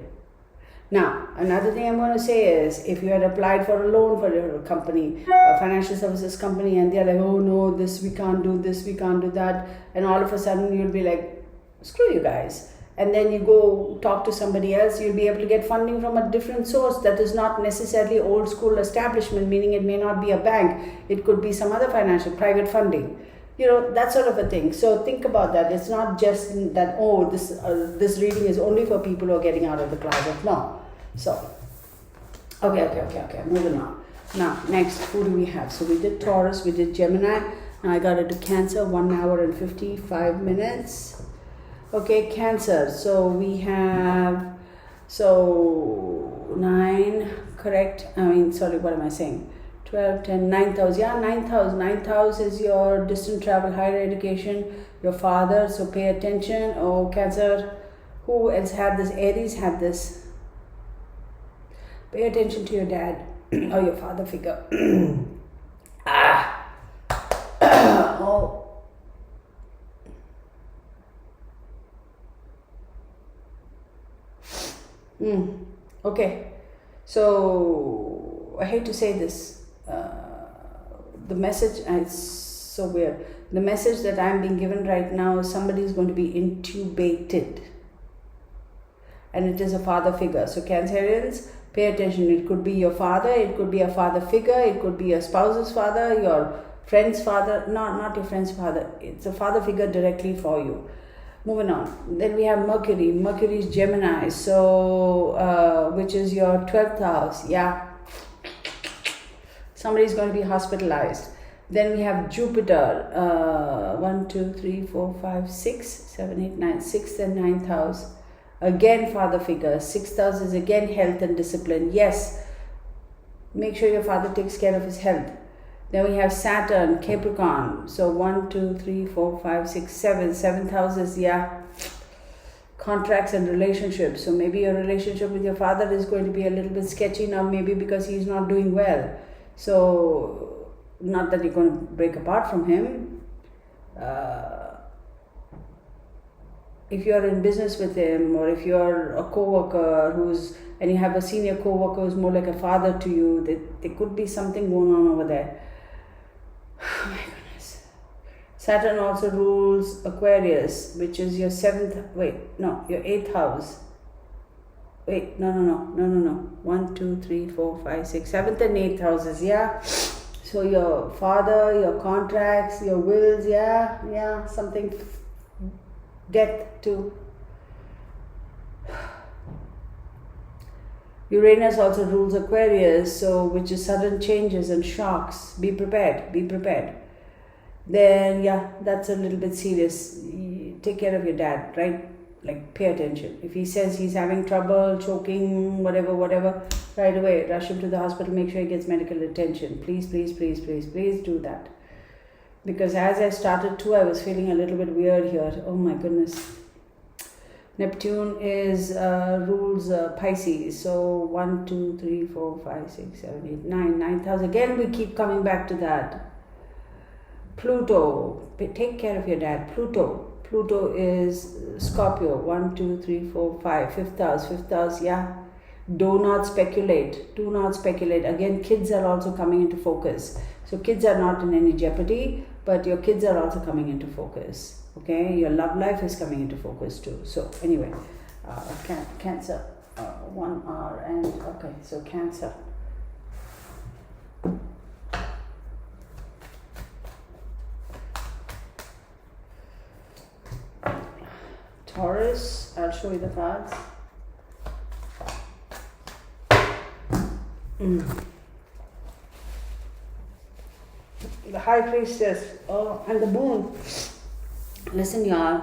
Now, another thing I'm going to say is, if you had applied for a loan for a company, a financial services company, and they're like, oh no, we can't do this, we can't do that, and all of a sudden you'll be like, screw you guys. And then you go talk to somebody else, you'll be able to get funding from a different source that is not necessarily old school establishment, meaning it may not be a bank, it could be some other financial, private funding. That sort of a thing. So think about that. It's not just that, this reading is only for people who are getting out of the closet. No. So, okay, moving on. Now, next, who do we have? So we did Taurus, we did Gemini. Now I got to do Cancer, 1 hour and 55 minutes. Okay, Cancer. So we have, 9, correct? What am I saying? 12, 10, 9th house. Yeah, 9th house. 9th house is your distant travel, higher education, your father. So pay attention. Oh, Cancer. Who else had this? Aries had this. Pay attention to your dad or your father figure. Oh. Okay. So I hate to say this. The message, it's so weird. The message that I'm being given right now is somebody is going to be intubated. And it is a father figure. So Cancerians, pay attention. It could be your father, it could be a father figure, it could be your spouse's father, your friend's father. No, not your friend's father. It's a father figure directly for you. Moving on. Then we have Mercury. Mercury is Gemini. So, which is your 12th house. Yeah. Somebody's going to be hospitalized. Then we have Jupiter. 1, 2, 3, 4, 5, 6, 7, 8, 9. 6th and 9th house. Again, father figure. 6th house is again health and discipline. Yes. Make sure your father takes care of his health. Then we have Saturn, Capricorn. So 1, 2, 3, 4, 5, 6, 7. 7th house is, contracts and relationships. So maybe your relationship with your father is going to be a little bit sketchy now, maybe because he's not doing well. So, not that you're going to break apart from him. If you're in business with him, or if you're a co-worker and you have a senior co-worker who's more like a father to you, there could be something going on over there. Oh my goodness. Saturn also rules Aquarius, which is your your 8th house. Wait, no. 1, 2, 3, 4, 5, 6, 7th and 8th houses, So your father, your contracts, your wills, something, death too. Uranus also rules Aquarius, so which is sudden changes and shocks. Be prepared. Then that's a little bit serious. Take care of your dad, right? Like, pay attention. If he says he's having trouble, choking, whatever, right away, rush him to the hospital, make sure he gets medical attention. Please do that. Because as I started too, I was feeling a little bit weird here. Oh my goodness. Neptune is rules Pisces. So 1, 2, 3, 4, 5, 6, 7, 8, 9, 9th house. Again, we keep coming back to that. Pluto, take care of your dad. Pluto is Scorpio. 1, 2, 3, 4, 5. Fifth house. Yeah. Do not speculate. Do not speculate. Again, kids are also coming into focus. So kids are not in any jeopardy, but your kids are also coming into focus. Okay, your love life is coming into focus too. So anyway, Cancer, 1 hour and okay. So Cancer. Taurus, I'll show you the cards. The High Priestess, and the Moon. Listen, y'all.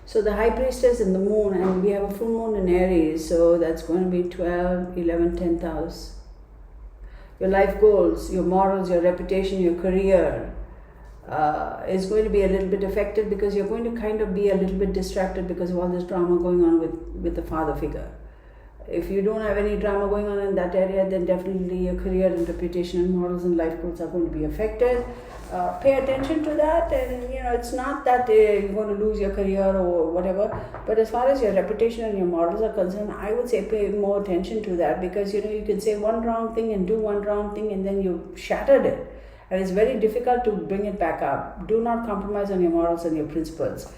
So the High Priestess and the Moon, and we have a full moon in Aries, so that's going to be 12, 11, 10th house. Your life goals, your morals, your reputation, your career is going to be a little bit affected because you're going to kind of be a little bit distracted because of all this drama going on with the father figure. If you don't have any drama going on in that area, then definitely your career and reputation and morals and life goals are going to be affected. Pay attention to that, and it's not that you're going to lose your career or whatever, but as far as your reputation and your morals are concerned, I would say pay more attention to that, because you can say one wrong thing and do one wrong thing and then you shattered it, and it's very difficult to bring it back up. Do not compromise on your morals and your principles.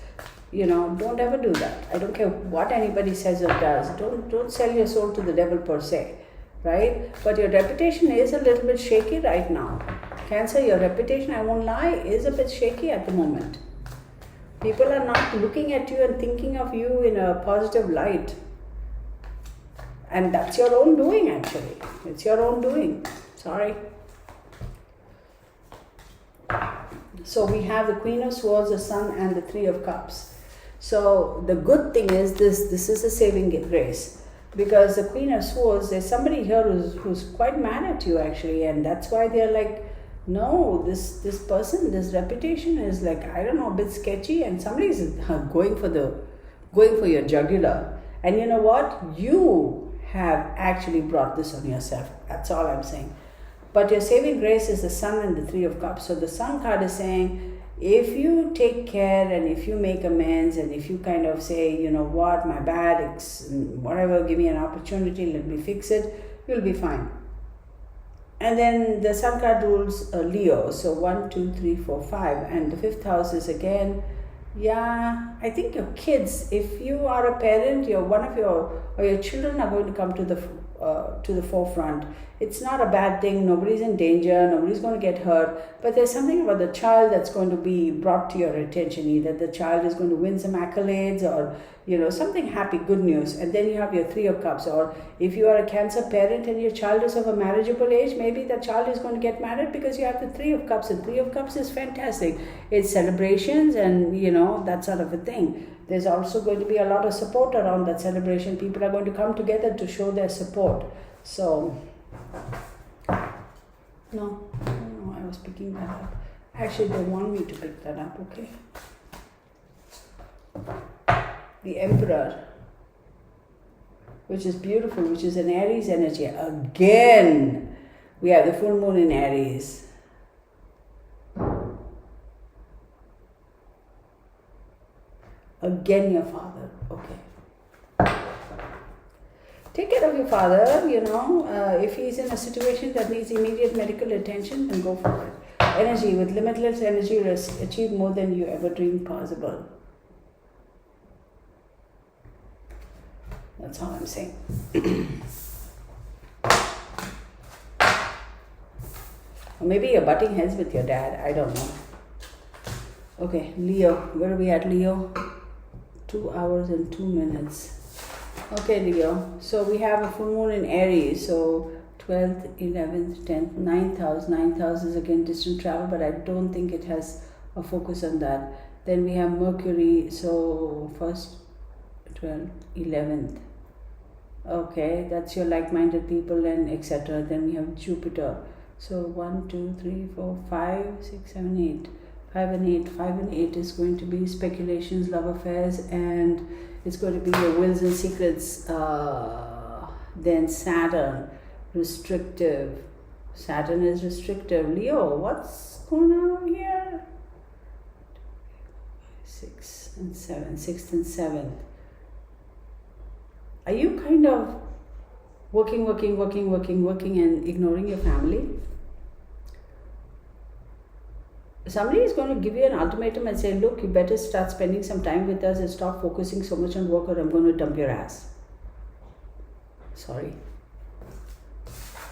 Don't ever do that. I don't care what anybody says or does. Don't sell your soul to the devil per se, right? But your reputation is a little bit shaky right now. Cancer, your reputation, I won't lie, is a bit shaky at the moment. People are not looking at you and thinking of you in a positive light. And that's your own doing, actually. It's your own doing. Sorry. So we have the Queen of Swords, the Sun, and the Three of Cups. So the good thing is this is a saving grace, because the Queen of Swords, there's somebody here who's quite mad at you actually, and that's why they're like, no, this person, this reputation is like, I don't know, a bit sketchy, and somebody's going for your jugular. And you know what? You have actually brought this on yourself. That's all I'm saying. But your saving grace is the Sun and the Three of Cups. So the Sun card is saying, if you take care and if you make amends and if you kind of say, you know what, my bad, it's whatever, give me an opportunity, let me fix it, you'll be fine. And then the Sun card rules Leo. So 1, 2, 3, 4, 5. And the fifth house is again, I think your kids, if you are a parent, your children are going to come to the forefront. It's not a bad thing. Nobody's in danger. Nobody's going to get hurt. But there's something about the child that's going to be brought to your attention. Either the child is going to win some accolades or, something happy, good news. And then you have your Three of Cups. Or if you are a Cancer parent and your child is of a marriageable age, maybe the child is going to get married because you have the Three of Cups. And Three of Cups is fantastic. It's celebrations and, that sort of a thing. There's also going to be a lot of support around that celebration. People are going to come together to show their support. So, no, I was picking that up. Actually, they want me to pick that up, okay. The Emperor, which is beautiful, which is an Aries energy. Again, we have the full moon in Aries. Again, your father, okay. Take care of your father, if he's in a situation that needs immediate medical attention, then go for it. Energy, with limitless energy, you'll achieve more than you ever dreamed possible. That's all I'm saying. Or maybe you're butting heads with your dad, I don't know. Okay, Leo, where are we at, Leo? 2 hours and 2 minutes. Okay, Leo. So we have a full moon in Aries. So 12th, 11th, 10th, 9th house. 9th house is again distant travel, but I don't think it has a focus on that. Then we have Mercury. So first, 12th, 11th. Okay, that's your like-minded people and etc. Then we have Jupiter. So 1, 2, 3, 4, 5, 6, 7, 8. 5 and 8. 5 and 8 is going to be speculations, love affairs, and it's going to be your wills and secrets. Then Saturn, restrictive. Saturn is restrictive. Leo, what's going on here? 6 and 7. 6th and 7th. Are you kind of working and ignoring your family? Somebody is going to give you an ultimatum and say, look, you better start spending some time with us and stop focusing so much on work or I'm going to dump your ass. Sorry.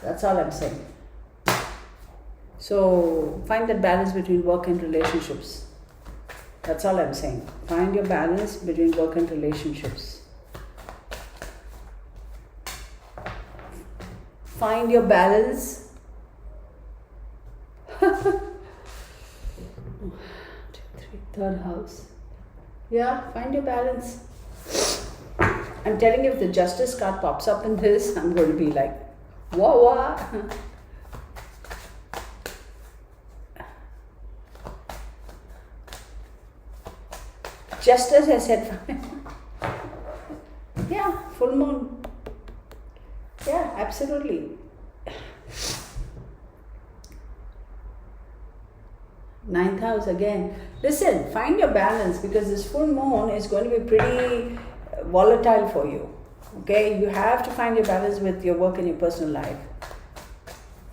That's all I'm saying. So find that balance between work and relationships. That's all I'm saying. Find your balance between work and relationships. Find your balance. 1, 2, 3, third house. Yeah, find your balance. I'm telling you, if the Justice card pops up in this, I'm going to be like, whoa. Justice has said, yeah, full moon. Yeah, absolutely. 9th house again. Listen, find your balance because this full moon is going to be pretty volatile for you. Okay, you have to find your balance with your work and your personal life.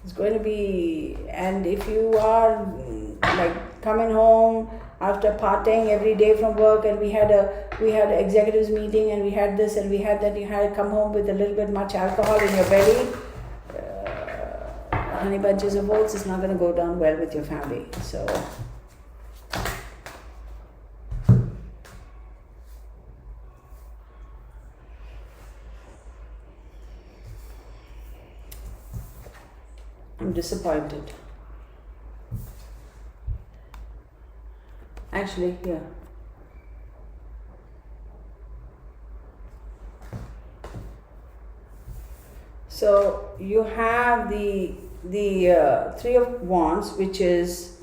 It's going to be, and if you are like coming home after partying every day from work, and we had an executives meeting, and we had this and we had that, you had to come home with a little bit much alcohol in your belly. Honey bunches of oats is not going to go down well with your family. So I'm disappointed. Actually, yeah. So you have the Three of Wands, which is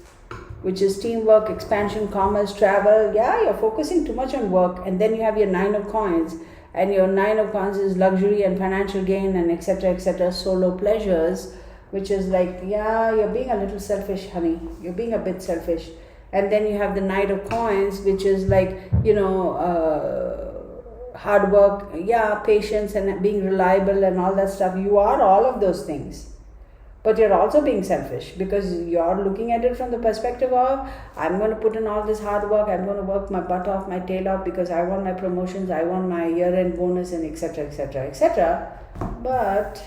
teamwork, expansion, commerce, travel. Yeah, you're focusing too much on work, and then you have your 9 of Coins, and your 9 of Coins is luxury and financial gain and etc., solo pleasures, which is like, yeah, you're being a little selfish, honey. You're being a bit selfish. And then you have the Knight of Coins, which is like, hard work, yeah, patience and being reliable and all that stuff. You are all of those things. But you're also being selfish because you're looking at it from the perspective of, I'm going to put in all this hard work, I'm going to work my butt off, my tail off because I want my promotions, I want my year-end bonus and etc. But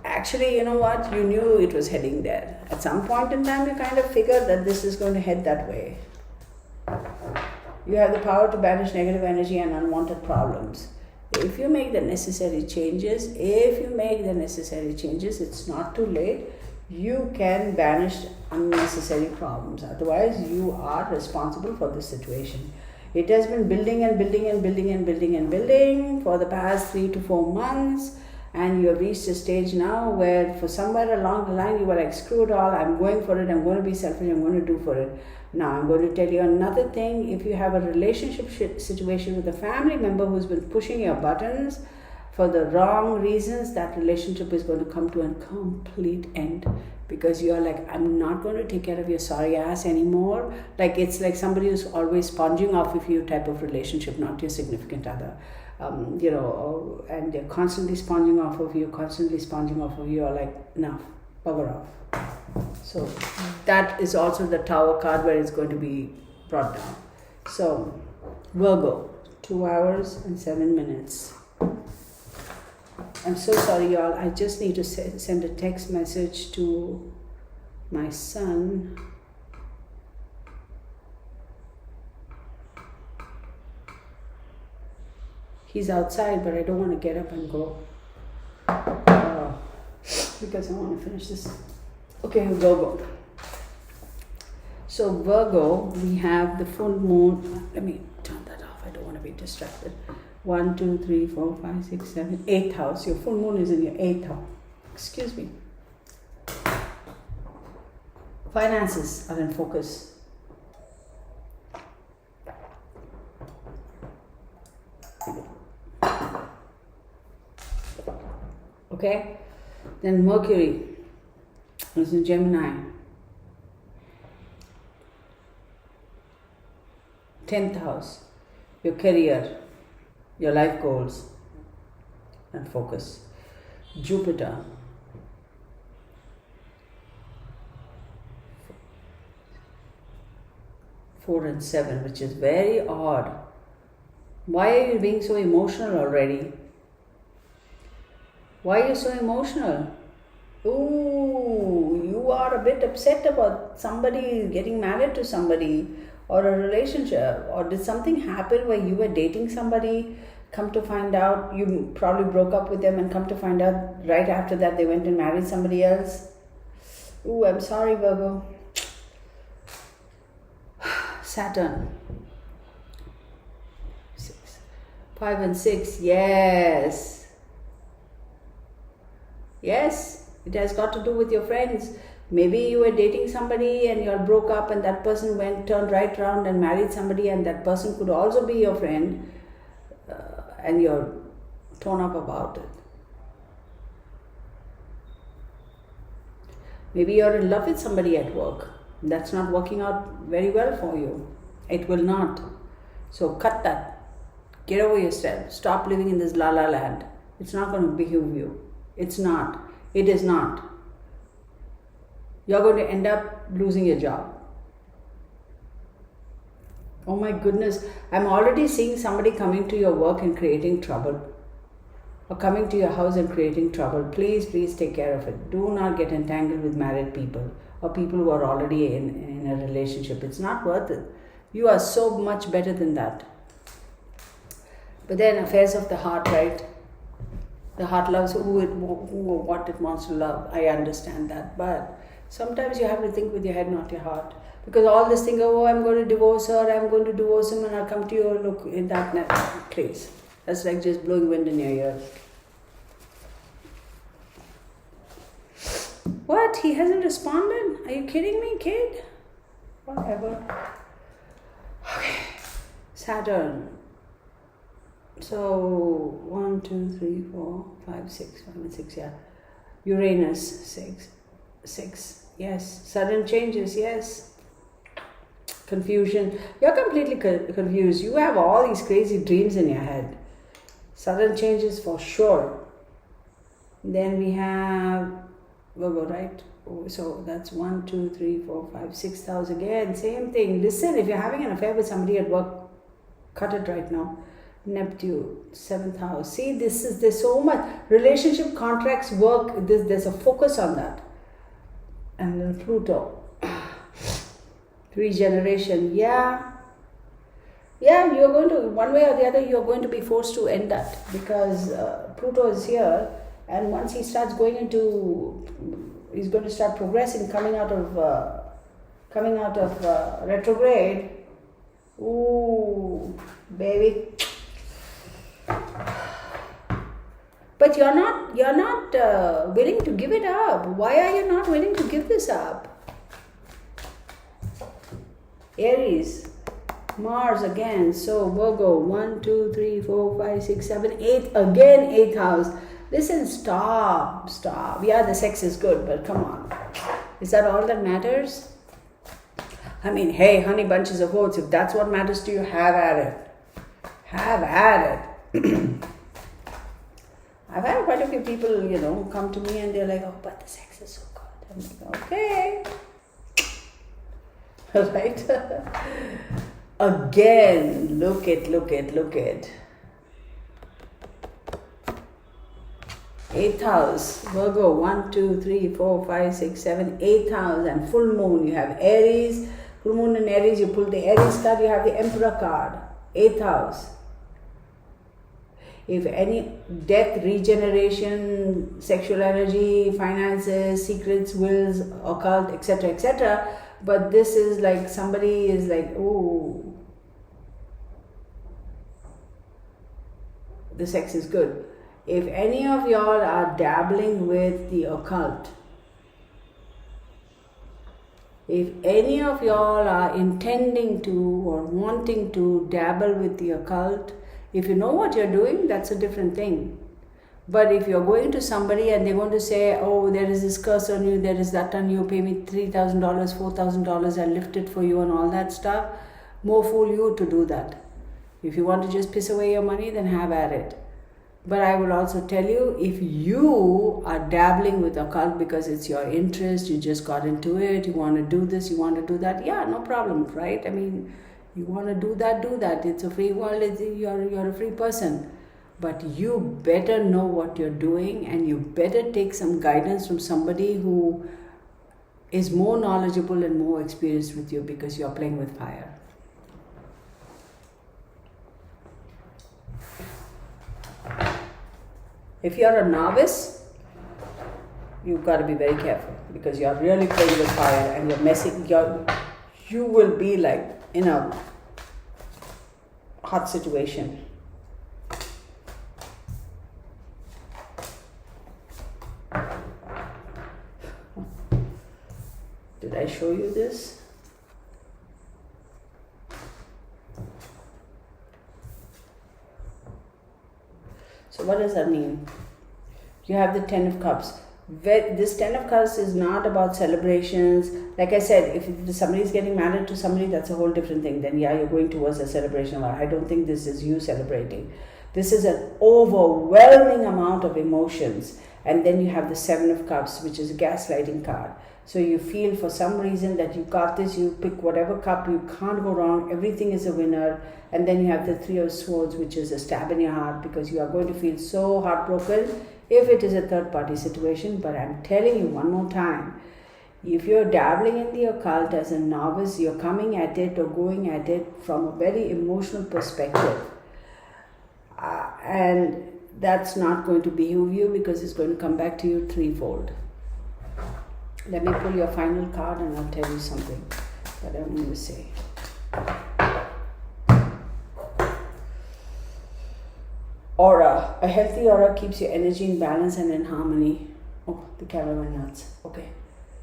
actually, you know what? You knew it was heading there. At some point in time, you kind of figured that this is going to head that way. You have the power to banish negative energy and unwanted problems. If you make the necessary changes, it's not too late. You can banish unnecessary problems. Otherwise, you are responsible for this situation. It has been building for the past 3 to 4 months. And you have reached a stage now where for somewhere along the line you were like, screw it all, I'm going for it, I'm going to be selfish, I'm going to do for it. Now I'm going to tell you another thing. If you have a relationship situation with a family member who's been pushing your buttons for the wrong reasons, that relationship is going to come to a complete end because you're like, I'm not going to take care of your sorry ass anymore. Like it's like somebody who's always sponging off of you type of relationship, not your significant other. And they're constantly sponging off of you, are like, enough, power off. So that is also the Tower card where it's going to be brought down. So Virgo, 2 hours and 7 minutes. I'm so sorry, y'all. I just need to send a text message to my son. He's outside, but I don't want to get up and go because I want to finish this. Okay, Virgo. So Virgo, we have the full moon. Let me turn that off. I don't want to be distracted. 1, 2, 3, 4, 5, 6, 7, 8th house. Your full moon is in your 8th house. Excuse me. Finances are in focus. Okay? Then Mercury is in Gemini. 10th house. Your career, your life goals and focus. Jupiter. Four and 7, which is very odd. Why are you being so emotional already? Why are you so emotional? Ooh, you are a bit upset about somebody getting married to somebody or a relationship, or did something happen where you were dating somebody, come to find out you probably broke up with them, and come to find out right after that they went and married somebody else? Ooh, I'm sorry, Virgo. Saturn. 5 and 6, yes. Yes, it has got to do with your friends. Maybe you were dating somebody and you all broke up, and that person turned right around and married somebody, and that person could also be your friend, and you're torn up about it. Maybe you're in love with somebody at work. That's not working out very well for you. It will not. So cut that. Get over yourself. Stop living in this la-la land. It's not going to behoove you. It's not. It is not. You're going to end up losing your job. Oh my goodness. I'm already seeing somebody coming to your work and creating trouble. Or coming to your house and creating trouble. Please, please take care of it. Do not get entangled with married people or people who are already in a relationship. It's not worth it. You are so much better than that. But then affairs of the heart, right? The heart loves what it wants to love. I understand that. But sometimes you have to think with your head, not your heart. Because all this thing, oh, I'm going to divorce her, I'm going to divorce him, and I'll come to you, look, in that place. That's like just blowing wind in your ears. What? He hasn't responded? Are you kidding me, kid? Whatever. Okay. Saturn. So 1, 2, 3, 4, 5, 6, 5 and 6, yeah. Uranus, 6. Yes. Sudden changes, yes. Confusion. You're completely confused. You have all these crazy dreams in your head. Sudden changes for sure. Then we have Virgo, right? So that's 1, 2, 3, 4, 5, 6 hours again. Same thing. Listen, if you're having an affair with somebody at work, cut it right now. Neptune, 7th house. See, there's so much. Relationship contracts work. There's a focus on that. And then Pluto. Regeneration. Yeah, you're going to, one way or the other, you're going to be forced to end that. Because Pluto is here. And once he starts going into, he's going to start progressing, coming out of retrograde. Ooh, baby. But you're not willing to give it up. Why are you not willing to give this up? Aries, Mars again. So Virgo, 1, 2, 3, 4, 5, 6, 7, 8. Again, 8th house. Listen, stop. Yeah, the sex is good, but come on. Is that all that matters? I mean, hey, honey bunches of oats, if that's what matters to you, have at it. Have at it. I've had quite a few people, come to me and they're like, oh, but the sex is so good. I'm like, okay. Right? Again, look at. 8th house, Virgo, 1, 2, 3, 4, 5, 6, 7, 8th house, and full moon. You have Aries, full moon in Aries, you pull the Aries card, you have the Emperor card, 8th house. If any death, regeneration, sexual energy, finances, secrets, wills, occult, etc. But this is like somebody is like, oh. the sex is good. If any of y'all are dabbling with the occult, if any of y'all are intending to or wanting to dabble with the occult, if you know what you're doing, that's a different thing. But if you're going to somebody and they're going to say, oh, there is this curse on you, there is that on you, pay me $3,000, $4,000, I'll lift it for you and all that stuff, more fool you to do that. If you want to just piss away your money, then have at it. But I will also tell you, if you are dabbling with occult because it's your interest, you just got into it, you want to do this, you want to do that, yeah, no problem, right? I mean, you want to do that, do that. It's a free world, you're a free person. But you better know what you're doing, and you better take some guidance from somebody who is more knowledgeable and more experienced with you, because you're playing with fire. If you're a novice, you've got to be very careful, because you're really playing with fire and you're messing, you will be like in a hot situation. Did I show you this? So what does that mean? You have the 10 of Cups. This 10 of Cups is not about celebrations. Like I said, if somebody is getting married to somebody, that's a whole different thing. Then yeah, you're going towards a celebration. I don't think this is you celebrating. This is an overwhelming amount of emotions. And then you have the 7 of Cups, which is a gaslighting card. So you feel for some reason that you got this, you pick whatever cup, you can't go wrong, everything is a winner. And then you have the 3 of Swords, which is a stab in your heart, because you are going to feel so heartbroken if it is a third party situation. But I'm telling you one more time, if you're dabbling in the occult as a novice, you're coming at it or going at it from a very emotional perspective. And that's not going to behoove you, because it's going to come back to you threefold. Let me pull your final card and I'll tell you something that I'm going to say. Aura. A healthy aura keeps your energy in balance and in harmony. Oh, the camera went nuts. Okay.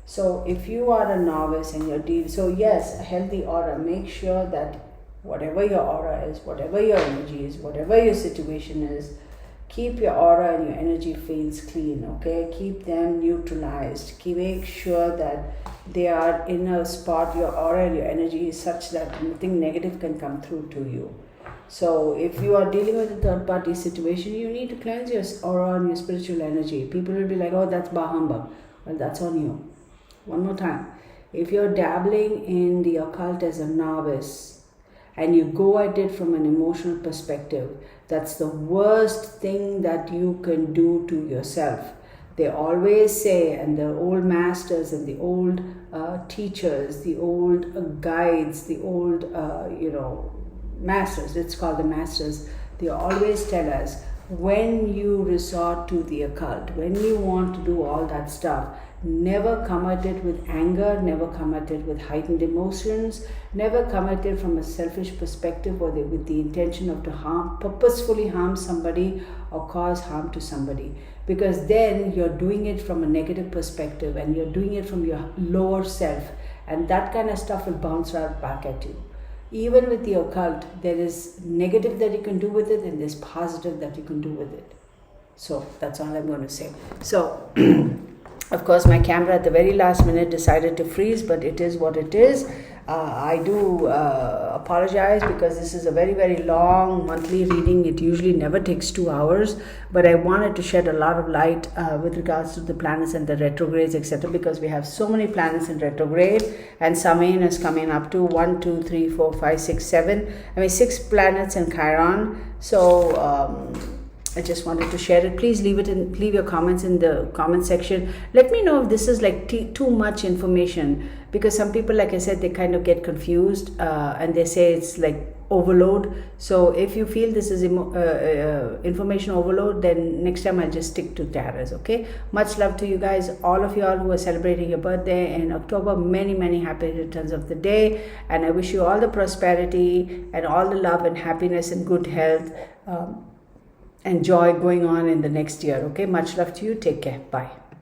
So if you are a novice and you're so yes, a healthy aura. Make sure that whatever your aura is, whatever your energy is, whatever your situation is, keep your aura and your energy fields clean, okay? Keep them neutralized. Make sure that they are in a spot, your aura and your energy is such that nothing negative can come through to you. So if you are dealing with a third party situation, you need to cleanse your aura and your spiritual energy. People will be like, oh, that's bah humbug. Well, that's on you. One more time. If you're dabbling in the occult as a novice and you go at it from an emotional perspective, that's the worst thing that you can do to yourself. They always say, and the old masters and the old teachers, the old guides, the old, masters, let's call them masters, they always tell us, when you resort to the occult, when you want to do all that stuff, never come at it with anger, never come at it with heightened emotions, never come at it from a selfish perspective or with the intention of to purposefully harm somebody or cause harm to somebody. Because then you're doing it from a negative perspective and you're doing it from your lower self, and that kind of stuff will bounce right back at you. Even with the occult, there is negative that you can do with it and there's positive that you can do with it. So that's all I'm going to say. So of course, my camera at the very last minute decided to freeze, but it is what it is. I do apologize, because this is a very, very long monthly reading. It usually never takes 2 hours, but I wanted to shed a lot of light with regards to the planets and the retrogrades, etc., because we have so many planets in retrograde, and Samain is coming up to 1, 2, 3, 4, 5, 6, 7. 6 planets in Chiron. So I just wanted to share it. Please leave your comments in the comment section. Let me know if this is like too much information, because some people, like I said, they kind of get confused and they say it's like overload. So if you feel this is information overload, then next time I'll just stick to tarots, okay? Much love to you guys, all of y'all who are celebrating your birthday in October. Many, many happy returns of the day, and I wish you all the prosperity and all the love and happiness and good health. enjoy going on in the next year. Okay, much love to you. Take care. Bye.